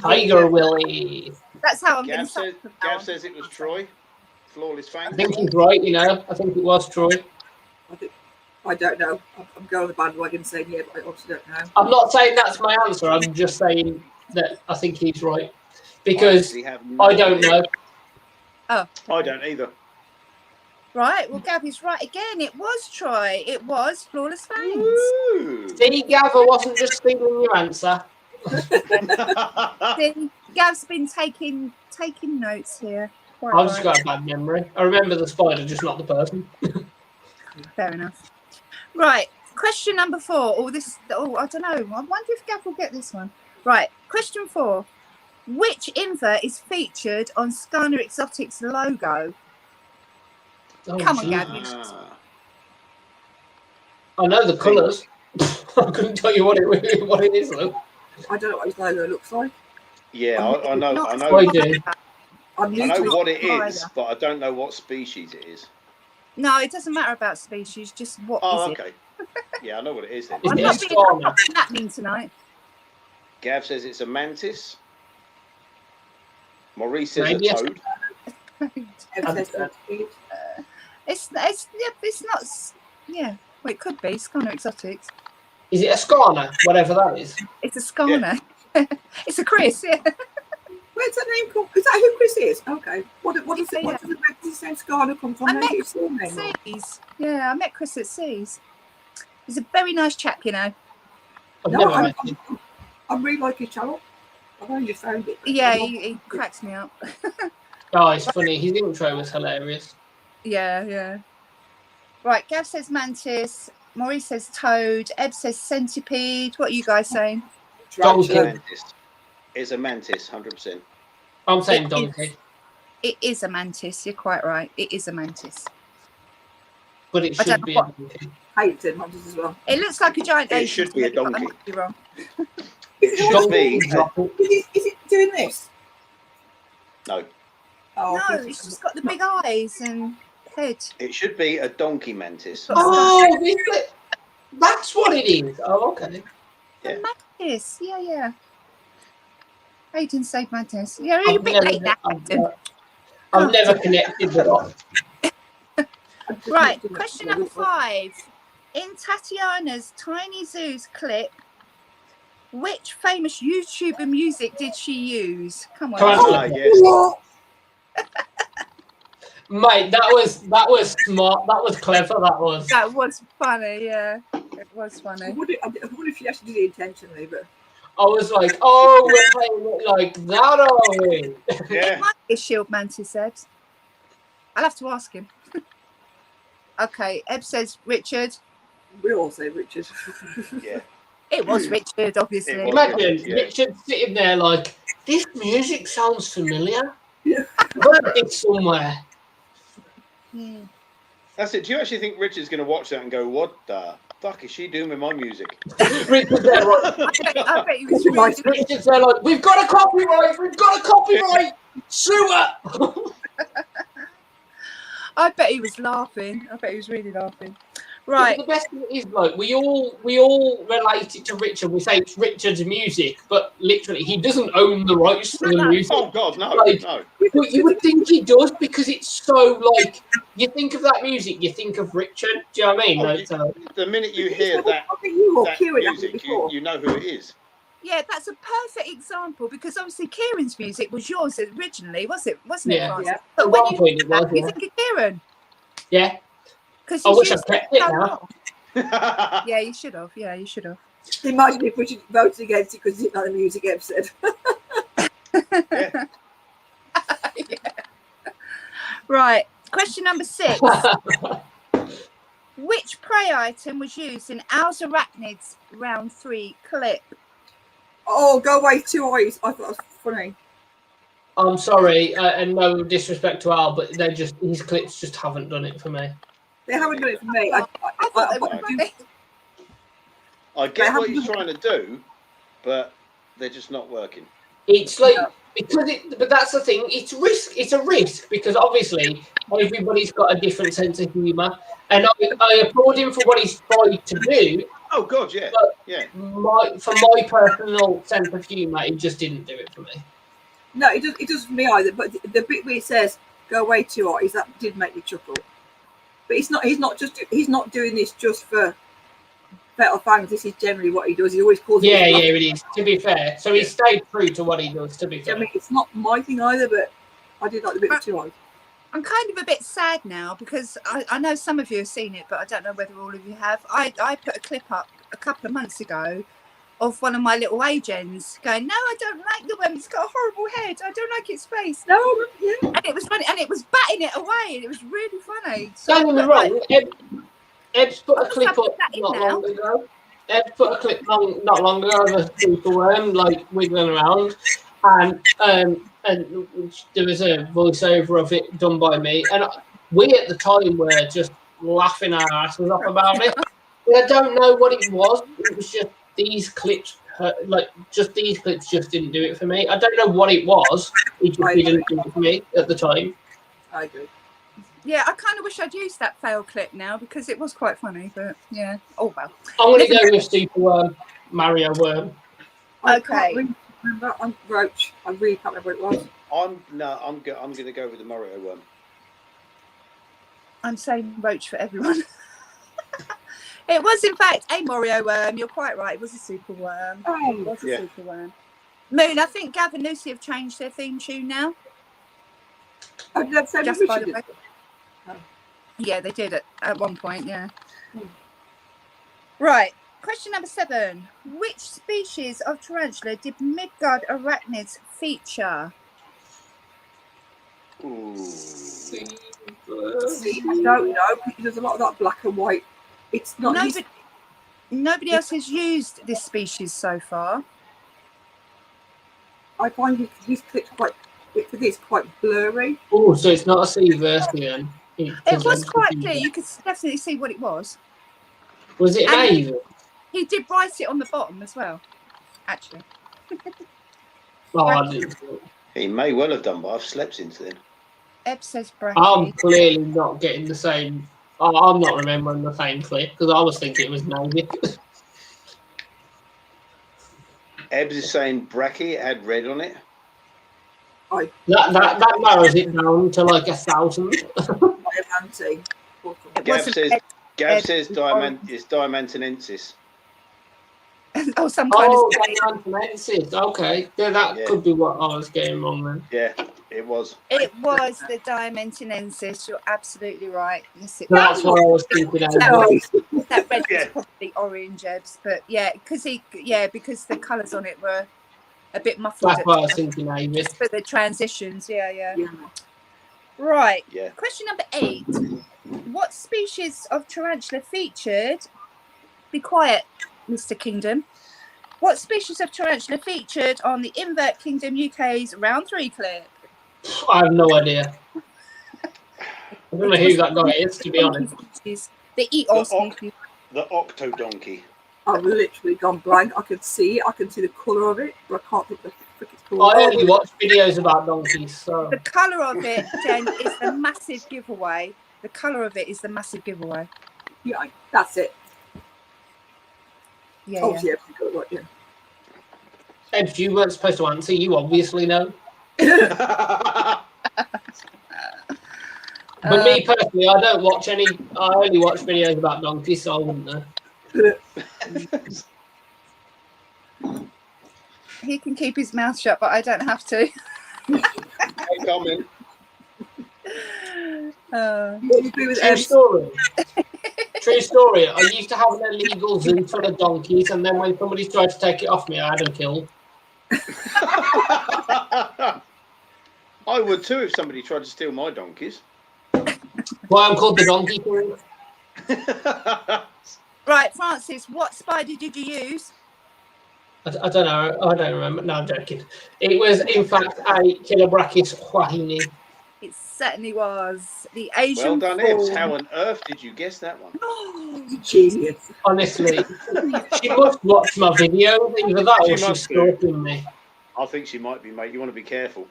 Speaker 4: Tiger Willy.
Speaker 3: That's how I'm going
Speaker 1: Gav,
Speaker 3: to start.
Speaker 1: Gav says it was Troy. Flawless
Speaker 4: I
Speaker 1: Fangs.
Speaker 4: think he's right, I think it was Troy.
Speaker 2: I don't know. I'm going on the bandwagon saying yeah, but I obviously don't know.
Speaker 4: I'm not saying that's my answer. I'm just saying that I think he's right. Because
Speaker 1: actually have no
Speaker 4: I don't
Speaker 1: idea.
Speaker 4: know.
Speaker 1: I don't either.
Speaker 3: Right, well, Gabby's right again. It was Troy. It was Flawless Fangs.
Speaker 1: Ooh.
Speaker 4: See, Gavin wasn't just stealing your answer.
Speaker 3: See, Gav's been taking notes here. Quite
Speaker 4: I've just
Speaker 3: right.
Speaker 4: got a bad memory. I remember the spider, just not the person.
Speaker 3: Fair enough. Right, question number 4. I don't know. I wonder if Gav will get this one. Right, question 4. Which invert is featured on Scana Exotics logo?
Speaker 4: Oh,
Speaker 3: Come on,
Speaker 4: gee.
Speaker 3: Gav.
Speaker 1: Ah.
Speaker 4: I know the colours. I couldn't tell you what it is, though.
Speaker 2: I don't know what his logo looks like.
Speaker 1: Yeah, I know.
Speaker 3: Not
Speaker 1: I
Speaker 3: as
Speaker 1: know.
Speaker 4: I do.
Speaker 2: I'm
Speaker 1: I
Speaker 2: new
Speaker 1: know
Speaker 2: to
Speaker 1: what it
Speaker 3: either.
Speaker 1: is, but I don't know what species it is.
Speaker 3: No, it doesn't matter about species. Just what is
Speaker 1: Oh,
Speaker 3: it?
Speaker 1: okay. Yeah, I know what it is then.
Speaker 4: Is
Speaker 3: I'm
Speaker 4: it
Speaker 3: not
Speaker 4: a
Speaker 3: being
Speaker 4: Scana?
Speaker 3: happening tonight.
Speaker 1: Gav says it's a mantis. Maurice says
Speaker 4: Maybe
Speaker 1: a
Speaker 4: it's-
Speaker 1: toad.
Speaker 3: It's not. Yeah, well, it could be Scana Exotics.
Speaker 4: Is it a Scana? Whatever that is.
Speaker 3: It's a Scana. It's a Chris. Yeah.
Speaker 2: Where's that name called? Is that who Chris is? Okay. What does
Speaker 3: Yeah,
Speaker 2: what does the same Scarlet come from?
Speaker 3: I
Speaker 2: Maybe
Speaker 3: met
Speaker 2: it's your name. or-
Speaker 3: Seas. Yeah, I met Chris at Seas. He's a very nice chap,
Speaker 4: I've
Speaker 2: No,
Speaker 4: never
Speaker 2: I'm,
Speaker 4: met him.
Speaker 2: I'm really like his channel. I've only just found it.
Speaker 3: Yeah, he cracks me up.
Speaker 4: Oh, it's funny. His intro was hilarious.
Speaker 3: Yeah. Right, Gav says mantis. Maurice says toad. Eb says centipede. What are you guys saying?
Speaker 4: Donkey.
Speaker 1: Mantis. It's a mantis, 100%.
Speaker 4: I'm saying
Speaker 3: It
Speaker 4: donkey,
Speaker 3: It is a mantis. You're quite right. It is a mantis.
Speaker 4: but it
Speaker 3: I
Speaker 4: should
Speaker 3: don't
Speaker 4: be
Speaker 3: know
Speaker 4: a donkey.
Speaker 2: Hayden Hunters as well.
Speaker 3: It looks like a giant
Speaker 1: It
Speaker 3: Asian
Speaker 1: should
Speaker 3: to
Speaker 1: be
Speaker 3: me,
Speaker 1: a
Speaker 3: but I
Speaker 1: donkey.
Speaker 3: might be wrong.
Speaker 1: It should be.
Speaker 2: Is it doing this?
Speaker 1: No,
Speaker 2: Oh,
Speaker 3: No, it's just got the big eyes and head.
Speaker 1: it should be a donkey mantis.
Speaker 4: Oh, that's what it is. Oh, okay.
Speaker 1: Yeah.
Speaker 3: A mantis. Yeah. Hayden said mantis. Yeah, you're a bit late now. Hayden.
Speaker 4: I've never connected the dots.
Speaker 3: Right, question number 5. In Tatiana's Tiny Zoos clip, Which famous YouTuber music did she use? Come on.
Speaker 4: Tarantula.
Speaker 1: Yes.
Speaker 2: What?
Speaker 4: Mate, that was smart. That was clever. That was.
Speaker 3: That was funny, yeah. It was funny.
Speaker 2: I wonder if she actually did it intentionally, but
Speaker 4: I was like, oh, we're playing it like that, are we?
Speaker 3: It
Speaker 1: Yeah.
Speaker 3: might be a shield mantis, Ebs. I'll have to ask him. Okay, Eb says Richard.
Speaker 2: we all say Richard.
Speaker 1: Yeah.
Speaker 3: It was Richard, obviously.
Speaker 1: It was.
Speaker 4: Imagine
Speaker 1: Yeah.
Speaker 4: Richard sitting there like, this music sounds familiar.
Speaker 2: Yeah.
Speaker 4: I've heard it somewhere.
Speaker 3: Hmm.
Speaker 1: That's it. Do you actually think Richard's going to watch that and go, "What the fuck is she doing with my music?"
Speaker 4: Richard's there like,
Speaker 3: I bet he was
Speaker 2: Right.
Speaker 3: really
Speaker 4: Richard's there like, we've got a copyright, sue her.
Speaker 3: I bet he was laughing. I bet he was really laughing. Right.
Speaker 4: The best thing is, like, we all relate it to Richard. We say it's Richard's music, but literally, he doesn't own the rights to the music.
Speaker 1: Oh God, no,
Speaker 4: Like-
Speaker 1: no.
Speaker 4: But you would think he does because it's so like you think of that music, you think of Richard. Do you know what I mean?
Speaker 1: Oh,
Speaker 4: Like,
Speaker 1: The minute you hear
Speaker 2: I
Speaker 1: that
Speaker 2: think you or
Speaker 1: that
Speaker 2: Kieran had it
Speaker 1: music,
Speaker 2: before.
Speaker 1: you know who it is.
Speaker 3: Yeah, that's a perfect example because obviously Kieran's music was yours originally, wasn't it,
Speaker 4: Yeah.
Speaker 3: Francis?
Speaker 2: Yeah.
Speaker 3: But
Speaker 4: At
Speaker 3: when
Speaker 4: one
Speaker 3: you
Speaker 4: point
Speaker 3: think
Speaker 4: it
Speaker 3: of that,
Speaker 4: was,
Speaker 3: you
Speaker 4: yeah.
Speaker 3: think of Kieran.
Speaker 4: yeah.
Speaker 3: Because
Speaker 4: I wish I'd kept it now.
Speaker 3: Yeah, you should have. Yeah, you should have.
Speaker 2: Imagine if Richard voted against it because he didn't like the music episode.
Speaker 1: Yeah.
Speaker 3: Right. Question number 6. Which prey item was used in Al's Arachnids round 3 clip?
Speaker 2: Oh, go away, 2 eyes. I thought that was funny.
Speaker 4: I'm sorry, and no disrespect to Al, but they're just his clips just haven't done it for me.
Speaker 2: They haven't done it for me.
Speaker 3: I thought they were
Speaker 1: I-
Speaker 3: funny.
Speaker 1: I get what he's trying to do, but they're just not working.
Speaker 4: It's like because but that's the thing. It's risk. It's a risk because obviously everybody's got a different sense of humour, and I applaud him for what he's tried to do.
Speaker 1: Oh God, yeah,
Speaker 4: But-
Speaker 1: yeah.
Speaker 4: For my personal sense of humour, he just didn't do it for me.
Speaker 2: No, it doesn't for me either. But the bit where it says "go away 2 eyes," that did make me chuckle. But he's not not doing this just for better fans. This is generally what he does. He always calls.
Speaker 4: Yeah,
Speaker 2: it
Speaker 4: it is. To be fair, so he stayed true to what he does. To be
Speaker 2: I
Speaker 4: fair,
Speaker 2: mean, it's not my thing either, but I did like the bit of 2 eyes.
Speaker 3: I'm kind of a bit sad now because I know some of you have seen it, but I don't know whether all of you have. I put a clip up a couple of months ago of one of my little agents going, "No, I don't like the one. It's got a horrible head. I don't like its face."
Speaker 2: No, yeah.
Speaker 3: And it was funny, and it was batting it away, and it was really funny. So,
Speaker 4: don't get me
Speaker 3: but,
Speaker 4: wrong.
Speaker 3: like,
Speaker 4: Ed's put a
Speaker 3: I'll
Speaker 4: clip
Speaker 3: just have
Speaker 4: up
Speaker 3: to put that in
Speaker 4: not
Speaker 3: now.
Speaker 4: long ago. Ed put a clip not long ago of a superworm like wiggling around, and there was a voiceover of it done by me, and we at the time were just laughing our asses off about it. But I don't know what it was. It was just these clips, these clips just didn't do it for me. I don't know what it was. It just didn't do it for me at the time.
Speaker 2: I agree.
Speaker 3: yeah, I kind of wish I'd used that fail clip now because it was quite funny. But yeah, oh well.
Speaker 4: I'm going to go with Superworm, Mario Worm.
Speaker 2: I
Speaker 3: Okay.
Speaker 2: can't really remember. I'm Roach. I really can't remember what it was.
Speaker 1: I'm going to go with the Mario one.
Speaker 3: I'm saying roach for everyone. It was, in fact, a Morio worm. You're quite right. It was a super worm. It
Speaker 2: Oh,
Speaker 3: was a
Speaker 1: Yeah.
Speaker 3: super worm. Moon, I think Gav and Lucy have changed their theme tune now.
Speaker 2: did that say
Speaker 3: Just by the
Speaker 2: Richard?
Speaker 3: way.
Speaker 2: Oh.
Speaker 3: Yeah, they did at one point, yeah. Right. Question number 7. Which species of tarantula did Midgard arachnids feature?
Speaker 1: Ooh.
Speaker 2: See, I don't know. There's a lot of that black and white. It's not.
Speaker 3: Nobody else has used this species so far.
Speaker 2: I find his clips quite blurry.
Speaker 4: Oh, so it's not a sea version.
Speaker 3: It was quite clear. You could definitely see what it was.
Speaker 4: Was it an
Speaker 3: And-
Speaker 4: Aven?
Speaker 3: He did write it on the bottom as well, actually.
Speaker 4: Oh, I didn't.
Speaker 1: He may well have done, but I've slept since then.
Speaker 3: Eb says
Speaker 4: I'm
Speaker 3: Brady.
Speaker 4: clearly not getting the same. Oh, I'm not remembering the same clip because I was thinking it was Navy.
Speaker 1: Ebbs is saying Bracky, it had red on it.
Speaker 4: that narrows it down to like 1,000.
Speaker 2: Diamante.
Speaker 3: It
Speaker 1: Gav
Speaker 3: wasn't
Speaker 1: says
Speaker 3: Ed-
Speaker 1: Gav
Speaker 3: Ed-
Speaker 1: says it's Diamantinensis.
Speaker 3: or some kind
Speaker 4: Oh,
Speaker 3: of snake.
Speaker 4: Diamantinensis. Okay. Yeah, that
Speaker 1: Yeah.
Speaker 4: could be what I was getting wrong then.
Speaker 1: Yeah, it was.
Speaker 3: It was the Diamantinensis. You're absolutely right. Yes, it
Speaker 4: That's
Speaker 3: was.
Speaker 4: what I was thinking of.
Speaker 3: That red
Speaker 1: Yeah.
Speaker 3: was probably orange, Ebs, but yeah, because the colours on it were a bit muffled
Speaker 4: That's what I was thinking, Amy.
Speaker 3: just for the transitions. Yeah.
Speaker 2: Yeah.
Speaker 3: Right.
Speaker 1: Yeah.
Speaker 3: Question number 8. What species of tarantula featured? Be quiet, Mr. Kingdom. What species of tarantula featured on the Invert Kingdom UK's round 3 clip?
Speaker 4: I have no idea. I don't know who that guy is, to be honest.
Speaker 3: Species. They eat all
Speaker 1: The oc-
Speaker 3: species.
Speaker 1: The octodonkey.
Speaker 2: I've literally gone blank. I can see the colour of it, but I can't think the frick it's called.
Speaker 4: I only watch videos about donkeys, so
Speaker 3: The colour of it, Jen, is the massive giveaway. The colour of it is the massive giveaway.
Speaker 2: Yeah, that's it.
Speaker 3: Yeah.
Speaker 2: Obviously, everything got it right, yeah.
Speaker 4: Ed, you weren't supposed to answer. You obviously know. But me personally, I don't watch any. I only watch videos about donkeys, so I wouldn't know.
Speaker 3: He can keep his mouth shut, but I don't have to.
Speaker 1: No comment.
Speaker 2: What do you do with
Speaker 4: True
Speaker 2: Ebs?
Speaker 4: story. True story. I used to have an illegal zoo full of donkeys, and then when somebody tried to take it off me, I had them killed.
Speaker 1: I would too if somebody tried to steal my donkeys.
Speaker 4: Why I'm called the Donkey King?
Speaker 3: Right, Francis, what spider did you use?
Speaker 4: I don't know. I don't remember. No, I'm joking. It was, in fact, a Chilobrachys huahine.
Speaker 3: It certainly was the Asian.
Speaker 1: Well done, Ebs.
Speaker 3: fawn.
Speaker 1: How on earth did you guess that one?
Speaker 2: Genius.
Speaker 4: Honestly, she must watch my videos. Either that or
Speaker 1: She
Speaker 4: she's
Speaker 1: must do.
Speaker 4: stalking me.
Speaker 1: I think she might be, mate. You want to be careful.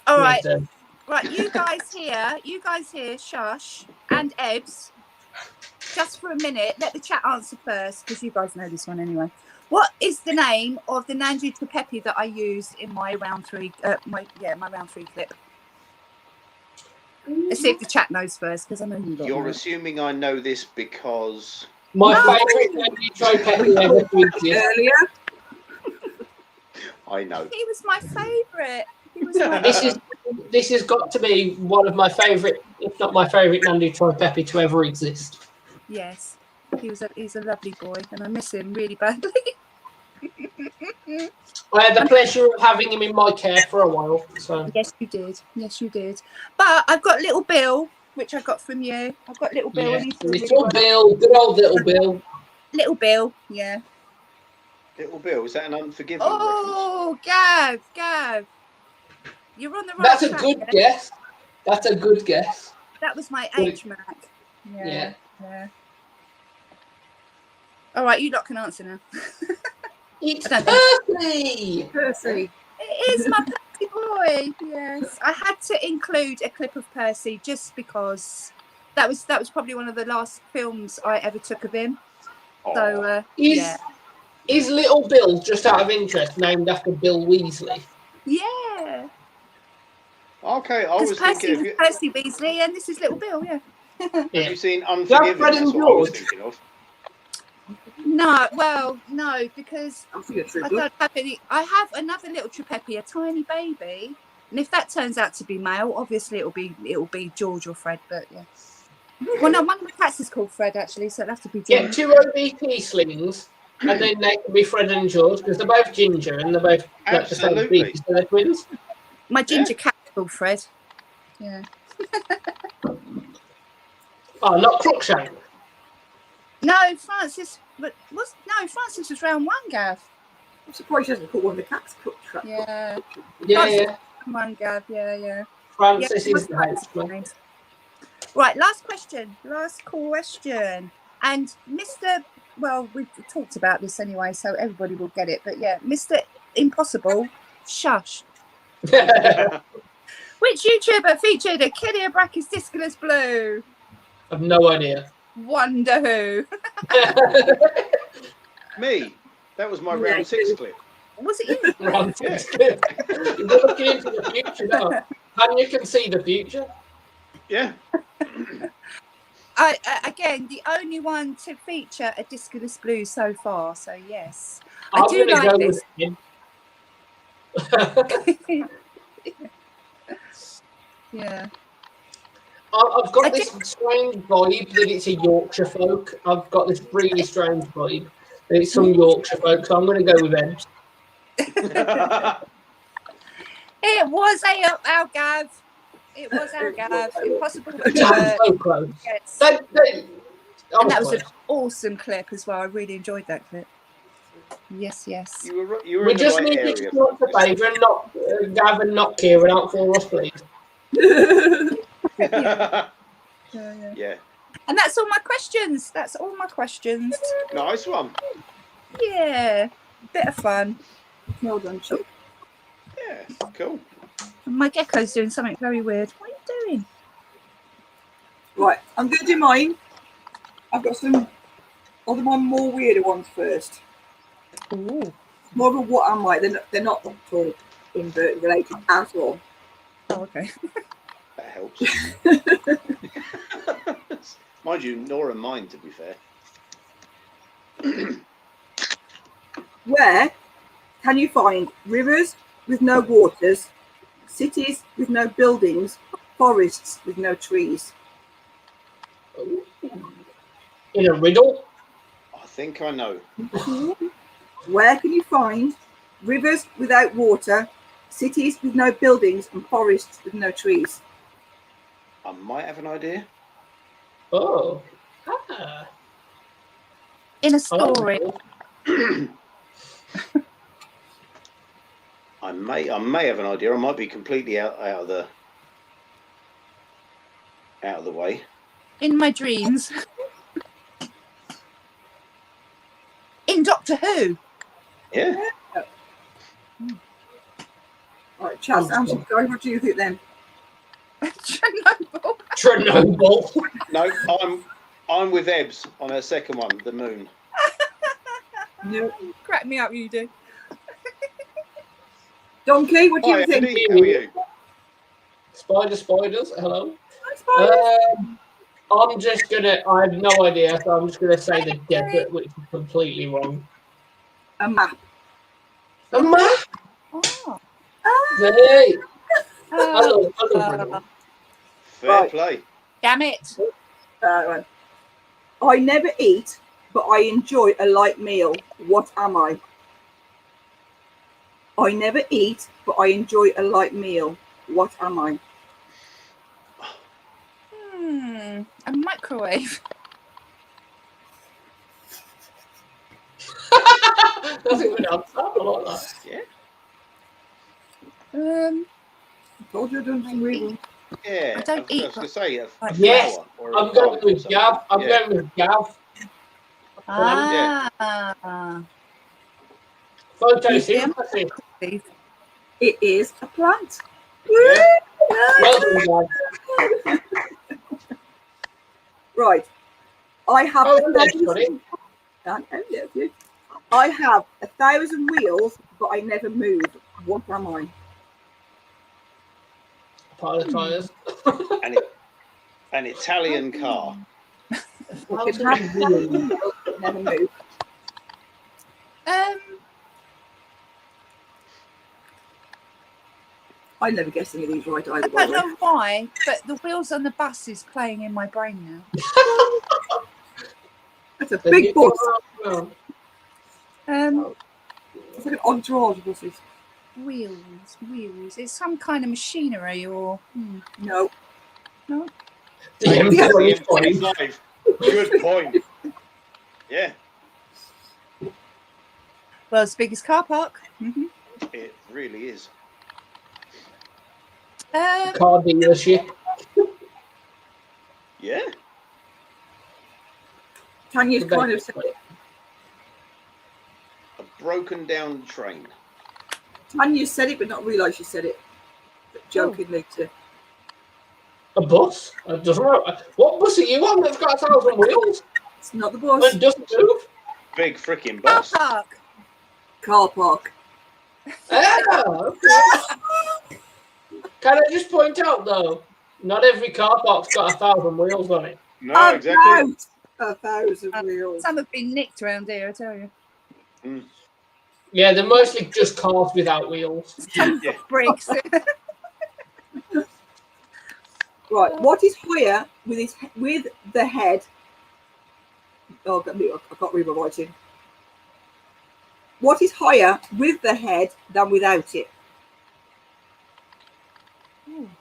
Speaker 3: All right,
Speaker 4: But,
Speaker 3: right. You guys here, Shush and Ebs. Just for a minute, let the chat answer first because you guys know this one anyway. What is the name of the Nandri Tripepi that I used in my round 3? My round 3 clip. Let's see if the chat knows first because I know you.
Speaker 1: You're assuming I know this because
Speaker 4: my
Speaker 3: No.
Speaker 4: favourite Tripepi ever to exist.
Speaker 2: Earlier,
Speaker 1: I know.
Speaker 3: He was my favourite. He was my
Speaker 4: This has got to be one of my favourite, if not my favourite, Nandri Tripepi to ever exist.
Speaker 3: Yes, he's a lovely boy, and I miss him really badly.
Speaker 4: I had the pleasure of having him in my care for a while. So
Speaker 3: Yes, you did. Yes, you did. But I've got Little Bill, which I got from you. I've got Little Bill.
Speaker 4: yeah,
Speaker 3: And he's really
Speaker 4: little
Speaker 3: well.
Speaker 4: Bill, good old little Bill.
Speaker 3: Little Bill, yeah.
Speaker 1: Little Bill, is that an Unforgiven reference?
Speaker 3: Oh, Gav. You're on the right
Speaker 4: That's a
Speaker 3: track,
Speaker 4: good
Speaker 3: yeah?
Speaker 4: guess. That's a good guess.
Speaker 3: That was my
Speaker 4: Good.
Speaker 3: H-Mac.
Speaker 4: Yeah.
Speaker 3: Yeah. All right, you lot can answer now.
Speaker 4: It's
Speaker 3: I don't
Speaker 4: Percy.
Speaker 2: Percy.
Speaker 3: It is my Percy boy. Yes, I had to include a clip of Percy just because that was probably one of the last films I ever took of him.
Speaker 1: Oh,
Speaker 3: So
Speaker 4: Is
Speaker 3: yeah,
Speaker 4: is Little Bill, just out of interest, named after Bill Weasley?
Speaker 3: yeah.
Speaker 1: okay, I
Speaker 3: Because
Speaker 1: was
Speaker 3: Percy
Speaker 1: thinking.
Speaker 3: was Percy Beasley, and this is Little Bill. Yeah.
Speaker 1: Have
Speaker 4: Yeah.
Speaker 1: you seen Unforgiven?
Speaker 4: Fred and
Speaker 1: That's what I was
Speaker 4: George.
Speaker 1: thinking of.
Speaker 3: No, because
Speaker 2: I'm thinking
Speaker 3: I
Speaker 2: true.
Speaker 3: don't have any. I have another little Tripepi, a tiny baby, and if that turns out to be male, obviously it'll be George or Fred. But yeah. Well, no, one of my cats is called Fred actually, so it'll have to be
Speaker 4: Get
Speaker 3: George.
Speaker 4: 2 OBP slings, and then they can be Fred and George because they're both ginger and they're both like the same
Speaker 1: Absolutely.
Speaker 4: species, so they're twins.
Speaker 3: My ginger cat is called Fred. Yeah.
Speaker 4: Oh, not Crookshank.
Speaker 3: No, Francis. But Francis was round 1, Gav.
Speaker 2: I'm surprised she hasn't caught one of the cats.
Speaker 3: Yeah.
Speaker 4: Yeah.
Speaker 3: One, Gav. Yeah.
Speaker 4: Francis
Speaker 3: Yeah,
Speaker 4: is the
Speaker 3: Francis
Speaker 4: host.
Speaker 3: names. Right, last question. And Mr. Well, we've talked about this anyway, so everybody will get it. But yeah, Mr. Impossible, Shush. Which YouTuber featured a Chilobrachys discolus blue?
Speaker 4: I've no idea.
Speaker 3: Wonder who.
Speaker 1: Me. That was my round 6 clip.
Speaker 3: Was it you?
Speaker 4: Francis. You're looking into the future now. And you can see the future.
Speaker 1: Yeah.
Speaker 3: Again, the only one to feature a Disculus Blue so far. So yes, I
Speaker 4: I'm
Speaker 3: do
Speaker 4: gonna
Speaker 3: like
Speaker 4: go
Speaker 3: this.
Speaker 4: with him.
Speaker 3: Yeah.
Speaker 4: I've got this strange vibe that it's a Yorkshire folk. I've got this really strange vibe that it's some Yorkshire folk, so I'm going to go with them.
Speaker 3: It was our Gav. It was our Gav. Impossible to
Speaker 4: Damn, so close.
Speaker 3: yes.
Speaker 4: And
Speaker 3: And that was an awesome clip as well. I really enjoyed that clip. Yes, yes.
Speaker 1: You were
Speaker 4: We
Speaker 1: in the
Speaker 4: just
Speaker 1: right
Speaker 4: need
Speaker 1: area.
Speaker 4: you to knock the favour and knock Gav and knock Kieran out for us, please.
Speaker 3: Yeah.
Speaker 1: Yeah.
Speaker 3: And that's all my questions. That's all my questions.
Speaker 1: Nice one.
Speaker 3: Yeah. Bit of fun.
Speaker 2: Well done, Chuck.
Speaker 1: Yeah, cool.
Speaker 3: My gecko's doing something very weird. What are you doing?
Speaker 2: Right, I'm going to do mine. I've got some other one more weirder ones first.
Speaker 3: Ooh.
Speaker 2: More of a what am I? They're not at all invert related at all.
Speaker 3: Oh, okay.
Speaker 1: That helps. Mind you, nor am mine, to be fair.
Speaker 2: Where can you find rivers with no waters, cities with no buildings, forests with no trees?
Speaker 4: In a riddle?
Speaker 1: I think I know.
Speaker 2: Where can you find rivers without water, cities with no buildings, and forests with no trees?
Speaker 1: I might have an idea.
Speaker 4: Oh. Ah.
Speaker 3: In a
Speaker 4: I
Speaker 3: story.
Speaker 4: like it.
Speaker 1: I may have an idea. I might be completely out of the way.
Speaker 3: In my dreams. In Doctor Who.
Speaker 1: Yeah.
Speaker 2: All right, Chaz, what do you think then?
Speaker 3: Chernobyl.
Speaker 4: Chernobyl.
Speaker 1: No, I'm with Ebbs on her second one, the moon.
Speaker 2: No.
Speaker 3: Crack me up, you do.
Speaker 2: Donkey, what do
Speaker 1: Hi,
Speaker 2: you think?
Speaker 1: Andy, how are you?
Speaker 4: Spiders, hello.
Speaker 2: Hi,
Speaker 4: I'm just gonna. I have no idea, so I'm just gonna say the desert, which is completely wrong.
Speaker 2: a map.
Speaker 4: A map.
Speaker 3: Oh.
Speaker 4: Hey.
Speaker 3: Oh.
Speaker 4: Hello.
Speaker 1: Fair
Speaker 2: Right.
Speaker 1: play.
Speaker 3: Damn it.
Speaker 2: Right. I never eat, but I enjoy a light meal. What am I? I never eat, but I enjoy a light meal. What am I?
Speaker 3: A microwave.
Speaker 4: That's a good answer. I like that.
Speaker 1: Yeah.
Speaker 2: Told you I'd done some reading.
Speaker 1: Yeah.
Speaker 3: I don't
Speaker 1: was
Speaker 3: eat,
Speaker 1: going to say a
Speaker 3: but-
Speaker 4: Yes,
Speaker 1: flower or a
Speaker 4: I'm going
Speaker 1: plant or
Speaker 4: with
Speaker 1: something.
Speaker 4: Gav. I'm
Speaker 1: Yeah.
Speaker 4: going with Gav.
Speaker 3: Ah.
Speaker 4: Photosynthesis.
Speaker 2: It is a plant.
Speaker 1: Yeah.
Speaker 4: Well done, Gav.
Speaker 2: Right. I have
Speaker 4: Oh,
Speaker 2: a
Speaker 4: that's
Speaker 2: thousand. I have 1,000 wheels, but I never move. What am I?
Speaker 4: Pile of tyres.
Speaker 1: An Italian car.
Speaker 2: I can have 1,000 wheels, but never move. I never guessed any of these right
Speaker 3: I
Speaker 2: either. By
Speaker 3: don't
Speaker 2: the way.
Speaker 3: know why, but the wheels on the bus is playing in my brain now.
Speaker 2: That's a big bus. It's like an entourage of buses.
Speaker 3: Wheels. It's some kind of machinery or
Speaker 2: No.
Speaker 3: no.
Speaker 4: The M25.
Speaker 1: M25. Good point. Yeah,
Speaker 3: World's biggest car park.
Speaker 1: it really is.
Speaker 4: Car dealership.
Speaker 1: Yeah.
Speaker 2: Tanya's kind of said it.
Speaker 1: A broken down train.
Speaker 2: Tanya said it, but not realise she said it. But jokingly to.
Speaker 4: A bus? I don't know. What bus are you on that's got 1,000 wheels?
Speaker 2: It's not the bus.
Speaker 4: And doesn't move?
Speaker 1: Big freaking
Speaker 3: Car
Speaker 1: bus.
Speaker 3: park.
Speaker 2: Car park.
Speaker 4: Can I just point out though, not every car park's got 1,000 wheels on it.
Speaker 1: No, exactly.
Speaker 2: About 1,000 wheels.
Speaker 3: Some have been nicked around here, I tell you.
Speaker 4: Yeah, they're mostly just cars without wheels.
Speaker 3: Some
Speaker 1: Yeah.
Speaker 3: bricks.
Speaker 2: Right. What is higher with the head? Oh, I can't read my writing. What is higher with the head than without it?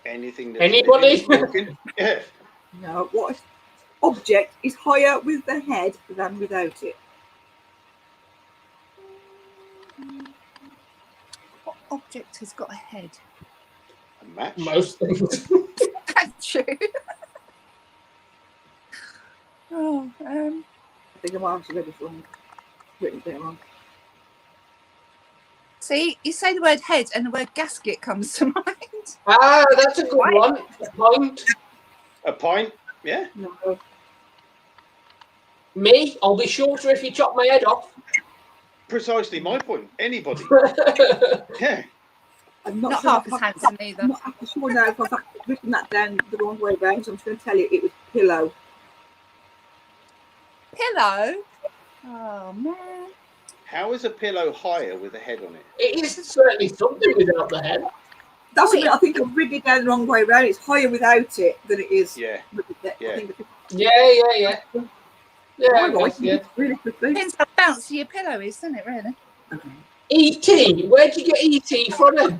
Speaker 1: Anything that's
Speaker 4: Anybody?
Speaker 1: living and walking. Yeah.
Speaker 2: No. What object is higher with the head than without it?
Speaker 3: What object has got a head?
Speaker 1: A match.
Speaker 4: Most things.
Speaker 3: That's true. Oh,
Speaker 2: I think I might have read this wrong. Written it wrong.
Speaker 3: see, you say the word head and the word gasket comes to mind.
Speaker 4: Ah, that's a good one. A point.
Speaker 1: A pint. Yeah.
Speaker 2: No.
Speaker 4: Me, I'll be shorter if you chop my head off.
Speaker 1: Precisely my point. Anybody. Yeah.
Speaker 2: I'm
Speaker 3: Not
Speaker 2: sure
Speaker 3: half
Speaker 2: if
Speaker 3: as
Speaker 2: I-
Speaker 3: handsome either.
Speaker 2: I'm not sure now if I've written that down the wrong way round, so I'm just going to tell you it was pillow.
Speaker 3: Pillow? Oh, man.
Speaker 1: How is a pillow higher with a head on it?
Speaker 4: It is certainly something without the head.
Speaker 2: That's
Speaker 3: Oh,
Speaker 2: what I think I've written it down the wrong way round. It's higher without it than it is
Speaker 1: Yeah.
Speaker 2: with it.
Speaker 1: Yeah.
Speaker 2: I think
Speaker 4: Yeah. Yeah, I
Speaker 2: I
Speaker 4: guess, yeah.
Speaker 2: really quickly.
Speaker 3: Depends how bouncy your pillow is, doesn't it, really?
Speaker 4: E.T. Where'd you get E.T. from? Are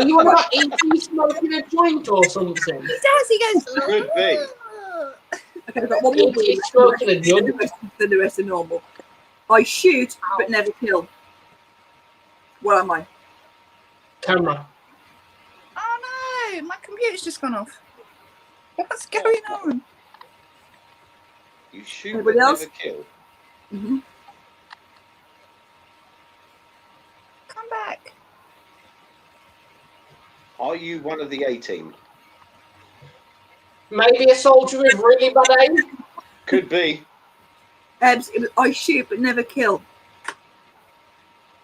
Speaker 4: you on about E.T. smoking a joint or something?
Speaker 3: He does, he goes.
Speaker 1: Could be.
Speaker 2: Okay, I've got one more
Speaker 4: E.T.
Speaker 2: word.
Speaker 4: smoking a
Speaker 2: Then
Speaker 4: joint.
Speaker 2: the rest are normal. I shoot but never kill. What am I?
Speaker 4: Camera.
Speaker 3: Oh no, my computer's just gone off. What's going on?
Speaker 1: You shoot
Speaker 2: Anybody
Speaker 1: but
Speaker 2: else?
Speaker 1: never kill.
Speaker 2: Mm-hmm.
Speaker 3: Come back.
Speaker 1: Are you one of the A team?
Speaker 4: Maybe a soldier with really bad aim.
Speaker 1: Could be.
Speaker 2: I shoot but never kill.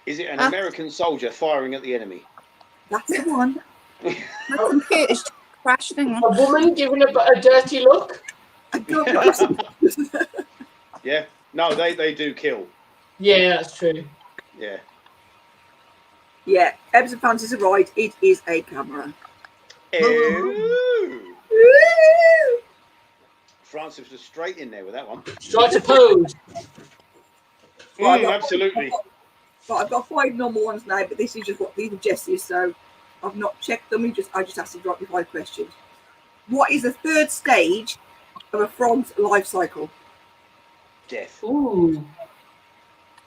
Speaker 1: Is it an
Speaker 3: Huh?
Speaker 1: American soldier firing at the enemy?
Speaker 2: That's the one.
Speaker 3: My computer's just crashed. Hang on.
Speaker 4: A woman giving a dirty look.
Speaker 2: I don't
Speaker 1: Yeah. No, they do kill.
Speaker 4: Yeah, that's true.
Speaker 1: Yeah.
Speaker 2: Yeah, Ebbs and Francis are right. It is a camera.
Speaker 1: Ew. Francis was straight in there with that one.
Speaker 4: Try to pose.
Speaker 1: Absolutely.
Speaker 2: But I've got 5 normal ones now, but this is just what these are Jessie's, so I've not checked them. I just asked to drop me 5 questions. What is the third stage of a frog's life cycle?
Speaker 1: Death.
Speaker 4: Ooh.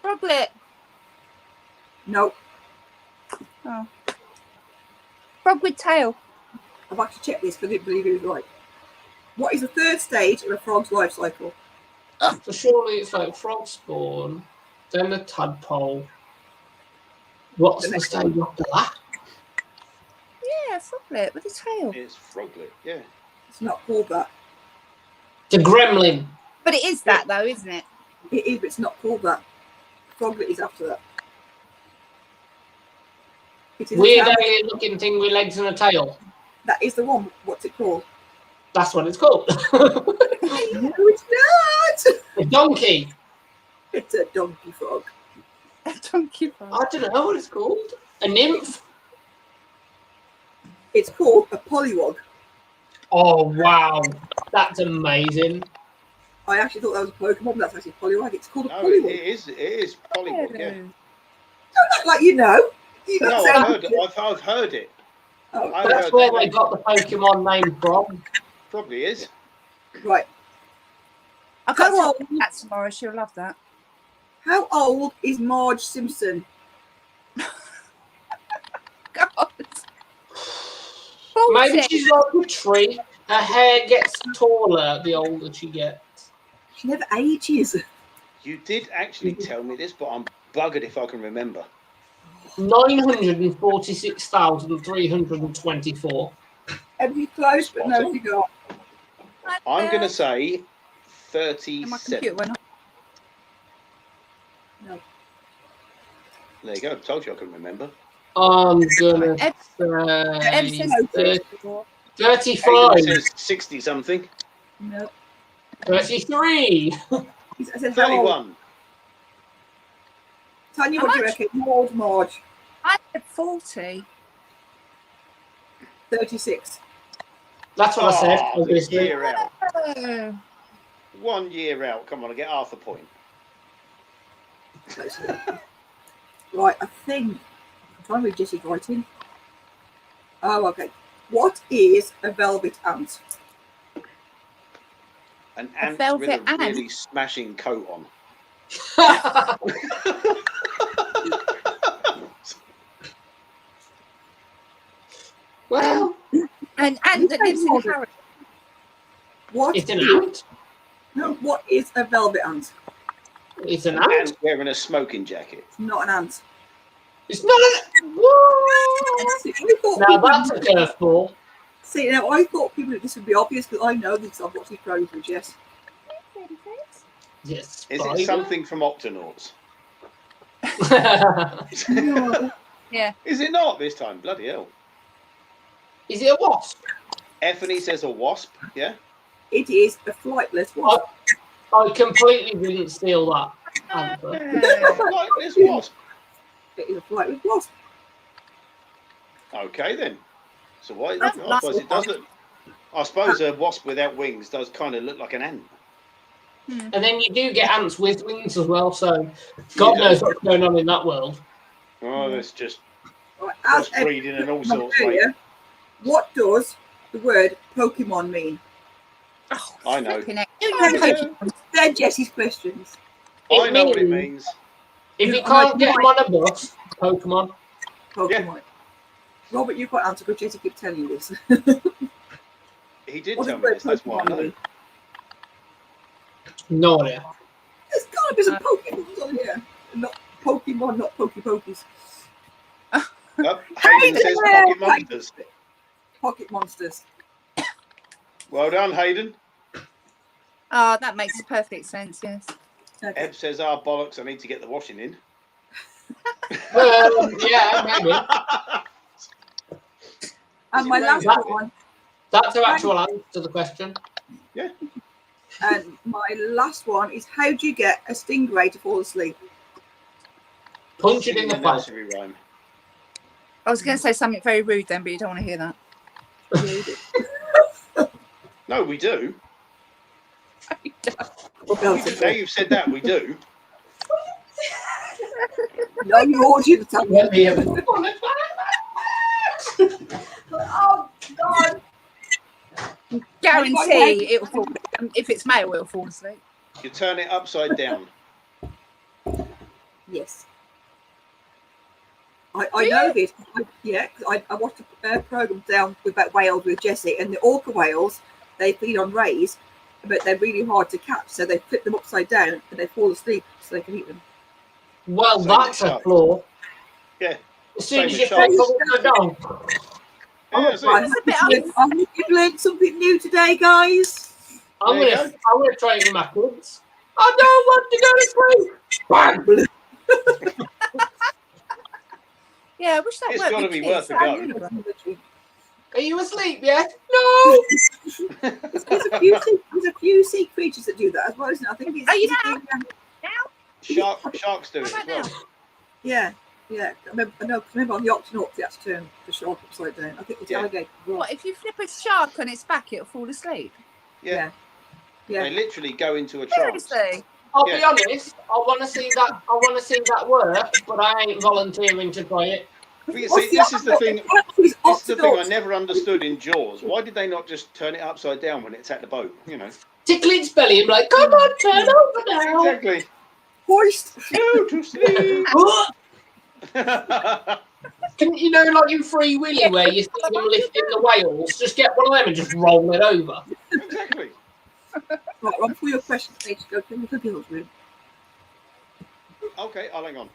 Speaker 3: Froglet.
Speaker 2: No,
Speaker 3: Frog with tail.
Speaker 2: I've actually checked this because I didn't believe it was right. What is the third stage of a frog's life cycle?
Speaker 4: So surely it's like frog spawn, then a tadpole. What's the stage after that?
Speaker 3: Yeah, froglet with a tail.
Speaker 1: It's froglet. Yeah.
Speaker 2: It's not called that.
Speaker 4: The gremlin.
Speaker 3: But it is that though, isn't it?
Speaker 2: It is, but it's not called that. Froglet is after that. It is a
Speaker 4: Weird
Speaker 2: camel.
Speaker 4: alien looking thing with legs and a tail.
Speaker 2: That is the one. What's it called?
Speaker 4: That's what it's called.
Speaker 2: No, it's not.
Speaker 4: A donkey.
Speaker 2: It's a donkey frog.
Speaker 3: A donkey frog.
Speaker 4: I don't know what it's called. A nymph.
Speaker 2: It's called a polywog.
Speaker 4: Oh wow, that's amazing.
Speaker 2: I actually thought that was a Pokemon. That's actually a polywog. It's called a
Speaker 1: No,
Speaker 2: polywog.
Speaker 1: it is polywog. Yeah.
Speaker 2: Don't act like you know. You don't
Speaker 1: No,
Speaker 2: sound
Speaker 1: I've heard it. I've heard it.
Speaker 2: Oh,
Speaker 1: I've
Speaker 4: That's
Speaker 1: heard
Speaker 4: where
Speaker 1: that.
Speaker 4: they got the Pokemon name from.
Speaker 1: Probably is.
Speaker 2: right.
Speaker 3: I've got to
Speaker 2: How
Speaker 3: tell
Speaker 2: old,
Speaker 3: that tomorrow. She'll love that.
Speaker 2: how old is Marge Simpson?
Speaker 3: God.
Speaker 4: Maybe
Speaker 3: 40.
Speaker 4: she's like a tree. Her hair gets taller the older she gets.
Speaker 2: She never ages.
Speaker 1: You did actually tell me this, but I'm buggered if I can remember.
Speaker 4: 946,324.
Speaker 2: Every close, but no cigar.
Speaker 1: I'm going to say
Speaker 3: And my computer
Speaker 1: 37.
Speaker 3: went off.
Speaker 2: No.
Speaker 1: There you go. Told you I can remember.
Speaker 4: I'm gonna
Speaker 3: Eb
Speaker 4: say
Speaker 3: says
Speaker 4: 30. 35.
Speaker 1: Hayden says 60 something.
Speaker 2: No.
Speaker 4: 33.
Speaker 2: I said how old?
Speaker 1: 31.
Speaker 2: Tanya,
Speaker 3: How
Speaker 2: what do you
Speaker 3: much?
Speaker 2: reckon? How old, Marge?
Speaker 3: I said 40.
Speaker 2: 36.
Speaker 4: That's what I said.
Speaker 1: Oh, the
Speaker 4: Obviously.
Speaker 1: year out.
Speaker 3: Oh.
Speaker 1: 1 year out. Come on, I get half a point.
Speaker 2: Right, I think. I'm trying to read Jesse's writing. Oh, okay. What is a velvet ant?
Speaker 1: An
Speaker 3: A
Speaker 1: ant with
Speaker 3: velvet
Speaker 1: a
Speaker 3: ant?
Speaker 1: really smashing coat on.
Speaker 4: Well,
Speaker 3: An ant that lives in a carrot.
Speaker 2: What
Speaker 4: it's an
Speaker 2: is-
Speaker 4: ant.
Speaker 2: No, what is a velvet ant?
Speaker 4: It's an
Speaker 1: An
Speaker 4: ant.
Speaker 1: ant wearing a smoking jacket.
Speaker 2: It's not an ant.
Speaker 4: It's not an. What?
Speaker 2: See, I thought
Speaker 4: Now
Speaker 2: people-
Speaker 4: that's a curveball.
Speaker 2: See, now I thought people this would be obvious because I know this. I've watched these programs with Jess.
Speaker 4: Yes.
Speaker 1: Is
Speaker 4: spider.
Speaker 1: it something from Octonauts? Is it not this time? Bloody hell.
Speaker 4: Is it a wasp?
Speaker 1: Effany says a wasp. Yeah.
Speaker 2: It is a flightless wasp.
Speaker 4: I completely didn't steal that answer.
Speaker 1: Like this wasp.
Speaker 2: It is a flightless wasp.
Speaker 1: Okay then. So why?
Speaker 3: That's
Speaker 1: I suppose it
Speaker 2: nice.
Speaker 1: does look. I suppose a wasp without wings does kind of look like an ant.
Speaker 4: And then you do get ants with wings as well, so God
Speaker 1: Yeah.
Speaker 4: knows what's going on in that world.
Speaker 1: Oh, that's just
Speaker 2: Right,
Speaker 1: cross breeding and all sorts, mate.
Speaker 2: What does the word Pokemon mean?
Speaker 3: Oh,
Speaker 1: I know.
Speaker 3: flipping heck.
Speaker 2: They're Jesse's questions.
Speaker 1: I know what it means.
Speaker 4: If you can't get them on a bus, Pokemon.
Speaker 2: Pokemon. Robert, you can't answer because Jesse keeps telling you this.
Speaker 1: He did
Speaker 2: What
Speaker 1: tell
Speaker 2: does
Speaker 1: me
Speaker 2: the
Speaker 1: this. That's why I
Speaker 2: Pokemon
Speaker 1: know.
Speaker 2: mean?
Speaker 4: No idea.
Speaker 2: There's got to be some Pokemons on here. Not Pokemon, not Pokepokies.
Speaker 1: Oh, Hayden says pocket monsters.
Speaker 2: Pocket monsters.
Speaker 1: Well done, Hayden.
Speaker 3: Oh, that makes perfect sense, yes.
Speaker 2: Okay.
Speaker 1: Eb says, "Ah, bollocks! I need to get the washing in."
Speaker 4: Yeah, maybe.
Speaker 2: And my last
Speaker 4: That-
Speaker 2: one,
Speaker 4: That's her actual answer to the question.
Speaker 2: and my last one is how do you get a stingray to fall asleep?
Speaker 4: Punch it in the
Speaker 1: Singing
Speaker 4: face.
Speaker 1: nursery rhyme.
Speaker 3: I was going to say something very rude then, but you don't want to hear that.
Speaker 1: No, we do.
Speaker 2: No,
Speaker 1: Now you've said that, we do.
Speaker 2: no, you ordered the time.
Speaker 4: Let me have it.
Speaker 5: Oh, God.
Speaker 3: Guarantee it will fall. If it's male, it'll fall asleep.
Speaker 1: You turn it upside down.
Speaker 2: Yes. I know this. I watched a program down about whales with Jessie, and the orca whales, they feed on rays, but they're really hard to catch, so they flip them upside down and they fall asleep so they can eat them.
Speaker 4: Well,
Speaker 1: Same
Speaker 4: that's
Speaker 1: as
Speaker 4: a
Speaker 1: sharks.
Speaker 4: flaw.
Speaker 1: Yeah.
Speaker 4: As soon as
Speaker 1: Same
Speaker 4: you
Speaker 1: as
Speaker 4: take
Speaker 1: sharks.
Speaker 4: them down.
Speaker 1: Yeah, that's
Speaker 2: I
Speaker 1: it.
Speaker 2: hope you've learned something new today, guys.
Speaker 4: I'm
Speaker 1: There you
Speaker 4: gonna train my kids. I don't want to go to sleep. Bang!
Speaker 3: Yeah, I wish that
Speaker 1: It's
Speaker 3: worked
Speaker 1: gotta
Speaker 3: with
Speaker 1: be
Speaker 3: kids.
Speaker 1: worth a go.
Speaker 4: Are you asleep yet? No.
Speaker 2: There's a few sea creatures that do that as well, isn't it? I think it's.
Speaker 3: Are you
Speaker 2: is it
Speaker 1: Sharks do it
Speaker 3: How
Speaker 1: as
Speaker 3: about
Speaker 1: well.
Speaker 3: now?
Speaker 2: Yeah. Remember on the Octonauts, they had to turn the shark upside down. I think it's
Speaker 1: Yeah.
Speaker 2: alligator as well.
Speaker 3: What, if you flip a shark on its back, it'll fall asleep?
Speaker 1: Yeah.
Speaker 2: Yeah.
Speaker 1: They literally go into a trance.
Speaker 3: Seriously?
Speaker 4: I'll be
Speaker 1: Yeah.
Speaker 4: honest. I want to see that. I want to see that work, but I ain't volunteering to try it.
Speaker 1: But you see, this is the thing.
Speaker 2: This
Speaker 1: This is the thing I never understood in Jaws. Why did they not just turn it upside down when it's at the boat? You know.
Speaker 4: Tickle its belly and be like, come on, turn over now.
Speaker 1: Exactly.
Speaker 2: Hoist.
Speaker 1: Go to sleep.
Speaker 4: Can you know, like in Free Willy, where you see them lifting the whales? Just get one of them and just roll it over.
Speaker 1: Exactly.
Speaker 2: Right, on for your question, please go to the girls' room.
Speaker 1: Okay, I'll hang on.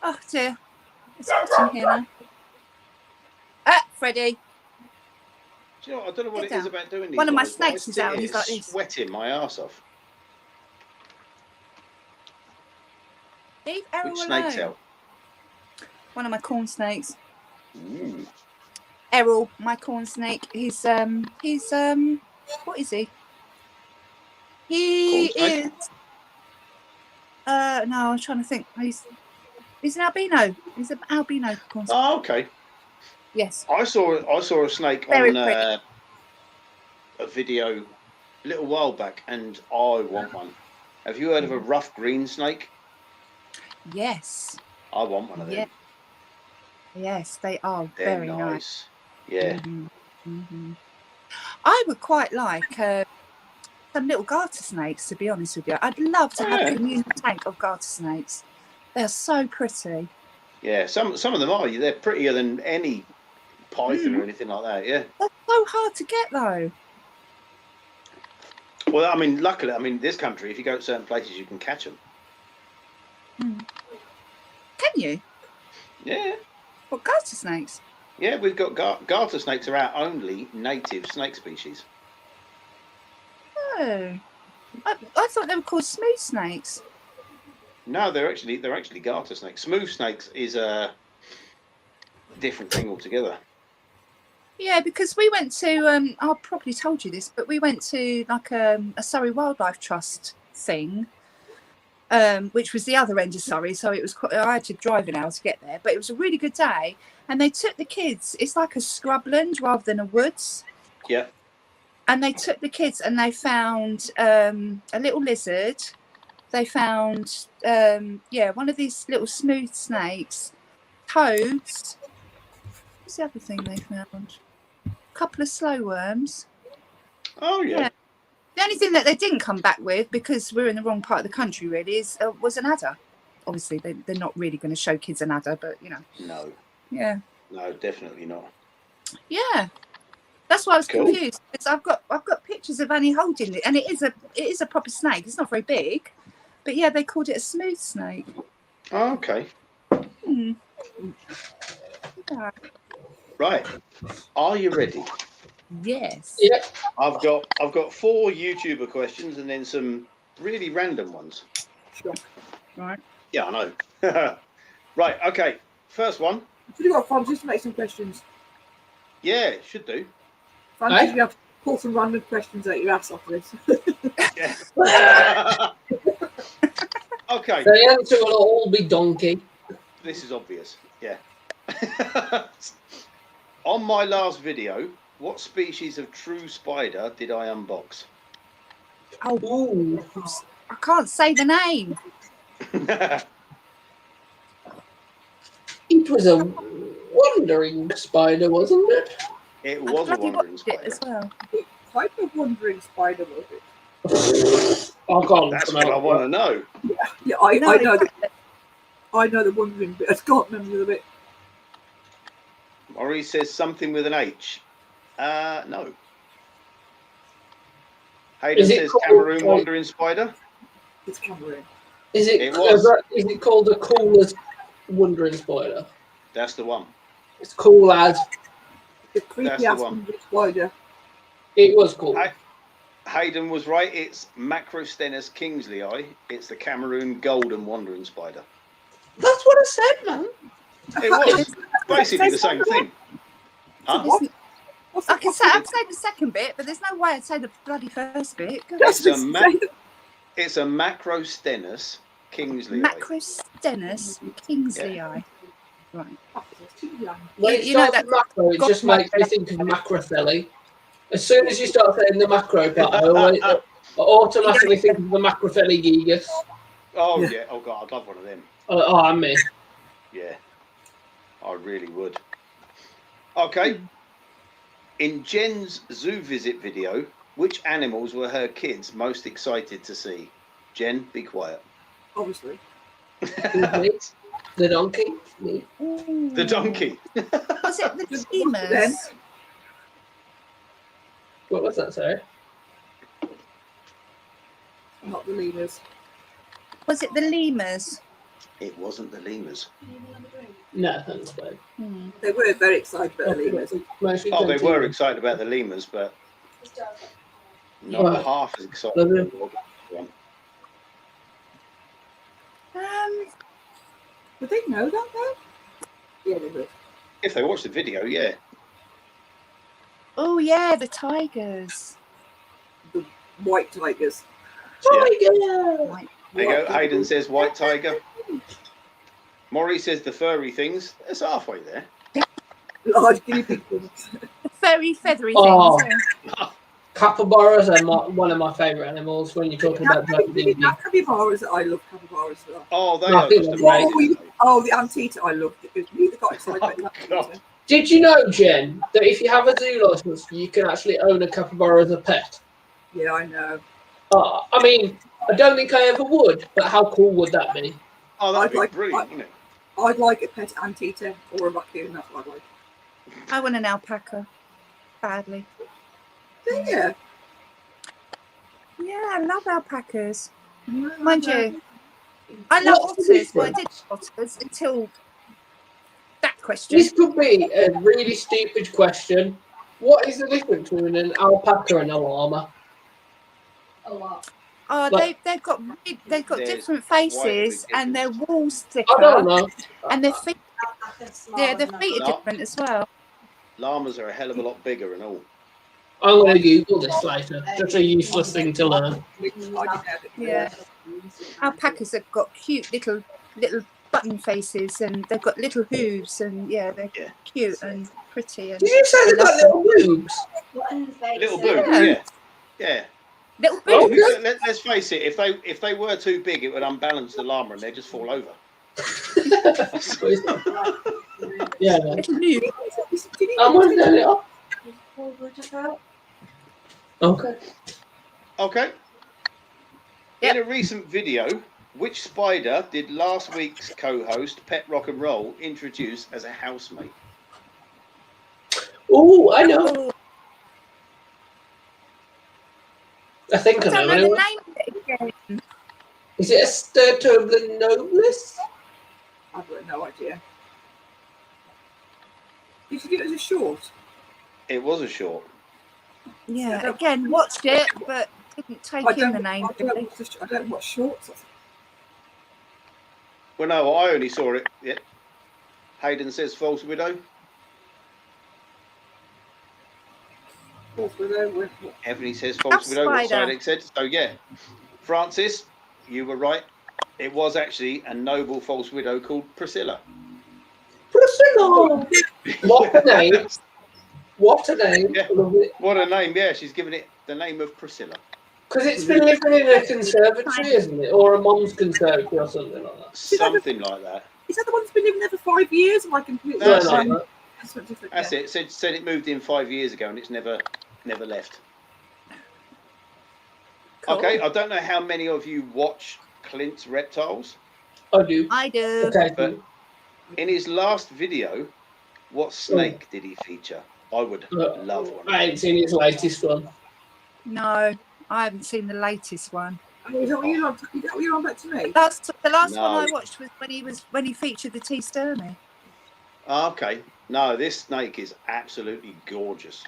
Speaker 3: Oh dear. It's hot in here now. Freddie.
Speaker 1: Do you know what? I don't know what
Speaker 3: Get
Speaker 1: it is
Speaker 3: down.
Speaker 1: about doing these.
Speaker 3: One of my
Speaker 1: ones, but I
Speaker 3: snakes is
Speaker 1: sit
Speaker 3: out,
Speaker 1: here
Speaker 3: he's like this.
Speaker 1: sweating my arse off.
Speaker 3: Leave Errol
Speaker 1: Which snake's
Speaker 3: alone.
Speaker 1: out?
Speaker 3: One of my corn snakes.
Speaker 1: Ooh.
Speaker 3: Errol, my corn snake. He's what is he? He
Speaker 1: Corn snake?
Speaker 3: is. No, I was trying to think. He's an albino. He's an albino corn snake.
Speaker 1: Oh, okay.
Speaker 3: Yes.
Speaker 1: I saw a snake
Speaker 3: Very
Speaker 1: on
Speaker 3: pretty.
Speaker 1: a video a little while back, and I want one. Have you heard of a rough green snake?
Speaker 3: Yes.
Speaker 1: I want one of them.
Speaker 3: Yeah. Yes, they are
Speaker 1: They're
Speaker 3: very nice.
Speaker 1: Yeah.
Speaker 3: Mhm. I would quite like some little garter snakes, to be honest with you. I'd love to
Speaker 1: Oh,
Speaker 3: have
Speaker 1: yeah.
Speaker 3: a communal tank of garter snakes. They're so pretty.
Speaker 1: Yeah. Some of them are. They're prettier than any python or anything like that. Yeah.
Speaker 3: They're so hard to get, though.
Speaker 1: Well, I mean, luckily, I mean, this country, if you go to certain places, you can catch them.
Speaker 3: Can you?
Speaker 1: Yeah.
Speaker 3: What, garter snakes?
Speaker 1: Yeah, we've got garter snakes are our only native snake species.
Speaker 3: Oh. I thought they were called smooth snakes.
Speaker 1: No, they're actually garter snakes. Smooth snakes is a different thing altogether.
Speaker 3: Yeah, because we went to, I probably told you this, but we went to like a Surrey Wildlife Trust thing, which was the other end of Surrey. So it was quite, I had to drive an hour to get there, but it was a really good day. And they took the kids, it's like a scrubland rather than a woods.
Speaker 1: Yeah.
Speaker 3: And they took the kids and they found a little lizard. They found, one of these little smooth snakes, toads. What's the other thing they found? A couple of slow worms.
Speaker 1: Oh yeah.
Speaker 3: Yeah. The only thing that they didn't come back with, because we're in the wrong part of the country, really, was an adder. Obviously, they're not really going to show kids an adder, but you know.
Speaker 1: No.
Speaker 3: Yeah.
Speaker 1: No, definitely not.
Speaker 3: Yeah. That's why I was
Speaker 1: Cool.
Speaker 3: confused. Because I've got pictures of Annie holding it, and it is a proper snake. It's not very big, but yeah, they called it a smooth snake.
Speaker 1: Oh, okay.
Speaker 3: Hmm. Yeah.
Speaker 1: Right. Are you ready?
Speaker 3: Yes.
Speaker 4: Yeah.
Speaker 1: I've got 4 YouTuber questions and then some really random ones.
Speaker 2: Sure.
Speaker 3: Right.
Speaker 1: Yeah, I know. Right. Okay. First one.
Speaker 2: Have you got fun just to make some questions?
Speaker 1: Yeah, it should do.
Speaker 2: Fun,
Speaker 4: Aye.
Speaker 2: you have to pull some random questions out your ass off this.
Speaker 1: Yeah. Okay.
Speaker 4: The answer will all be donkey.
Speaker 1: This is obvious. Yeah. On my last video, what species of true spider did I unbox?
Speaker 3: Oh,
Speaker 4: Ooh.
Speaker 3: I can't say the name.
Speaker 4: It was a wandering spider, wasn't it?
Speaker 1: It
Speaker 3: I
Speaker 1: was a
Speaker 3: bloody
Speaker 1: wandering
Speaker 3: watched it
Speaker 1: spider.
Speaker 3: as well.
Speaker 2: What type of wandering spider was it?
Speaker 4: I can't
Speaker 1: That's what I want to know.
Speaker 2: Yeah, I
Speaker 3: No,
Speaker 2: know the wandering bit. I can't remember the other bit.
Speaker 1: Maurice says something with an H. No. Hayden
Speaker 4: Is it
Speaker 1: says
Speaker 4: called,
Speaker 1: Cameroon
Speaker 4: like-
Speaker 1: wandering spider.
Speaker 2: It's Cameroon.
Speaker 4: Is it?
Speaker 1: It was.
Speaker 4: Is it called a cool as wandering spider?
Speaker 1: That's the one.
Speaker 4: It's cool as.
Speaker 2: The creepy
Speaker 1: That's the
Speaker 2: ass
Speaker 1: one.
Speaker 2: wandering spider.
Speaker 4: It was cool.
Speaker 1: Hayden was right. It's Macrostenus kingsley. It's the Cameroon golden wandering spider.
Speaker 4: That's what I said, man.
Speaker 1: It was basically the same thing. Huh?
Speaker 2: What? What's
Speaker 3: I
Speaker 2: the
Speaker 3: can say I'd say the second bit, but there's no way I'd say the bloody first bit.
Speaker 1: It's a
Speaker 2: Just
Speaker 1: It's a Macrostenus kingsley.
Speaker 3: Macrostenus kingsley. Right.
Speaker 4: When it
Speaker 3: You know
Speaker 4: starts
Speaker 3: that-
Speaker 4: with macro, it just makes me think of macrotheli. As soon as you start saying the macro part, I automatically think of the macrotheli gigas.
Speaker 1: Oh
Speaker 2: Yeah.
Speaker 1: yeah. Oh god, I'd love one of them.
Speaker 4: Oh, I'm me.
Speaker 1: Yeah, I really would. Okay. In Jen's zoo visit video, which animals were her kids most excited to see? Jen, be quiet.
Speaker 2: Obviously.
Speaker 4: The donkey. Me.
Speaker 1: The donkey.
Speaker 3: Was it the
Speaker 2: Then-
Speaker 3: lemurs?
Speaker 4: What was that, sorry?
Speaker 2: Not the lemurs.
Speaker 3: Was it the lemurs?
Speaker 1: It wasn't the lemurs.
Speaker 4: No, thanks, babe.
Speaker 3: Hmm.
Speaker 2: They were very excited about the lemurs.
Speaker 1: Oh, they were excited about the lemurs, but not
Speaker 4: Right.
Speaker 1: half as excited.
Speaker 4: Lovely.
Speaker 1: about the one.
Speaker 2: Would they know that though? Yeah, they would.
Speaker 1: If they watch the video, yeah.
Speaker 3: Oh yeah, the tigers.
Speaker 2: The white tigers.
Speaker 4: Tiger!
Speaker 3: Right.
Speaker 1: There you
Speaker 2: White
Speaker 1: go. Hayden
Speaker 2: tigers.
Speaker 1: says white tiger. Maury says the furry things. It's halfway there.
Speaker 2: Large guinea pig things.
Speaker 3: The furry, feathery
Speaker 4: Oh.
Speaker 3: things. Yeah.
Speaker 4: Capybaras are one of my favourite animals when you're talking about
Speaker 2: Capybaras,
Speaker 4: bird.
Speaker 2: capybaras. I love capybaras as well.
Speaker 1: Oh, they
Speaker 4: No, I
Speaker 1: are
Speaker 4: think
Speaker 1: just
Speaker 4: that's
Speaker 1: amazing.
Speaker 2: Oh, the Antita, I loved it. Neither got excited about
Speaker 1: Oh,
Speaker 2: that.
Speaker 1: God.
Speaker 4: Did you know, Jen, that if you have a zoo license, you can actually own a capybara as a pet?
Speaker 2: Yeah, I know.
Speaker 4: I mean, I don't think I ever would, but how cool would that be?
Speaker 1: Oh, that'd
Speaker 2: I'd
Speaker 1: be
Speaker 2: like-
Speaker 1: brilliant, wouldn't it?
Speaker 2: I'd like a pet Antita or a raccoon. That's what I'd like.
Speaker 3: I want an alpaca. Badly.
Speaker 2: Yeah.
Speaker 3: Yeah, I love alpacas.
Speaker 2: Mind
Speaker 3: Mind you, I love
Speaker 4: What's the
Speaker 3: otters. Well, I did
Speaker 4: difference?
Speaker 3: otters until that question.
Speaker 4: This could be a really stupid question. What is the difference between an alpaca and a llama?
Speaker 5: A lot.
Speaker 3: Oh,
Speaker 4: Like-
Speaker 3: they've got
Speaker 1: There's
Speaker 3: different
Speaker 1: quite a
Speaker 3: faces,
Speaker 1: big
Speaker 3: and their
Speaker 1: difference.
Speaker 3: walls
Speaker 4: I don't
Speaker 3: thicker,
Speaker 4: know.
Speaker 3: and their feet. Yeah, their
Speaker 5: Smaller
Speaker 3: feet
Speaker 1: No.
Speaker 3: are different as well.
Speaker 1: Llamas are a hell of a lot bigger and all.
Speaker 4: I'm going to Google this later. Such a useless thing to learn.
Speaker 3: Yeah. Alpacas have got cute little button faces, and they've got little hooves, and yeah, they're
Speaker 1: Yeah.
Speaker 3: cute and pretty. And
Speaker 4: Did you say they got little boobs?
Speaker 1: Little boobs,
Speaker 3: Yeah.
Speaker 1: yeah. Yeah.
Speaker 3: little
Speaker 4: Oh,
Speaker 3: boobs.
Speaker 4: okay.
Speaker 1: Let's face it, if they were too big, it would unbalance the llama and they'd just fall over.
Speaker 4: Yeah, no.
Speaker 3: Little boobs.
Speaker 4: I'm going to turn it off. Okay.
Speaker 1: Okay.
Speaker 3: Yep.
Speaker 1: In a recent video, which spider did last week's co-host, Pet Rock and Roll, introduce as a housemate?
Speaker 4: Oh, I know.
Speaker 3: Oh,
Speaker 4: I think
Speaker 3: I
Speaker 4: I
Speaker 3: don't
Speaker 4: know.
Speaker 3: know the
Speaker 4: Anyway.
Speaker 3: name of it again.
Speaker 4: Is it a Stertoblenoblis?
Speaker 2: I've got no idea. Did you do it as a short?
Speaker 1: It was a short.
Speaker 3: Yeah, again, watched it, but didn't take in the name.
Speaker 2: I don't watch shorts.
Speaker 1: Well, no, I only saw it. Yeah. Hayden says False Widow. Ebony says False
Speaker 3: House
Speaker 1: Widow. What
Speaker 3: spider.
Speaker 1: Sidex said. So, yeah. Francis, you were right. It was actually a noble false widow called Priscilla.
Speaker 4: Priscilla! What a name. What a name.
Speaker 1: Yeah. What a name. Yeah, she's given it the name of Priscilla.
Speaker 4: Because it's been living in a conservatory, isn't it? Or a mom's conservatory or something like that.
Speaker 1: Something like that.
Speaker 2: Is that the one that's been living there for 5 years? Am I completely
Speaker 1: That's
Speaker 4: Something
Speaker 1: it.
Speaker 4: like that.
Speaker 2: That's what different.
Speaker 1: That's it. Said it moved in 5 years ago and it's never left.
Speaker 3: Cool.
Speaker 1: Okay, I don't know how many of you watch Clint's Reptiles.
Speaker 4: I do.
Speaker 3: I do.
Speaker 4: Okay.
Speaker 1: But in his last video, what snake did he feature? I would love one.
Speaker 4: I ain't seen his latest one.
Speaker 3: No, I haven't seen the latest one.
Speaker 2: Oh, is that what you're on? Is that what you're on back to me?
Speaker 3: The last
Speaker 1: No.
Speaker 3: one I watched was when he featured the T Sturmey.
Speaker 1: Ah, okay. No, this snake is absolutely gorgeous.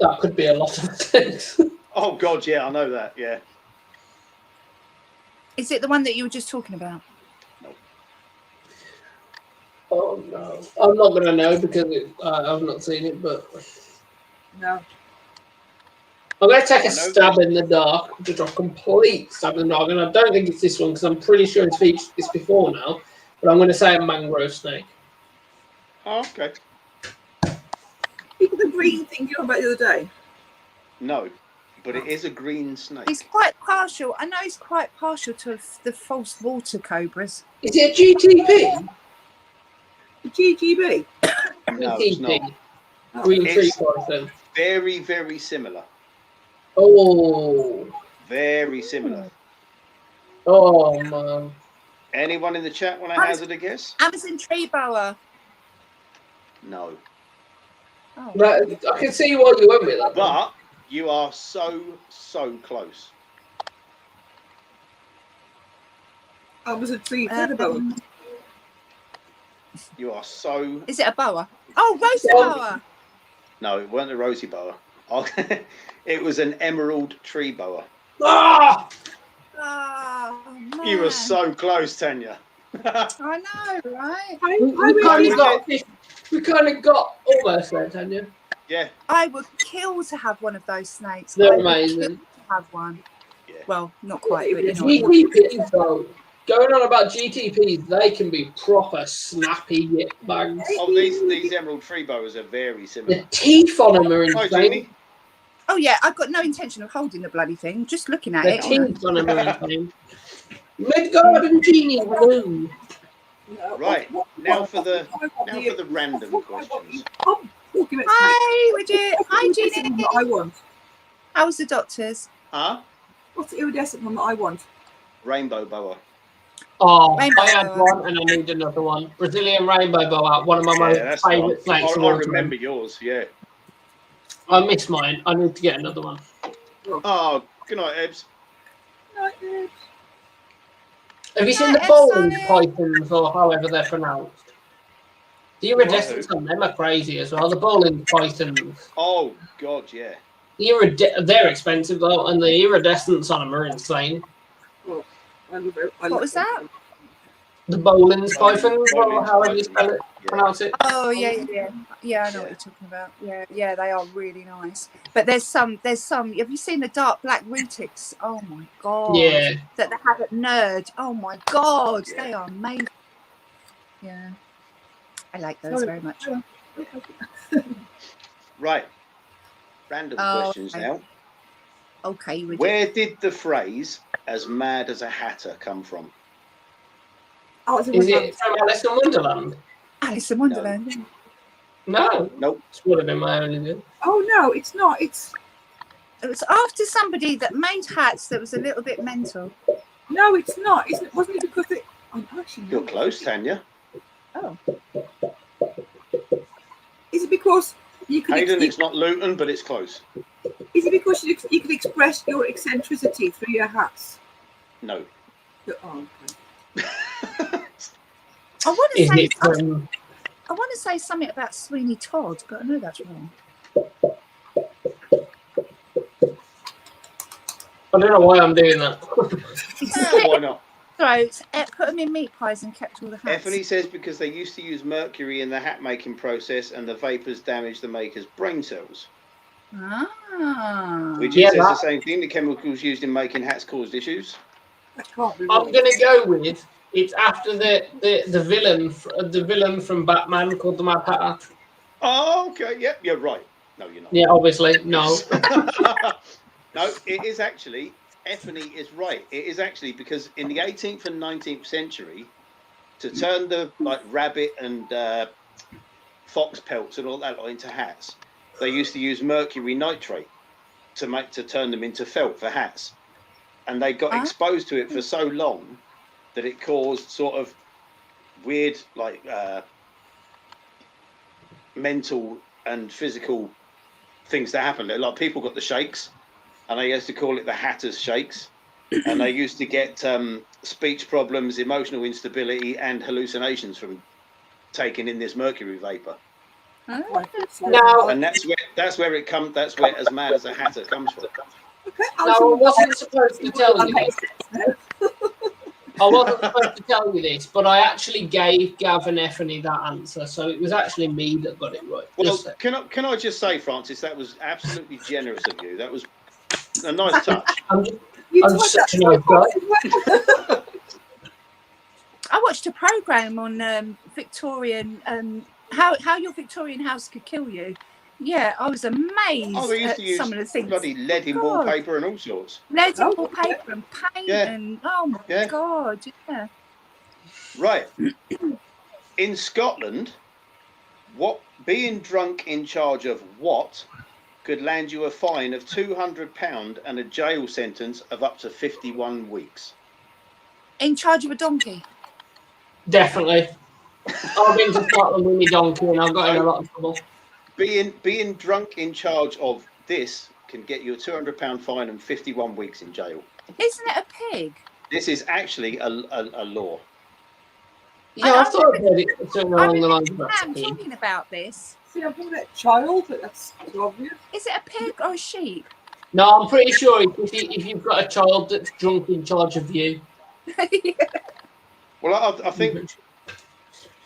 Speaker 4: That could be a lot of things.
Speaker 1: Oh God, yeah, I know that. Yeah.
Speaker 3: Is it the one that you were just talking about?
Speaker 4: Oh no. I'm not going to know because I've not seen it, but
Speaker 2: No.
Speaker 4: I'm going to take a
Speaker 1: I know
Speaker 4: stab in the dark, just a complete stab in the dark, and I don't think it's this one because I'm pretty sure it's featured this before now, but I'm going to say a mangrove snake.
Speaker 1: Oh, okay.
Speaker 2: The green thing you were on about the other day.
Speaker 1: No, but it is a green snake.
Speaker 3: He's quite partial. I know he's quite partial to the false water cobras.
Speaker 4: Is it a GTP?
Speaker 2: The GGB.
Speaker 1: No, it's not.
Speaker 2: Oh,
Speaker 4: Green tree
Speaker 1: It's-
Speaker 4: python.
Speaker 1: Very, very similar.
Speaker 4: Oh.
Speaker 1: Very similar.
Speaker 4: Oh man.
Speaker 1: Anyone in the chat want to hazard a guess?
Speaker 3: Amazon tree boa.
Speaker 1: No.
Speaker 3: Oh.
Speaker 4: Right, I can see why you went with that.
Speaker 1: But you are so close.
Speaker 2: I was a tree feather boa.
Speaker 1: You are so.
Speaker 3: Is it a boa? Oh, rosy
Speaker 4: Oh.
Speaker 3: boa.
Speaker 1: No, it weren't a rosy boa. It was an emerald tree boa.
Speaker 4: Ah!
Speaker 3: Oh, man.
Speaker 1: You were so close, Tanya.
Speaker 3: I know, right?
Speaker 4: We kind of got almost there, Tanya.
Speaker 1: Yeah.
Speaker 3: I would kill to have one of those snakes.
Speaker 4: They're
Speaker 3: I would
Speaker 4: amazing.
Speaker 3: kill to have one.
Speaker 1: Yeah.
Speaker 3: Well, not quite, but you know. what I mean.
Speaker 4: GTPs though, going on about GTPs, they can be proper snappy yip bags.
Speaker 1: Oh, these emerald tree boas are very
Speaker 4: The
Speaker 1: similar.
Speaker 4: teeth on them are
Speaker 1: Hi,
Speaker 4: insane.
Speaker 1: Jeannie.
Speaker 3: Oh yeah, I've got no intention of holding the bloody thing. Just looking at
Speaker 4: The
Speaker 3: it.
Speaker 4: teeth on them are insane. Mid-garden genie, hello.
Speaker 1: Right, now for the random questions.
Speaker 3: Hi, Bridget. Hi, Jeannie.
Speaker 2: That I want.
Speaker 3: How was the doctors?
Speaker 1: Huh?
Speaker 2: What's the iridescent one that I want?
Speaker 1: Rainbow boa.
Speaker 4: Oh,
Speaker 3: Rainbow
Speaker 4: I had
Speaker 3: boa.
Speaker 4: one and I need another one. Brazilian rainbow boa, one of my
Speaker 1: Yeah,
Speaker 4: most
Speaker 1: that's the one.
Speaker 4: favourite snakes of
Speaker 1: I
Speaker 4: all time.
Speaker 1: remember yours. Yeah.
Speaker 4: I miss mine. I need to get another one.
Speaker 1: Oh, good night, Ebbs.
Speaker 4: Have you seen
Speaker 3: Night,
Speaker 4: the bowling
Speaker 3: Sonny.
Speaker 4: pythons or however they're pronounced? The iridescents on them are crazy as well. The bowling pythons.
Speaker 1: Oh God, yeah.
Speaker 4: They're expensive though, and the iridescents on them are insane.
Speaker 3: What was that?
Speaker 4: The bowling pythons, or
Speaker 1: Bowling
Speaker 4: however you
Speaker 1: pythons,
Speaker 4: spell it,
Speaker 1: yeah.
Speaker 4: pronounce it.
Speaker 3: Oh yeah. Yeah, I know what you're talking about. Yeah, they are really nice. But there's some. Have you seen the dark black retics? Oh my god.
Speaker 4: Yeah.
Speaker 3: That they have at Nerd. Oh my god, they are amazing. Yeah, I like those very much.
Speaker 1: Right. Random
Speaker 3: Oh,
Speaker 1: questions
Speaker 3: okay.
Speaker 1: now.
Speaker 3: Okay, we
Speaker 1: Where did the phrase "as mad as a hatter" come from?
Speaker 2: Oh, it's
Speaker 4: Is it from Alice in Wonderland?
Speaker 3: Alice in Wonderland.
Speaker 4: No.
Speaker 1: Nope.
Speaker 4: It's would have been my only good.
Speaker 2: Oh no, it's not. It's
Speaker 3: It was after somebody that made hats that was a little bit mental.
Speaker 2: no, it's not. Isn't it? Wasn't it because it? Oh, actually,
Speaker 1: You're
Speaker 2: no.
Speaker 1: close, Tanya.
Speaker 3: Oh,
Speaker 2: Is it because you could?
Speaker 1: Hayden, it's not Luton, but it's close.
Speaker 2: Is it because you could express your eccentricity through your hats?
Speaker 1: No.
Speaker 2: Oh, okay.
Speaker 3: I want to
Speaker 4: Is
Speaker 3: say.
Speaker 4: it from...
Speaker 3: I want to say something about Sweeney Todd, but I know that's wrong.
Speaker 4: I don't know why I'm doing that.
Speaker 1: Why not?
Speaker 3: Throats, put them in meat pies and kept all the hats.
Speaker 1: Effany says because they used to use mercury in the hat making process and the vapors damaged the maker's brain cells.
Speaker 3: Ah.
Speaker 1: Which
Speaker 4: Yeah,
Speaker 1: says the
Speaker 4: that-
Speaker 1: same thing. The chemicals used in making hats caused issues.
Speaker 2: That can't be
Speaker 4: I'm
Speaker 2: right.
Speaker 4: gonna go with it's after the villain from Batman called the Mad Hatter.
Speaker 1: Oh, okay. Yep, you're right. No, you're not.
Speaker 4: Yeah, obviously no.
Speaker 1: No, it is actually. Effany is right. It is actually because in the 18th and 19th century, to turn the rabbit and fox pelts and all that into hats, they used to use mercury nitrate to turn them into felt for hats, and they got exposed to it for so long that it caused sort of weird mental and physical things that happened. Like people got the shakes, and they used to call it the Hatter's shakes, and they used to get speech problems, emotional instability, and hallucinations from taking in this mercury vapor.
Speaker 4: Now,
Speaker 1: And that's where it comes. That's where as mad as a hatter comes from.
Speaker 2: Okay,
Speaker 4: now I wasn't supposed to tell you this. I wasn't supposed to tell you this, but I actually gave Gav and Effany that answer, so it was actually me that got it right.
Speaker 1: Well,
Speaker 4: Just
Speaker 1: can I just say, Francis, that was absolutely generous of you. That was a nice touch.
Speaker 4: I'm
Speaker 2: You
Speaker 4: such a
Speaker 2: typed
Speaker 4: nice
Speaker 2: that
Speaker 4: guy.
Speaker 3: I watched a program on Victorian, how your Victorian house could kill you. Yeah, I was amazed
Speaker 1: Oh, they used
Speaker 3: at
Speaker 1: to use
Speaker 3: some of the things.
Speaker 1: bloody lead in
Speaker 3: God.
Speaker 1: wallpaper and all sorts.
Speaker 3: Lead
Speaker 2: Oh,
Speaker 3: and wallpaper and paint
Speaker 1: Yeah.
Speaker 3: and oh my
Speaker 1: Yeah.
Speaker 3: god, yeah.
Speaker 1: Right. In Scotland, being drunk in charge of what could land you a fine of £200 and a jail sentence of up to 51 weeks?
Speaker 3: In charge of a donkey.
Speaker 4: Definitely. I've been to Scotland with my donkey and I've got in a lot of trouble.
Speaker 1: Being drunk in charge of this can get you a £200 fine and 51 weeks in jail.
Speaker 3: Isn't it a pig?
Speaker 1: This is actually a law.
Speaker 4: Yeah, I thought I heard it something
Speaker 3: I
Speaker 4: along the lines
Speaker 3: remember
Speaker 4: of
Speaker 3: Sam
Speaker 4: that.
Speaker 3: talking about this.
Speaker 2: See, I'm talking about child, but that's too obvious.
Speaker 3: Is it a pig or a sheep?
Speaker 4: No, I'm pretty sure if you've got a child that's drunk in charge of you,
Speaker 1: Well, I think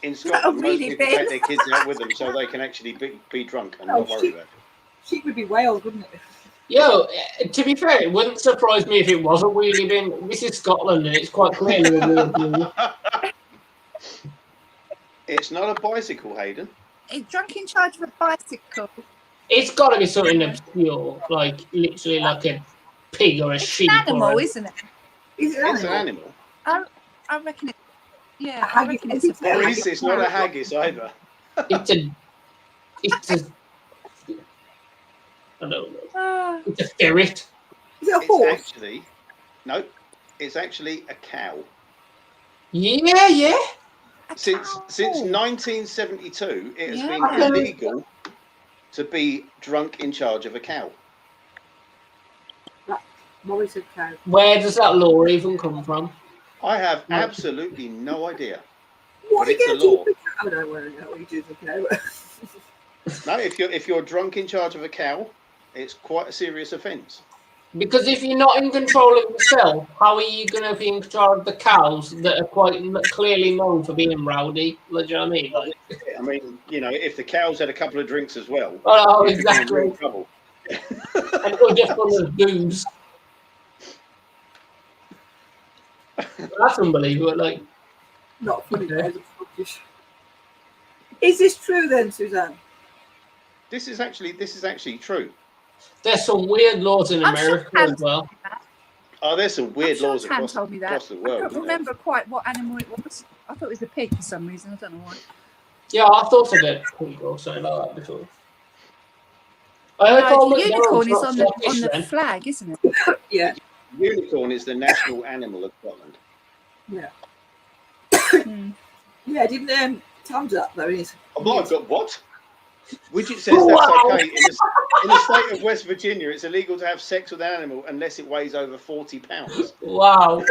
Speaker 1: in Scotland, most
Speaker 3: really
Speaker 1: people
Speaker 3: big.
Speaker 1: take their kids out with them so they can actually be drunk and not worry about it.
Speaker 2: Sheep would be Wales, wouldn't it?
Speaker 4: Yo, to be fair, it wouldn't surprise me if it was a wheelie bin. This is Scotland, and it's quite clearly a wheelie bin.
Speaker 1: It's not a bicycle, Hayden.
Speaker 3: He's drunk in charge of a bicycle.
Speaker 4: It's got to be something obscure, like literally like a pig or a
Speaker 3: It's
Speaker 4: sheep.
Speaker 3: an animal,
Speaker 4: or a...
Speaker 3: isn't it?
Speaker 2: Is it
Speaker 1: It's an
Speaker 2: animal?
Speaker 1: animal.
Speaker 3: I reckon it. Yeah,
Speaker 2: A
Speaker 3: I reckon it's a
Speaker 2: haggis.
Speaker 1: At least it's not a haggis either.
Speaker 4: It's a. I don't know.
Speaker 3: Ah,
Speaker 4: It's a ferret.
Speaker 2: Is it a
Speaker 1: It's
Speaker 2: horse?
Speaker 1: actually no. It's actually a cow.
Speaker 4: Yeah.
Speaker 3: a
Speaker 1: Since
Speaker 3: cow.
Speaker 1: 1972, it has
Speaker 3: Yeah.
Speaker 1: been illegal to be drunk in charge of a cow.
Speaker 2: Maurice said cow.
Speaker 4: Where does that law even come from?
Speaker 1: I have absolutely no idea.
Speaker 2: What are
Speaker 1: But
Speaker 2: you going
Speaker 1: it's
Speaker 2: to
Speaker 1: a
Speaker 2: do
Speaker 1: law.
Speaker 2: with the cow? I don't want to know what you do with the cow.
Speaker 1: No, if you're drunk in charge of a cow, it's quite a serious offence.
Speaker 4: Because if you're not in control of yourself, how are you going to be in control of the cows that are quite clearly known for being rowdy? Like, do you know what I mean? Like,
Speaker 1: I mean, if the cows had a couple of drinks as well,
Speaker 4: oh,
Speaker 1: you'd be in
Speaker 4: exactly.
Speaker 1: real trouble.
Speaker 4: And or just full of booze. That's unbelievable. Like,
Speaker 2: Not funny.
Speaker 4: Okay.
Speaker 2: There's a Scottish. Is this true then, Suzanne?
Speaker 1: This is actually true.
Speaker 4: there's some weird laws in
Speaker 3: I'm sure
Speaker 4: America as
Speaker 3: cats-
Speaker 4: well.
Speaker 1: Oh, there's some weird
Speaker 3: I'm sure
Speaker 1: laws
Speaker 3: Tam
Speaker 1: across,
Speaker 3: told me that.
Speaker 1: across the
Speaker 3: I
Speaker 1: world.
Speaker 3: can't
Speaker 1: isn't there?
Speaker 3: remember quite what animal it was. I thought it was a pig for some reason. I don't know why.
Speaker 4: Yeah, I thought of it or something like that before. I heard
Speaker 3: No,
Speaker 4: Paul
Speaker 3: the
Speaker 4: McDonald's
Speaker 3: unicorn is
Speaker 4: not
Speaker 3: on the
Speaker 4: Scottish then.
Speaker 3: flag, isn't it?
Speaker 2: Yeah.
Speaker 1: Unicorn is the national animal of Scotland.
Speaker 3: Hmm.
Speaker 2: Yeah, didn't Tom's up though, is
Speaker 1: Oh my God, what? Widget says
Speaker 4: Wow.
Speaker 1: that's okay. In the state of West Virginia, it's illegal to have sex with an animal unless it weighs over 40 pounds.
Speaker 4: Wow.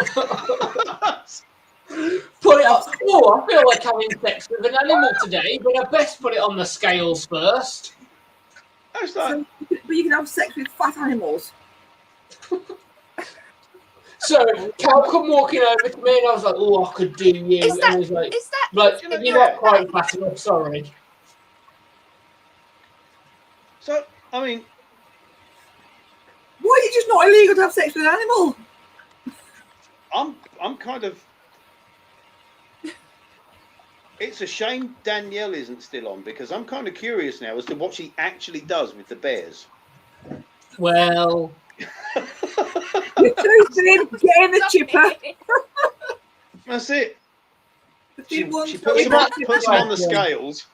Speaker 4: Put it up. Oh, I feel like having sex with an animal today, but I best put it on the scales first.
Speaker 1: That's like,
Speaker 2: But you can have sex with fat animals.
Speaker 4: So Cal come walking over to me, and I was like, "Oh, I could do you."
Speaker 3: Is
Speaker 4: And
Speaker 3: that-
Speaker 4: he was like,
Speaker 3: Is that
Speaker 4: "You're not quite fat enough. Sorry."
Speaker 1: so, I mean,
Speaker 2: Why is it just not illegal to have sex with an animal?
Speaker 1: I'm kind of. It's a shame Danielle isn't still on because I'm kind of curious now as to what she actually does with the bears.
Speaker 4: Well,
Speaker 2: The truth is, get in the chipper.
Speaker 1: That's it. She
Speaker 2: She
Speaker 1: puts them on the scales,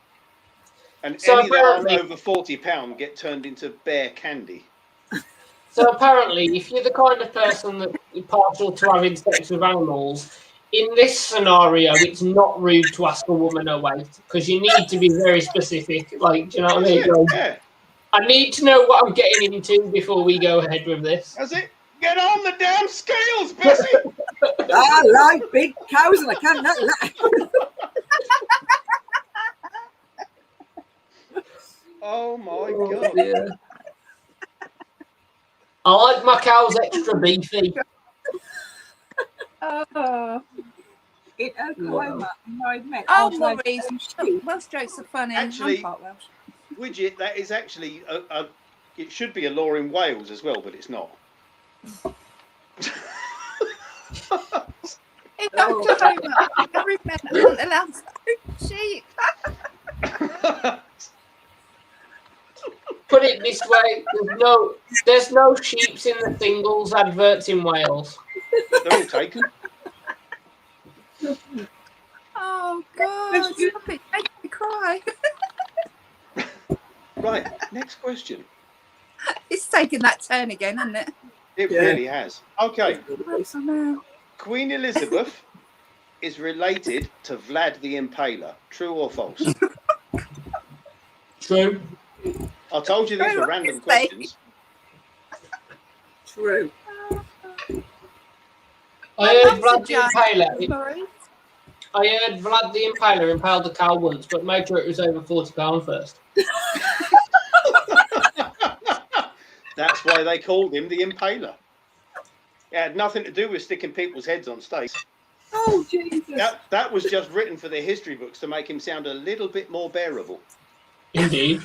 Speaker 1: and
Speaker 4: So
Speaker 1: any that aren't
Speaker 4: apparently-
Speaker 1: over 40 pounds get turned into bear candy.
Speaker 4: so apparently, if you're the kind of person that is partial to having sex with animals, in this scenario, it's not rude to ask a woman her weight because you need to be very specific. Like, do you know what I mean?
Speaker 1: That's it.
Speaker 4: Like,
Speaker 1: Yeah,
Speaker 4: I need to know what I'm getting into before we go ahead with this.
Speaker 1: that's it. Get on the damn scales, Bessie.
Speaker 2: I like big cows and I cannot lie.
Speaker 1: Oh my
Speaker 4: Oh,
Speaker 1: God.
Speaker 4: dear. I like my cows extra beefy.
Speaker 3: Oh,
Speaker 2: In Oklahoma, married men.
Speaker 3: oh
Speaker 2: drive
Speaker 3: Maurice.
Speaker 2: their own sheep.
Speaker 3: Welsh jokes are funny.
Speaker 1: Actually-
Speaker 3: I'm part Welsh.
Speaker 1: Widget, that is actually it should be a law in Wales as well, but it's not.
Speaker 3: In
Speaker 2: Oh.
Speaker 3: Oklahoma, married men aren't allowed to own sheep.
Speaker 4: Put it this way: there's no sheeps in the singles adverts in Wales.
Speaker 1: They're all taken.
Speaker 3: Oh God! Stop it! Make me cry.
Speaker 1: Right, next question.
Speaker 3: It's taken that turn again, hasn't it?
Speaker 1: It
Speaker 2: Yeah.
Speaker 1: really has. Okay,
Speaker 3: Oh, no.
Speaker 1: Queen Elizabeth is related to Vlad the Impaler. True or false?
Speaker 4: True.
Speaker 1: I told you these
Speaker 3: True,
Speaker 1: were random
Speaker 3: obviously.
Speaker 1: questions.
Speaker 2: True.
Speaker 4: I heard
Speaker 3: That's a
Speaker 4: Vlad the
Speaker 3: joke.
Speaker 4: Impaler.
Speaker 3: Maurice.
Speaker 4: I heard Vlad the Impaler impaled a cow once, but made sure it was over 40 pounds first.
Speaker 1: That's why they called him the Impaler. It had nothing to do with sticking people's heads on stakes.
Speaker 2: Oh, Oh, Jesus.
Speaker 1: That was just written for the history books to make him sound a little bit more bearable.
Speaker 4: Indeed.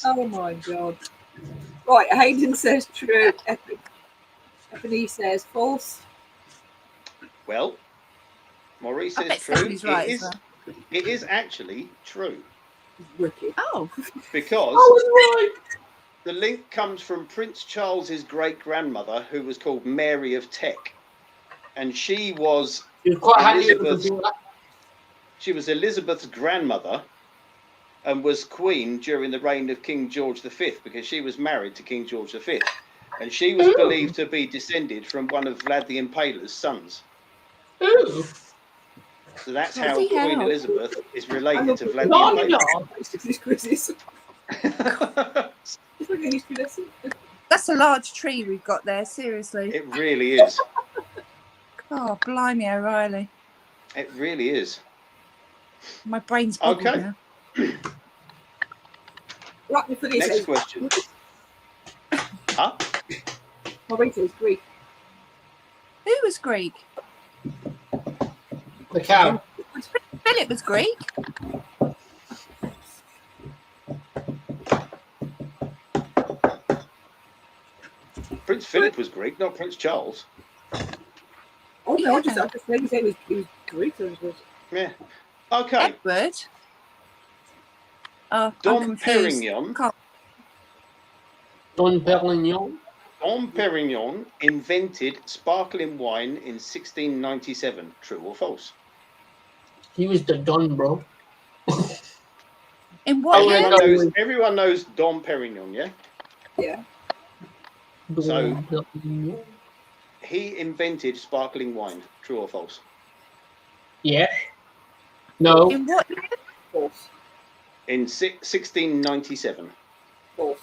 Speaker 2: Oh, my God. Right, Hayden says true. Ebony says false.
Speaker 1: Well, Maurice
Speaker 3: I
Speaker 1: says
Speaker 3: bet
Speaker 1: true.
Speaker 3: Stephanie's right as well.
Speaker 1: It is actually true
Speaker 2: Wicked.
Speaker 3: Oh,
Speaker 1: because
Speaker 4: I was right.
Speaker 1: the link comes from Prince Charles's great-grandmother, who was called Mary of Teck, and she was
Speaker 4: He was quite handy with the
Speaker 1: Elizabeth's,
Speaker 4: computer.
Speaker 1: she was Elizabeth's grandmother and was queen during the reign of King George V, because she was married to King George V, and she was believed to be descended from one of Vlad the Impaler's sons.
Speaker 4: Ooh.
Speaker 1: So that's how
Speaker 3: Bloody hell.
Speaker 1: Queen Elizabeth is related to Vlad
Speaker 4: No,
Speaker 1: the
Speaker 4: no.
Speaker 1: Impaler.
Speaker 2: These quizzes. It's like a history lesson.
Speaker 3: that's a large tree we've got there. Seriously.
Speaker 1: It really is.
Speaker 3: Oh, blimey, O'Reilly.
Speaker 1: It really is.
Speaker 3: My brain's boggled
Speaker 1: Okay.
Speaker 3: now.
Speaker 2: Right, for
Speaker 1: Next question. Huh?
Speaker 2: Maurice is Greek.
Speaker 3: Who was Greek?
Speaker 4: The cow.
Speaker 3: Philip was Greek.
Speaker 1: Prince Philip was Greek, not Prince Charles.
Speaker 2: Oh, no, I just
Speaker 3: Yeah.
Speaker 2: think he was Greek. So it was,
Speaker 1: Yeah. Okay.
Speaker 3: Edward. Oh, I'm
Speaker 1: Dom
Speaker 3: confused.
Speaker 1: Perignon.
Speaker 3: Can't-
Speaker 4: Don Perignon.
Speaker 1: Dom Perignon invented sparkling wine in 1697. True or false?
Speaker 4: He was the Don, bro.
Speaker 3: In what
Speaker 4: Oh,
Speaker 3: year?
Speaker 4: yeah.
Speaker 1: Everyone knows Dom Perignon, yeah?
Speaker 2: yeah.
Speaker 1: So-
Speaker 4: Don Perignon.
Speaker 1: He invented sparkling wine. True or false?
Speaker 4: Yeah. No.
Speaker 3: In what year?
Speaker 2: False.
Speaker 1: In 1697.
Speaker 2: False.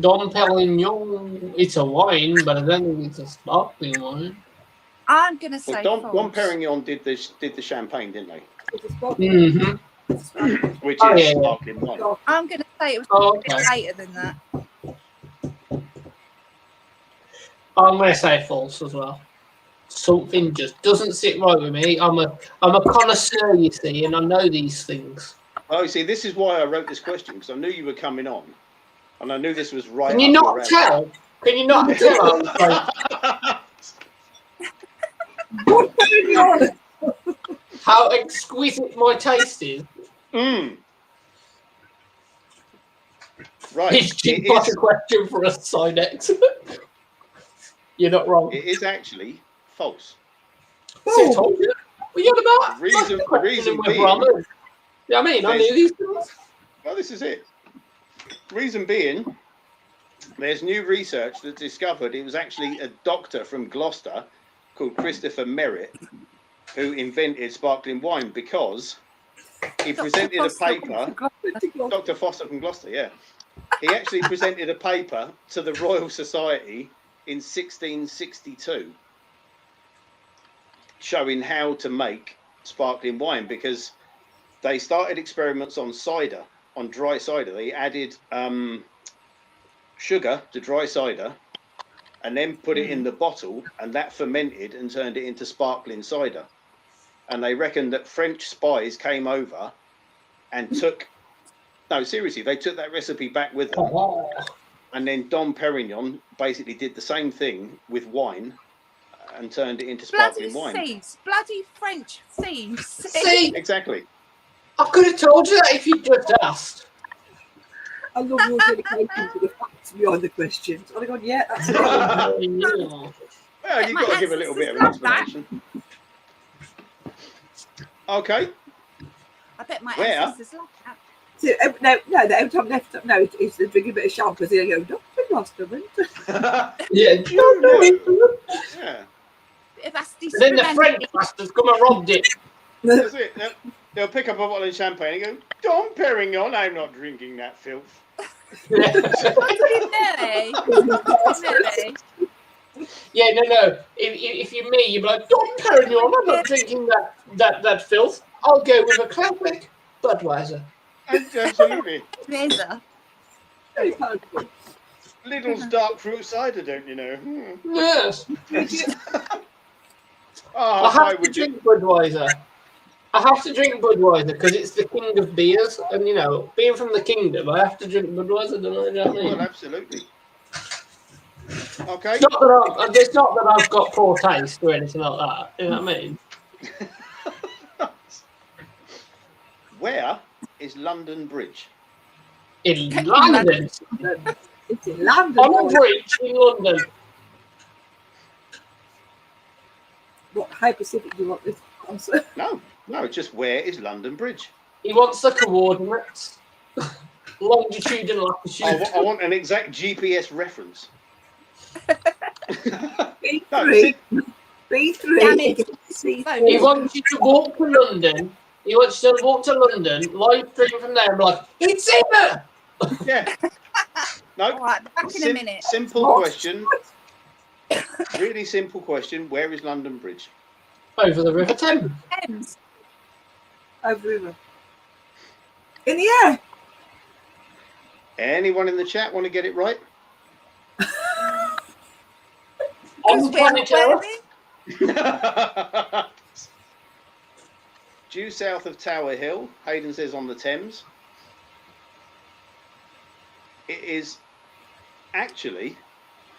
Speaker 4: Don Perignon. It's a wine, but I don't think it's a sparkling wine.
Speaker 3: I'm gonna say
Speaker 1: Well,
Speaker 3: false.
Speaker 1: Dom Perignon did the champagne, didn't they?
Speaker 2: It's a spot.
Speaker 4: Mm-hmm.
Speaker 1: Which
Speaker 4: Oh,
Speaker 1: is
Speaker 4: yeah, yeah.
Speaker 1: sparkling wine.
Speaker 3: I'm gonna say it was
Speaker 4: Oh,
Speaker 3: a bit
Speaker 4: okay.
Speaker 3: later than that.
Speaker 4: I'm going to say false as well. Something just doesn't sit right with me. I'm a connoisseur, you see, and I know these things.
Speaker 1: Oh, see, this is why I wrote this question, because I knew you were coming on. And I knew this was right
Speaker 4: Can you
Speaker 1: up
Speaker 4: not
Speaker 1: your alley.
Speaker 4: tell? Can you not tell? Like,
Speaker 2: What Perignon?
Speaker 4: how exquisite my taste is?
Speaker 1: Mm. Right.
Speaker 4: It's cheap like a question for a Sinex. You're not wrong.
Speaker 1: It is actually false.
Speaker 4: See, I told you. What are you on about?
Speaker 1: Reason-
Speaker 4: Like the question
Speaker 1: reason
Speaker 4: whether
Speaker 1: being-
Speaker 4: I knew. Yeah, I mean, I knew these things.
Speaker 1: Well, this is it. Reason being, there's new research that discovered it was actually a doctor from Gloucester called Christopher Merritt who invented sparkling wine, because he presented a paper. Dr. Foster from Gloucester, yeah. He actually presented a paper to the Royal Society in 1662 showing how to make sparkling wine, because they started experiments on cider, on dry cider. They added sugar to dry cider and then put it in the bottle, and that fermented and turned it into sparkling cider. And they reckon that French spies came over and took, no, seriously, they took that recipe back with them.
Speaker 4: Oh,
Speaker 1: And then Dom Perignon basically did the same thing with wine and turned it into
Speaker 3: Bloody
Speaker 1: sparkling wine.
Speaker 3: thieves. Bloody French thieves.
Speaker 4: see,
Speaker 1: Exactly.
Speaker 4: I could have told you that if you'd just asked.
Speaker 2: I love your dedication to the facts behind the questions. I'd have gone, yeah, that's it.
Speaker 1: Well, you've got to give a little bit of an explanation. Okay.
Speaker 3: I bet my
Speaker 1: Where?
Speaker 3: ancestors love that.
Speaker 2: So, no, every time left, no, it's drinking a bit of champagne. They go, Dr. Gloucesterman.
Speaker 4: Yeah.
Speaker 1: Yeah.
Speaker 3: Bit of Asti
Speaker 4: And then the
Speaker 3: Spumante.
Speaker 4: French bastards come and robbed it.
Speaker 1: That's it. They'll pick up a bottle of champagne and go, Dom Perignon, I'm not drinking that filth.
Speaker 3: Really? Really?
Speaker 4: Yeah, no. If you're me, you'd be like, Don Perignon, I'm not drinking that filth. I'll go with a classic Budweiser.
Speaker 1: Absolutely.
Speaker 3: Laser.
Speaker 2: Very powerful.
Speaker 1: Lidl's dark fruit cider, don't you know?
Speaker 4: Yes.
Speaker 1: Oh,
Speaker 4: I
Speaker 1: why
Speaker 4: have to
Speaker 1: would you?
Speaker 4: drink Budweiser. I have to drink Budweiser because it's the king of beers, and you know, being from the kingdom, I have to drink Budweiser. Don't I? You know what I mean?
Speaker 1: Well, absolutely. Okay.
Speaker 4: It's not that I've got poor taste or anything like that. You know what I mean?
Speaker 1: Where is London Bridge?
Speaker 4: In London,
Speaker 2: It's in London.
Speaker 4: on a bridge in London.
Speaker 2: What, how specific do you want this answer?
Speaker 1: No, just where is London Bridge?
Speaker 4: He wants the coordinates, longitude and latitude.
Speaker 1: I want an exact GPS reference.
Speaker 2: B3.
Speaker 1: No,
Speaker 3: Damn
Speaker 2: B3.
Speaker 3: it.
Speaker 2: C3.
Speaker 4: He wants you to walk to London. He wants you to walk to London, live stream from there, and be like, it's here!
Speaker 1: yeah. No.
Speaker 3: All right, back in a minute.
Speaker 1: Simple question. Really simple question. Where is London Bridge?
Speaker 4: Over the River Thames.
Speaker 3: Thames.
Speaker 2: Over river. In the air.
Speaker 1: Anyone in the chat want to get it right?
Speaker 4: On planet Earth.
Speaker 1: Due south of Tower Hill. Hayden says on the Thames. It is actually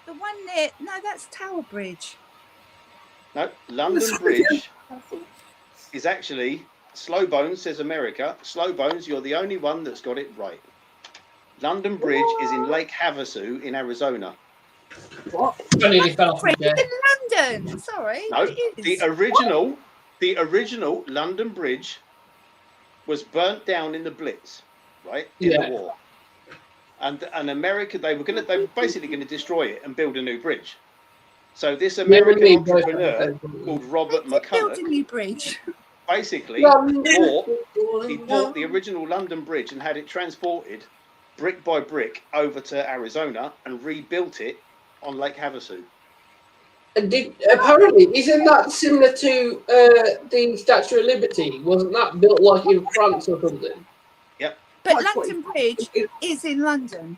Speaker 3: The one there, no, that's Tower Bridge.
Speaker 1: no London Bridge is actually Slow Bones says America. Slow Bones, you're the only one that's got it right. London Bridge is in Lake Havasu in Arizona.
Speaker 2: What?
Speaker 4: I nearly fell from
Speaker 3: It's
Speaker 4: there.
Speaker 3: in London. Sorry.
Speaker 1: No,
Speaker 3: it is.
Speaker 1: the original London Bridge was burnt down in the Blitz, right? In
Speaker 4: Yeah.
Speaker 1: the war. And America, they were basically going to destroy it and build a new bridge. So this American entrepreneur called Robert
Speaker 3: They did build a
Speaker 1: McCulloch
Speaker 3: new bridge.
Speaker 1: basically he bought the original London Bridge and had it transported brick by brick over to Arizona and rebuilt it on Lake Havasu.
Speaker 4: Apparently, isn't that similar to the Statue of Liberty? Wasn't that built like in France or something?
Speaker 3: But
Speaker 2: That's what
Speaker 3: London Bridge is in London.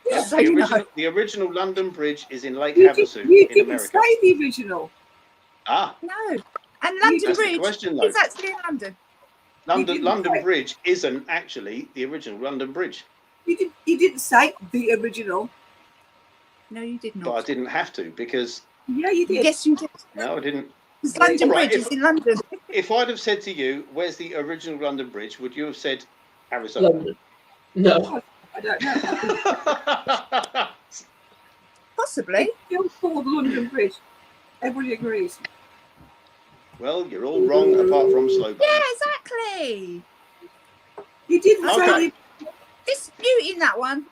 Speaker 1: Yeah,
Speaker 3: So you know.
Speaker 1: the original London Bridge is in Lake
Speaker 2: You
Speaker 1: Havasu in
Speaker 2: didn't
Speaker 1: America.
Speaker 2: say the original.
Speaker 1: Ah,
Speaker 3: No. And London
Speaker 1: that's the
Speaker 3: Bridge
Speaker 1: question though.
Speaker 3: is actually in London.
Speaker 2: didn't
Speaker 1: London
Speaker 2: say-
Speaker 1: Bridge isn't actually the original London Bridge,
Speaker 2: You didn't say the original.
Speaker 3: No, you did
Speaker 1: but I
Speaker 3: not.
Speaker 1: didn't have to because
Speaker 2: Yeah, you did.
Speaker 3: Yes, you did.
Speaker 1: no, I didn't.
Speaker 3: Because London
Speaker 1: Right,
Speaker 3: Bridge is in London.
Speaker 1: If I'd have said to you, "Where's the original London Bridge?" would you have said Arizona?
Speaker 4: London. No.
Speaker 2: I don't know.
Speaker 3: Possibly.
Speaker 2: It's still called London Bridge. Everybody agrees.
Speaker 1: Well, you're all wrong apart from Slow Bones.
Speaker 3: Yeah, exactly.
Speaker 2: You didn't
Speaker 1: Okay.
Speaker 2: say
Speaker 3: Disputing that one.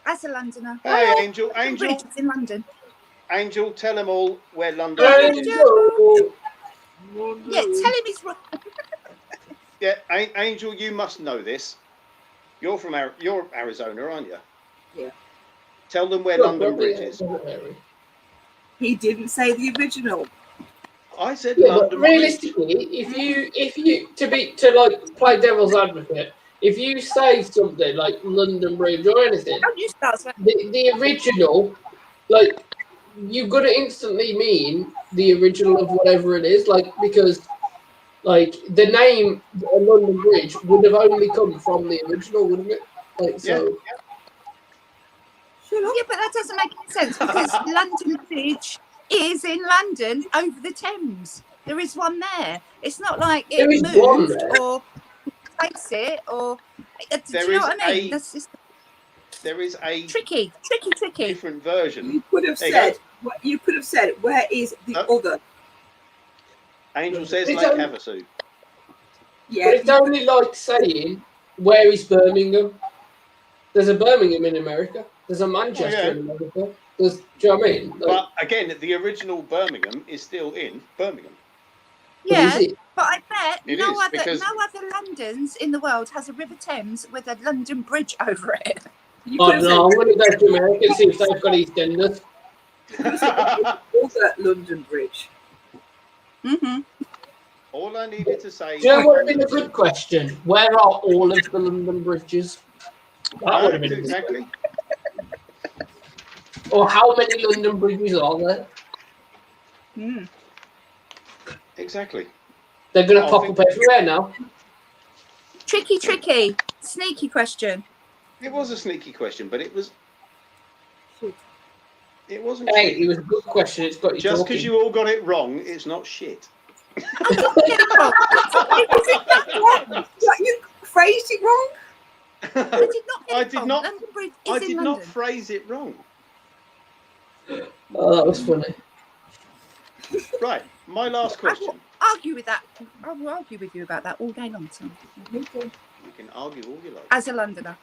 Speaker 3: As a Londoner.
Speaker 1: Hey, Angel,
Speaker 3: London
Speaker 1: Angel,
Speaker 3: Bridge is in London.
Speaker 1: Angel, tell them all where London Bridge is.
Speaker 4: Angel.
Speaker 3: Yeah, tell him he's wrong.
Speaker 1: Yeah, Angel, you must know this. You're from you're Arizona, aren't you?
Speaker 2: Yeah.
Speaker 1: Tell them where London Bridge is.
Speaker 2: he didn't say the original.
Speaker 1: I said
Speaker 4: Yeah, but
Speaker 1: London Bridge.
Speaker 4: realistically, if you to play devil's advocate, if you say something like London Bridge or anything,
Speaker 3: Don't you start saying
Speaker 4: the original, like you've got to instantly mean the original of whatever it is, like because like the name London Bridge would have only come from the original, wouldn't it? Like so.
Speaker 2: Shut up.
Speaker 3: yeah, but that doesn't make any sense because London Bridge is in London over the Thames. There is one there. It's not like it
Speaker 4: There is one
Speaker 3: moved
Speaker 4: there.
Speaker 3: or place it or. Do
Speaker 1: There
Speaker 3: you know
Speaker 1: is
Speaker 3: what I mean?
Speaker 1: a-
Speaker 3: That's just
Speaker 1: There is a
Speaker 3: tricky.
Speaker 1: different version.
Speaker 2: You could have
Speaker 1: There you
Speaker 2: said. You could have said. Where is the
Speaker 1: No.
Speaker 2: other?
Speaker 1: Angel says
Speaker 4: It's
Speaker 1: Lake
Speaker 4: only-
Speaker 1: Havasu.
Speaker 2: Yeah.
Speaker 4: But it's only like saying, where is Birmingham? There's a Birmingham in America. There's a Manchester
Speaker 1: Oh, yeah.
Speaker 4: in America. There's, do you know what I mean? Like,
Speaker 1: But again, the original Birmingham is still in Birmingham.
Speaker 4: what
Speaker 3: Yeah,
Speaker 4: is it?
Speaker 3: but I bet
Speaker 1: It
Speaker 3: no
Speaker 1: is,
Speaker 3: other
Speaker 1: because-
Speaker 3: no other Londons in the world has a River Thames with a London Bridge over it.
Speaker 2: You
Speaker 4: I
Speaker 2: could
Speaker 4: don't
Speaker 2: have
Speaker 4: know. I'm going to go to America and see if they've got EastEnders.
Speaker 2: said other London Bridge.
Speaker 3: Mm-hmm.
Speaker 1: All I needed to say.
Speaker 4: Do you know what would have been a good question? Where are all of the London bridges? That would have been a good
Speaker 1: Exactly.
Speaker 4: Or how many London bridges are there?
Speaker 3: Hmm.
Speaker 1: Exactly.
Speaker 4: They're going to
Speaker 1: I
Speaker 4: pop
Speaker 1: think-
Speaker 4: up everywhere now.
Speaker 3: Tricky, sneaky question.
Speaker 1: It was a sneaky question, but it wasn't
Speaker 4: Hey,
Speaker 1: shit.
Speaker 4: it was a good question. It's got you
Speaker 1: Just
Speaker 4: talking.
Speaker 1: because you all got it wrong, it's not shit.
Speaker 3: I didn't get it wrong.
Speaker 2: Like, you phrased it wrong.
Speaker 3: You did not get
Speaker 1: I
Speaker 3: it
Speaker 1: did
Speaker 3: wrong.
Speaker 1: not-
Speaker 3: London Bridge is
Speaker 1: I
Speaker 3: in
Speaker 1: did
Speaker 3: London.
Speaker 1: not phrase it wrong.
Speaker 4: Oh, that was funny.
Speaker 1: Right, my last question.
Speaker 3: Argue with that. I will argue with you about that all day long, Tom.
Speaker 1: You can argue all you like.
Speaker 3: As a Londoner,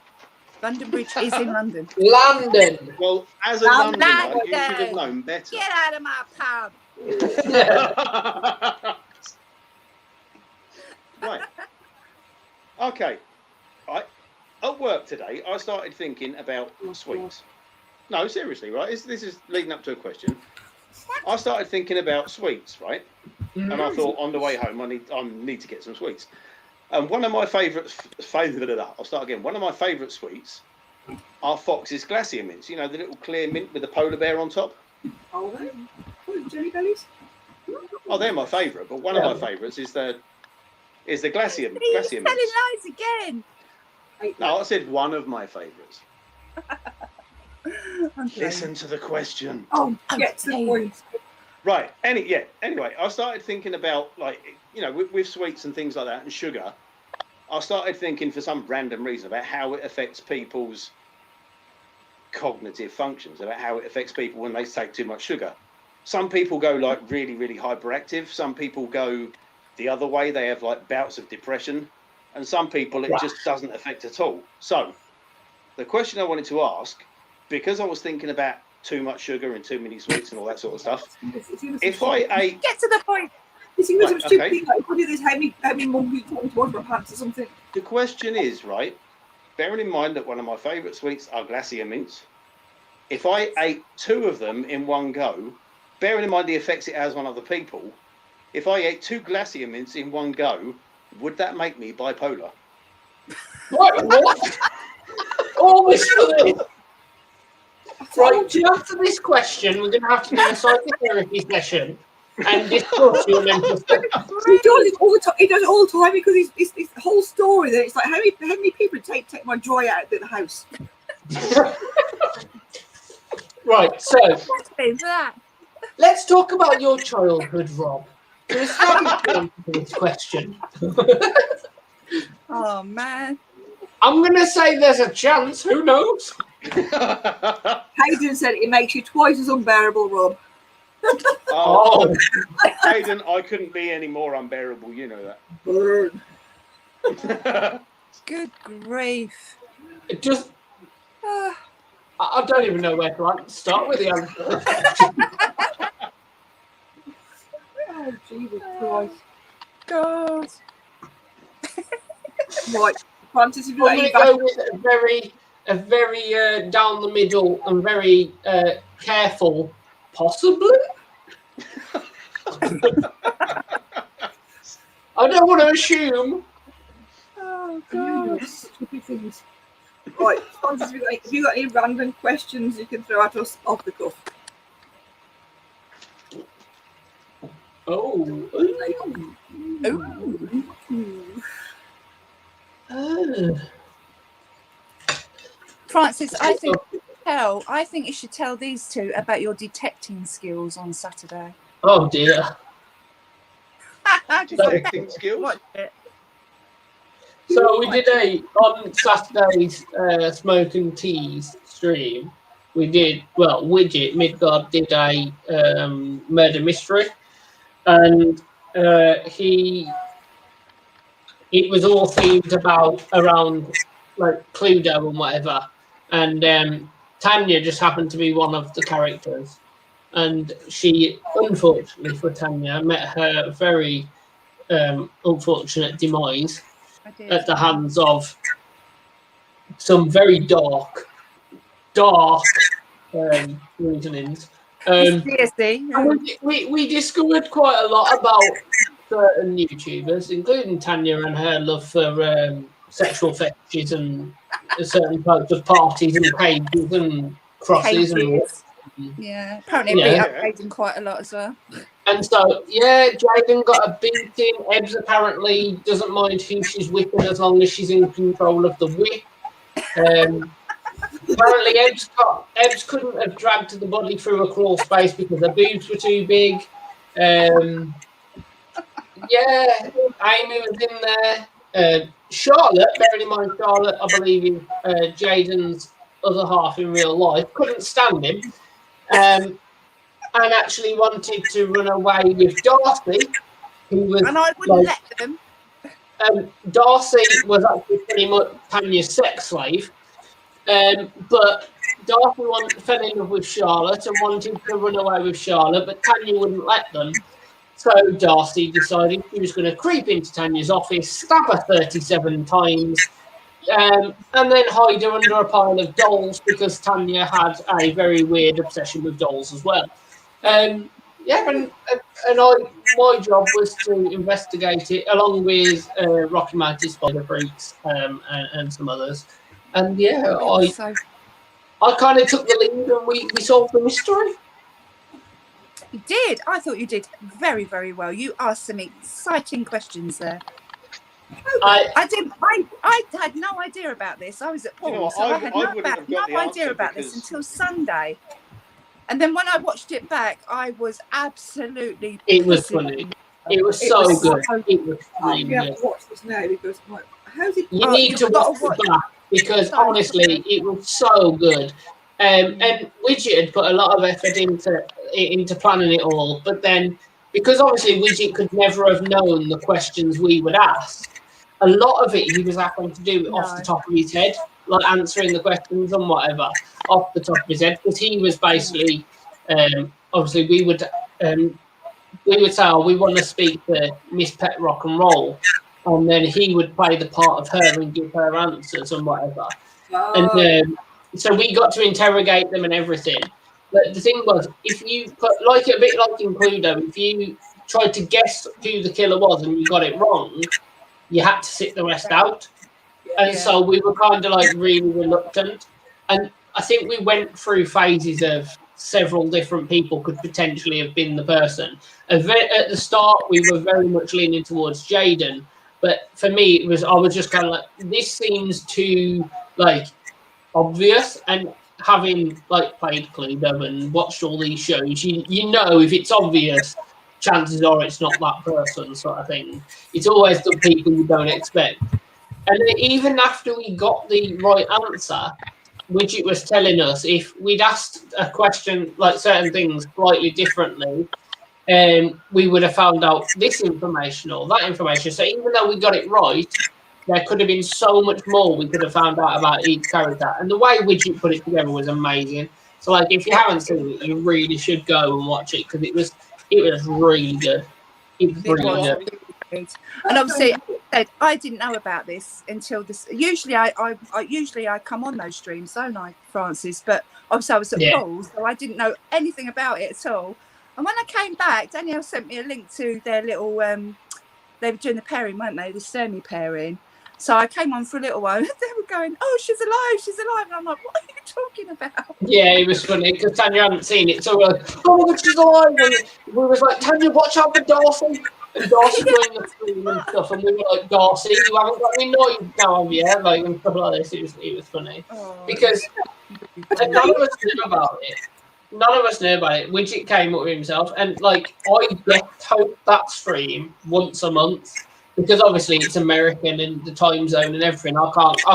Speaker 3: London Bridge is in London.
Speaker 4: London.
Speaker 1: Well, as a
Speaker 3: London.
Speaker 1: Londoner, you should have known better.
Speaker 3: Get out of my pub.
Speaker 1: Right. Okay. At work today, I started thinking about sweets. No, seriously, right? This is leading up to a question. I started thinking about sweets, right? And I thought on the way home, I need to get some sweets. And one of my I'll start again. One of my favourite sweets are Fox's Glacier Mints. You know, the little clear mint with the polar bear on top.
Speaker 2: Oh, Jelly Bellies.
Speaker 1: Oh, they're my favourite. But one of my favourites is the Glacier
Speaker 3: You're
Speaker 1: Mints.
Speaker 3: telling lies again.
Speaker 1: No, I said one of my favourites.
Speaker 3: I'm
Speaker 1: Listen to the question.
Speaker 2: Oh, get to the point.
Speaker 1: Right. Anyway, I started thinking about, like, you know, with sweets and things like that and sugar. I started thinking for some random reason about how it affects people's cognitive functions, about how it affects people when they take too much sugar. Some people go like really, really hyperactive. Some people go the other way. They have like bouts of depression. And some people it just doesn't affect at all. So the question I wanted to ask, because I was thinking about too much sugar and too many sweets and all that sort of stuff, if I ate...
Speaker 3: Get to the point.
Speaker 2: It's even some
Speaker 1: Right,
Speaker 2: stupid
Speaker 1: okay.
Speaker 2: thing like, if I do this, how many monkeys talking to one for pants or something?
Speaker 1: The question is, right, bearing in mind that one of my favourite sweets are Glacier Mints, if I ate 2 of them in one go, bearing in mind the effects it has on other people, if I ate 2 Glacier Mints in one go, would that make me bipolar?
Speaker 4: What? All this for this. Right, to answer this question, we're going to have to do a psychotherapy session and discuss your mental state.
Speaker 2: He does it all the time. He does it all the time because it's the whole story. That it's like how many people take my joy out of the house.
Speaker 4: Right, so
Speaker 3: For that.
Speaker 4: let's talk about your childhood, Rob. To establish the answer to this question,
Speaker 3: Oh man.
Speaker 4: I'm going to say there's a chance. Who knows?
Speaker 2: Hayden said it makes you twice as unbearable, Rob.
Speaker 1: Oh, Hayden, I couldn't be any more unbearable, you know
Speaker 2: Burn.
Speaker 1: that.
Speaker 3: Good grief.
Speaker 4: It just,
Speaker 3: Ah,
Speaker 4: I don't even know where to start with the answer.
Speaker 2: Oh, Jesus Christ.
Speaker 3: God.
Speaker 2: Right, Francis, if you
Speaker 4: I'm
Speaker 2: let
Speaker 4: going to
Speaker 2: you
Speaker 4: go with a very down the middle and very careful, possibly. I don't want to assume.
Speaker 3: Oh
Speaker 2: God.
Speaker 3: God.
Speaker 2: Stupid things. Right, Francis, if you got any random questions you can throw at us off the cuff.
Speaker 4: Oh.
Speaker 2: Ooh.
Speaker 3: Francis, I think you should tell these two about your detecting skills on Saturday.
Speaker 4: Oh dear.
Speaker 1: Detecting skills?
Speaker 3: Watch it.
Speaker 4: So we did on Saturday's Smoke and Teas stream. We did, well, Widget, Midgard did a murder mystery. And it was all themed around like Cluedo and whatever. And Tanya just happened to be one of the characters. And she, unfortunately for Tanya, met her very unfortunate demise
Speaker 3: I did.
Speaker 4: at the hands of some very dark reasonings.
Speaker 3: Seriously.
Speaker 4: And we discovered quite a lot about certain YouTubers, including Tanya and her love for sexual fetishes and certain types of parties and pages and crosses and
Speaker 3: Yeah, apparently it beat
Speaker 4: Yeah.
Speaker 3: up Aiden quite a lot as well.
Speaker 4: And so, yeah, Jaden got a beating. Ebbs apparently doesn't mind who she's whipping as long as she's in control of the whip. Apparently, Ebbs couldn't have dragged the body through a crawl space because her boobs were too big. Yeah, Amy was in there. Charlotte, bearing in mind Charlotte, I believe, is Jaden's other half in real life, couldn't stand him. And actually wanted to run away with Darcy, who was.
Speaker 3: And I wouldn't let them.
Speaker 4: Darcy was actually pretty much Tanya's sex slave, but Darcy fell in love with Charlotte and wanted to run away with Charlotte, but Tanya wouldn't let them. So Darcy decided she was going to creep into Tanya's office, stab her 37 times, and then hide her under a pile of dolls because Tanya had a very weird obsession with dolls as well. My job was to investigate it along with Rocky Mountain Spider Freaks and some others. And yeah, I kind of took the lead and we solved the mystery.
Speaker 3: You did. I thought you did very, very well. You asked some exciting questions there. I had no idea about this. I was at Paul, so I had no idea about this until Sunday. And then when I watched it back, I was absolutely.
Speaker 4: It was funny. It was so good. It was really good.
Speaker 2: I have to watch this now because how's it?
Speaker 4: You need to watch it back because honestly, it was so good. And Widget had put a lot of effort into planning it all, but then because obviously Widget could never have known the questions we would ask, a lot of it he was having to do off the top of his head, like answering the questions and whatever off the top of his head, because he was basically obviously we would say, oh, we want to speak to Miss Pet Rock and Roll, and then he would play the part of her and give her answers and whatever. And so we got to interrogate them and everything. But the thing was, if you put like a bit like in Cluedo, if you tried to guess who the killer was and you got it wrong, you had to sit the rest out. And so we were kind of like really reluctant. And I think we went through phases of several different people could potentially have been the person. At the start, we were very much leaning towards Jaden. But for me, I was just kind of like, this seems too like obvious. And having like played Cluedo and watched all these shows, you know if it's obvious, chances are it's not that person, sort of thing. It's always the people you don't expect. And then even after we got the right answer, which it was telling us if we'd asked a question like certain things slightly differently, we would have found out this information or that information. So even though we got it right, there could have been so much more we could have found out about each character. And the way Widget put it together was amazing. So like if you haven't seen it, you really should go and watch it because it was really good. It was really good.
Speaker 3: And obviously, I didn't know about this until this. Usually, I come on those streams, don't I, Francis? But obviously, I was at Paul's, so I didn't know anything about it at all. And when I came back, Danielle sent me a link to their little. They were doing the pairing, weren't they? The Sturmy pairing. So I came on for a little while, and they were going, "Oh, she's alive!" And I'm like, "What are you talking about?"
Speaker 4: Yeah, it was funny because Tanya hadn't seen it, so we're like, "Oh, look, she's alive!" And we was like, "Tanya, watch out for Darcy!" And Darcy doing the stream and stuff, and we were like, "Darcy, you haven't got any noise now, have you?" Like and stuff like this. It was funny because none of us knew about it. None of us knew about it. Widget came up with himself, and like I guest host that stream once a month. Because obviously it's American and the time zone and everything, I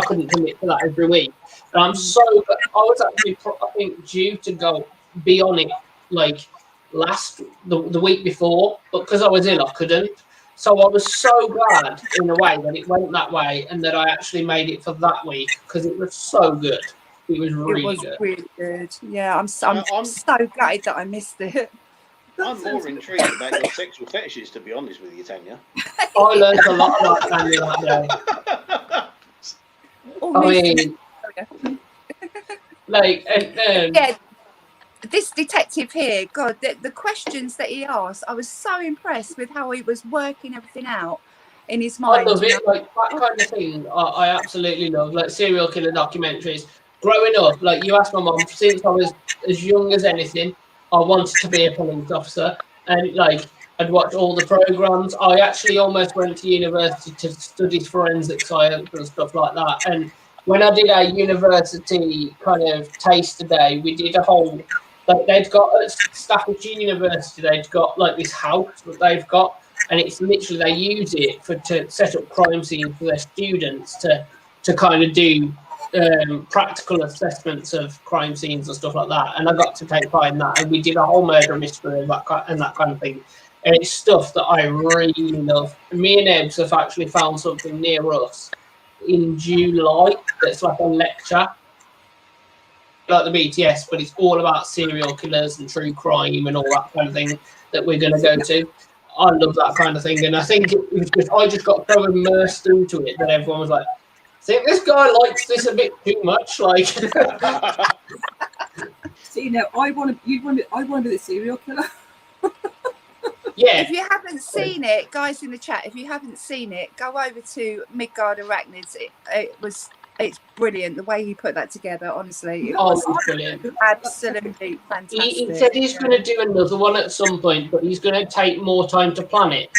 Speaker 4: couldn't commit to that every week. And I was actually, I think, due to be on it like the week before, but because I was ill, I couldn't. So I was so glad in a way that it went that way and that I actually made it for that week because it was so good. It was really good.
Speaker 3: Really good. Yeah, I'm so gutted that I missed it.
Speaker 1: I'm more intrigued about your sexual fetishes, to be honest with you, Tanya.
Speaker 4: I learned a lot about Tanya that day. I mean, like,
Speaker 3: yeah, this detective here, God, the questions that he asked, I was so impressed with how he was working everything out in his mind.
Speaker 4: I love it, like that kind of thing. I absolutely love, like serial killer documentaries. growing up, like you asked my mum, since I was as young as anything, I wanted to be a police officer, and like I'd watch all the programs. I actually almost went to university to study forensic science and stuff like that. And when I did our university kind of taster day, we did a whole, like they'd got at Staffordshire University, they've got like this house that they've got, and it's literally they use it to set up crime scenes for their students to kind of do practical assessments of crime scenes and stuff like that. And I got to take part in that, and we did a whole murder mystery and that kind of thing. And it's stuff that I really love. Me and Ebbs have actually found something near us in July that's like a lecture, like the BTS, but it's all about serial killers and true crime and all that kind of thing that we're going to go to. I love that kind of thing, and I think it was just, I just got so immersed into it that everyone was like, I think this guy likes this a bit too much. Like,
Speaker 2: See, now I want to be the serial killer.
Speaker 4: yeah.
Speaker 3: If you haven't seen it, guys in the chat, if you haven't seen it, go over to Midgard Arachnids. It's brilliant the way he put that together. Honestly, it was
Speaker 4: brilliant.
Speaker 3: absolutely fantastic.
Speaker 4: He said he's going to do another one at some point, but he's going to take more time to plan it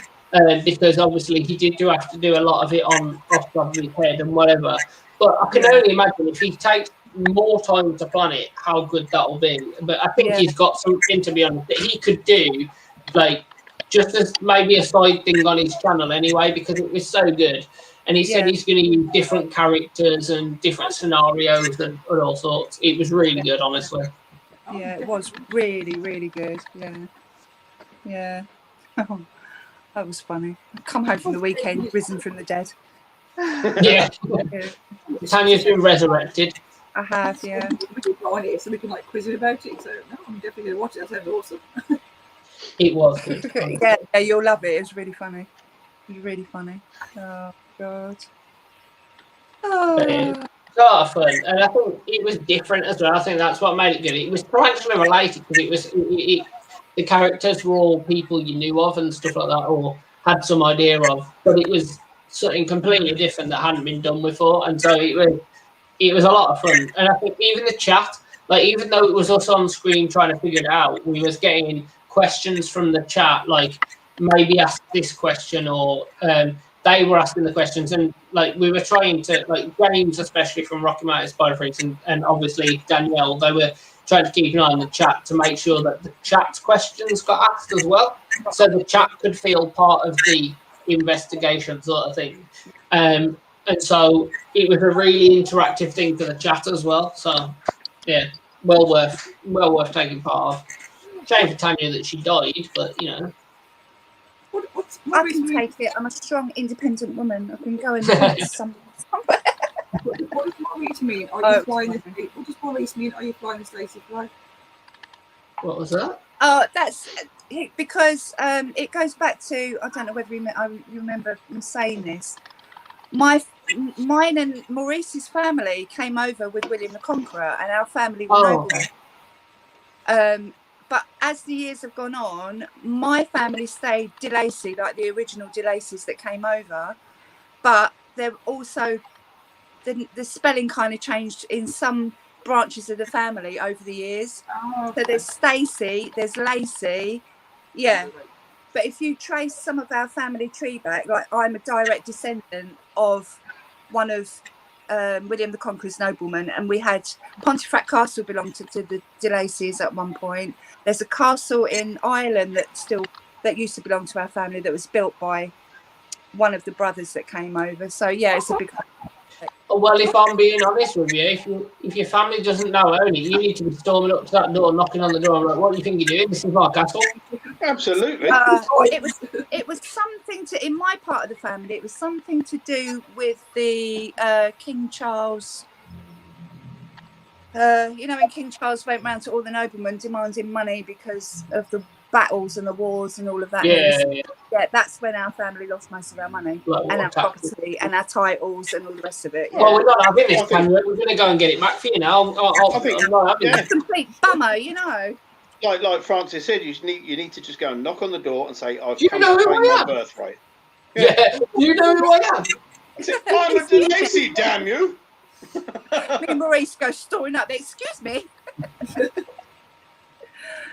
Speaker 4: because obviously he did have to do a lot of it on off the top of his head and whatever. But I can only imagine if he takes more time to plan it, how good that will be. But I think he's got something, to be honest, that he could do, like just as maybe a side thing on his channel anyway, because it was so good. And he said he's going to use different characters and different scenarios and all sorts. It was really good, honestly.
Speaker 3: Yeah, it was really, really good. Yeah. Oh, that was funny. Come home from the weekend, risen from the dead.
Speaker 4: Yeah. Tanya's been resurrected.
Speaker 3: I have, yeah.
Speaker 2: We can go on it so we can like quiz it about it. So no, I'm definitely going to watch it. That sounds awesome.
Speaker 4: It was good.
Speaker 3: Yeah, you'll love it. It was really funny. It was really funny. Oh, God.
Speaker 4: It was a lot of fun, and I think it was different as well. I think that's what made it good. It was actually related because the characters were all people you knew of and stuff like that, or had some idea of, but it was something completely different that hadn't been done before, and so it was a lot of fun. And I think even the chat, like even though it was us on screen trying to figure it out, we was getting questions from the chat, like maybe ask this question, or they were asking the questions, and like we were trying to, like James, especially from Rocky Mountain Spider Freaks, and obviously Danielle, they were trying to keep an eye on the chat to make sure that the chat questions got asked as well, so the chat could feel part of the investigation sort of thing. And so it was a really interactive thing for the chat as well. So yeah, well worth taking part of. Shame for Tanya that she died, but you know.
Speaker 3: I can take it. I'm a strong, independent woman. I can go and live somewhere.
Speaker 2: What does Maurice mean? Are you flying this? What does Maurice mean? Are you flying this lazy fly?
Speaker 4: What was that?
Speaker 3: That's because it goes back to, I don't know whether you remember me saying this. Mine and Maurice's family came over with William the Conqueror, and our family were noble. But as the years have gone on, my family stayed De Lacy, like the original De Lacys that came over. But they're also, the spelling kind of changed in some branches of the family over the years. So there's Stacey, there's Lacey. Yeah. But if you trace some of our family tree back, like I'm a direct descendant of one of William the Conqueror's noblemen, and we had Pontefract Castle belonged to the De Lacys at one point. There's a castle in Ireland that used to belong to our family that was built by one of the brothers that came over. So yeah, it's a big.
Speaker 4: Well, if I'm being honest with you, if your family doesn't now own it, you need to be storming up to that door, knocking on the door. I'm like, what do you think you're doing? This is my castle.
Speaker 1: Absolutely.
Speaker 3: It was something to, in my part of the family, it was something to do with the King Charles. You know, when King Charles went round to all the noblemen demanding money because of the battles and the wars and all of that. Yeah, that's when our family lost most of our money and our property and our titles and all the rest of it. Yeah.
Speaker 4: Well, we're not having this, Tanya. We're going to go and get it back for you now. I'm not having
Speaker 3: it. It's a complete bummer, you know.
Speaker 1: Like Francis said, you need to just go and knock on the door and say, "I've come
Speaker 4: to
Speaker 1: claim my birthright."
Speaker 4: Yeah, you know who I am.
Speaker 1: I'm a De Lacy, damn you!
Speaker 3: Me and Maurice go storming up there. Excuse me.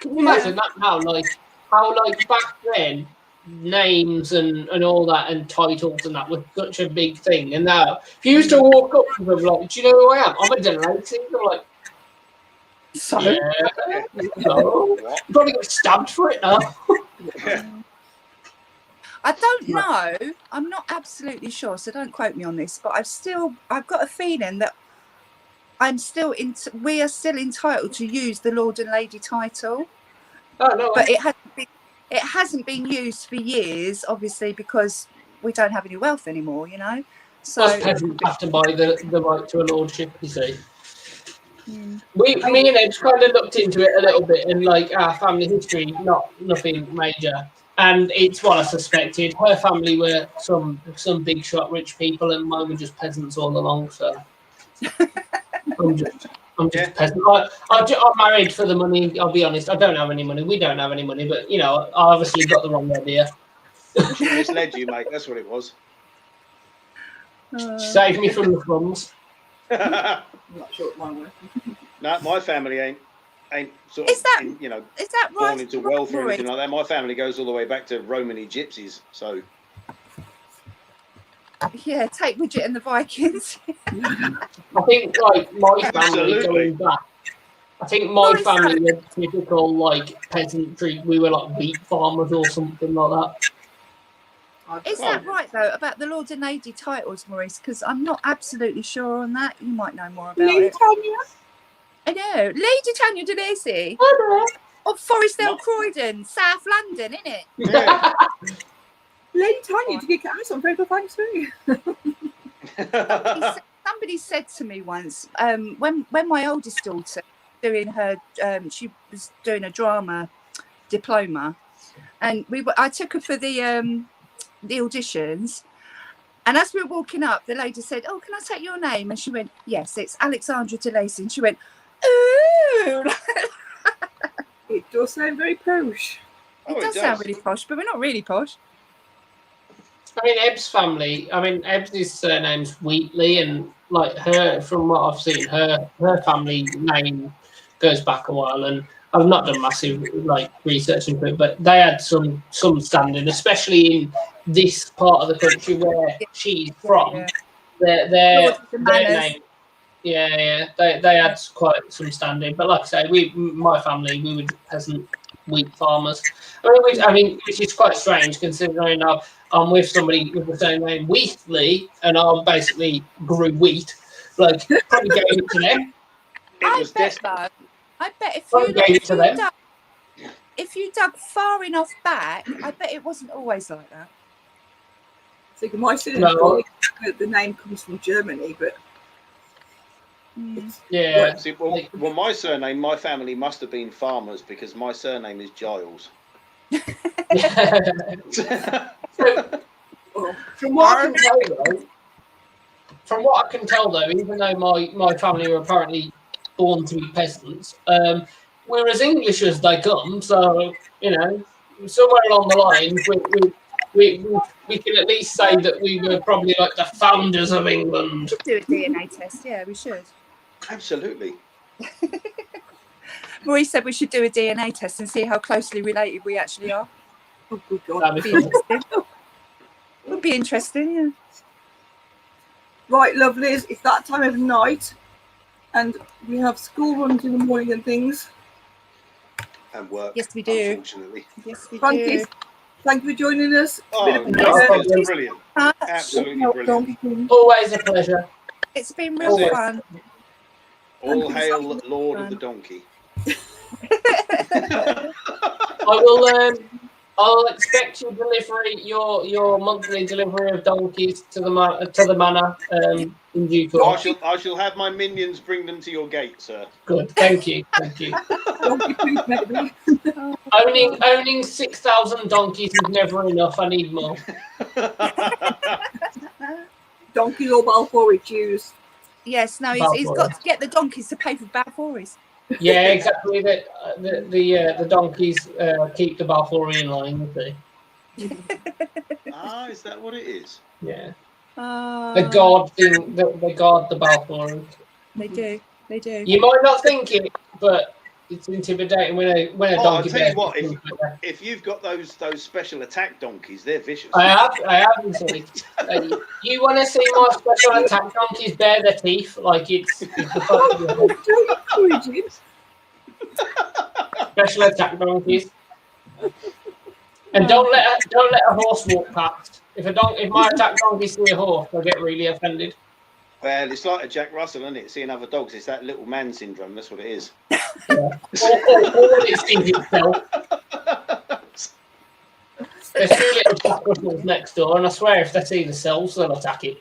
Speaker 4: Can you imagine that now? Like how like back then names and all that and titles and that was such a big thing. And now if you used to walk up to them like, do you know who I am? I'm a Delacey. They're like,
Speaker 3: So
Speaker 4: yeah, no.
Speaker 1: What?
Speaker 4: You probably got stabbed for it now.
Speaker 3: I don't know. I'm not absolutely sure, so don't quote me on this. But I've got a feeling that we are still entitled to use the Lord and Lady title,
Speaker 4: Oh no,
Speaker 3: but it hasn't been used for years, obviously, because we don't have any wealth anymore. You know, so
Speaker 4: us peasants have to buy the right to a lordship. You see.
Speaker 3: mm,
Speaker 4: Me and Ed kind of looked into it a little bit and like our family history, nothing major. And it's what I suspected. Her family were some big shot rich people, and mine were just peasants all along. So I'm just
Speaker 1: Yeah.
Speaker 4: peasant. I'm married for the money. I'll be honest. I don't have any money. We don't have any money. But I obviously got the wrong idea.
Speaker 1: She misled you, mate. That's what it was.
Speaker 4: Save me from the crumbs.
Speaker 1: No,
Speaker 2: I'm not sure what mine were.
Speaker 1: my family ain't sort
Speaker 3: Is
Speaker 1: of
Speaker 3: that-
Speaker 1: in,
Speaker 3: is that right?
Speaker 1: born into wealth or
Speaker 3: Maurice?
Speaker 1: anything like that. My family goes all the way back to Romany gypsies. So
Speaker 3: Yeah, take Widget and the Vikings.
Speaker 4: I think like my family
Speaker 1: Absolutely.
Speaker 4: going back. I think my
Speaker 3: Nice.
Speaker 4: family were typical like peasantry. We were like beet farmers or something like that.
Speaker 3: Is that right though about the Lord and Lady titles, Maurice? Because I'm not absolutely sure on that. You might know more about
Speaker 2: Lady
Speaker 3: it.
Speaker 2: Tanya?
Speaker 3: I know, Lady Tanya de Lacy of Forestdale, Croydon, South London, isn't it?
Speaker 1: yeah.
Speaker 2: Lady Tanya, did you get out on very good thanks too?
Speaker 3: Somebody said to me once, when my oldest daughter doing her, she was doing a drama diploma, and I took her for the auditions, and as we were walking up, the lady said, "Oh, can I take your name?" And she went, "Yes, it's Alexandra de Lacy." And she went, "Ooh."
Speaker 2: It does sound very posh.
Speaker 1: Oh,
Speaker 3: It does sound really posh, but we're not really posh.
Speaker 4: I mean, Ebb's family. I mean, Ebb's surname's Wheatley, and like her, from what I've seen, her family name goes back a while. And I've not done massive like research into it, but they had some standing, especially in this part of the country where she's from.
Speaker 3: Yeah.
Speaker 4: Their
Speaker 3: Manners.
Speaker 4: name. Yeah, they had quite some standing. But like I say, my family, we were peasant wheat farmers. Which is quite strange considering I'm with somebody with the same name, Wheatley, and I basically grew wheat. Like, probably gave it to them.
Speaker 1: It was
Speaker 3: I bet
Speaker 4: Probably gave it to them.
Speaker 3: if you dug far enough back, I bet it wasn't always like that.
Speaker 2: So my surname,
Speaker 4: No.
Speaker 2: the name comes from Germany, but
Speaker 4: Yeah.
Speaker 1: See, well, my surname, my family must have been farmers because my surname is Giles.
Speaker 2: oh,
Speaker 4: From what I can tell, though, even though my family are apparently born to be peasants, we're as English as they come. So somewhere along the line, we can at least say that we were probably like the founders of England.
Speaker 3: Do a DNA test, yeah, we should.
Speaker 1: Absolutely.
Speaker 3: Maurice said we should do a DNA test and see how closely related we actually are.
Speaker 2: oh good God.
Speaker 4: That'd
Speaker 3: Be
Speaker 4: be fun.
Speaker 3: interesting. Would be interesting, yeah.
Speaker 2: Right, lovelies, it's that time of night, and we have school runs in the morning and things.
Speaker 1: And work.
Speaker 3: Yes, we do.
Speaker 1: Unfortunately.
Speaker 3: Yes, we
Speaker 2: Frankie,
Speaker 3: do.
Speaker 2: thank you for joining us. It's
Speaker 1: Oh,
Speaker 2: been a
Speaker 1: no,
Speaker 2: pleasure.
Speaker 1: it's brilliant. Absolutely
Speaker 2: Help
Speaker 1: brilliant.
Speaker 2: Donkey King.
Speaker 4: Always a pleasure.
Speaker 3: It's been real
Speaker 1: That's it.
Speaker 3: fun.
Speaker 1: All hail Lord of the Donkey.
Speaker 4: I'll expect your delivery, your monthly delivery of donkeys to the manor in due course.
Speaker 1: I shall have my minions bring them to your gate, sir.
Speaker 4: Good, thank you.
Speaker 2: Donkey King, maybe.
Speaker 4: Owning 6,000 donkeys is never enough. I need more.
Speaker 2: Donkeys or Balfour choose.
Speaker 3: Yes, no, he's
Speaker 4: Balfour.
Speaker 3: got to get the donkeys to pay for Balfouries.
Speaker 4: Yeah, exactly. The donkeys keep the Balfourian line, don't they?
Speaker 1: Is that what it is?
Speaker 4: Yeah. The guard thing, they guard the Balfour.
Speaker 3: They do. They do.
Speaker 4: You might not think it, but it's intimidating when a
Speaker 1: I'll
Speaker 4: donkey
Speaker 1: tell you
Speaker 4: bears
Speaker 1: what,
Speaker 4: things like that.
Speaker 1: if you've got those special attack donkeys, they're vicious.
Speaker 4: I have indeed. You want to see my special attack donkeys bare their teeth? Like it's the special attack donkeys. And don't let a horse walk past. If my attack donkey see a horse, they'll get really offended.
Speaker 1: Well, it's like a Jack Russell, isn't it? Seeing other dogs, it's that little man syndrome. That's what it is.
Speaker 4: Yeah. Or it sees itself. There's 2 little Jack Russells next door, and I swear if they see themselves, they'll attack it.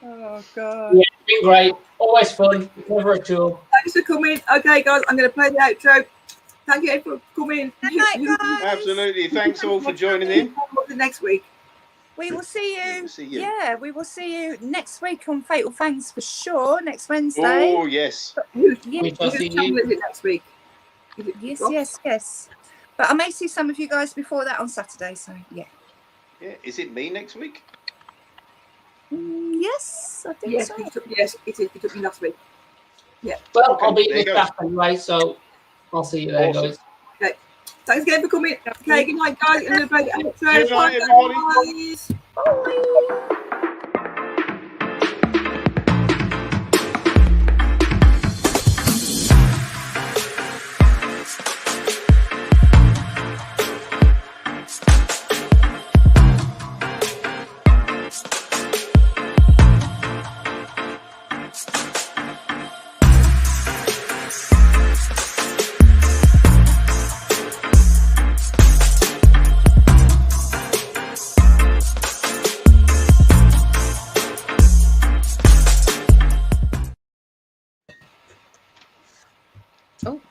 Speaker 3: Oh god.
Speaker 4: Yeah, it's been great. Always fun. Never a chore.
Speaker 2: Thanks for coming. Okay, guys, I'm going to play the outro. Thank you for coming.
Speaker 3: Good night, guys.
Speaker 1: Absolutely. Thanks all for joining in.
Speaker 2: Next week.
Speaker 3: We will see you.
Speaker 1: We'll see you.
Speaker 3: Yeah, we will see you next week on Fatal Fangs for sure. Next Wednesday.
Speaker 1: Oh yes.
Speaker 2: Who's
Speaker 4: We shall see
Speaker 2: coming
Speaker 4: you.
Speaker 2: with it next week? Is it
Speaker 3: Yes,
Speaker 2: Ross?
Speaker 3: yes. But I may see some of you guys before that on Saturday. So yeah.
Speaker 1: Yeah. Is it me next week?
Speaker 3: Yes, I think
Speaker 2: Yes,
Speaker 3: so.
Speaker 2: yes, it is. It took me last week.
Speaker 4: Well,
Speaker 1: Okay,
Speaker 4: I'll be
Speaker 1: there
Speaker 4: in
Speaker 1: you
Speaker 4: the
Speaker 1: go.
Speaker 4: staff anyway, so I'll see you there,
Speaker 1: Awesome.
Speaker 4: guys.
Speaker 2: Thanks again for coming. Okay, good night, guys. I'm going to play the outro.
Speaker 1: Good night,
Speaker 2: Bye,
Speaker 1: everybody.
Speaker 2: guys.
Speaker 3: Bye. Oh.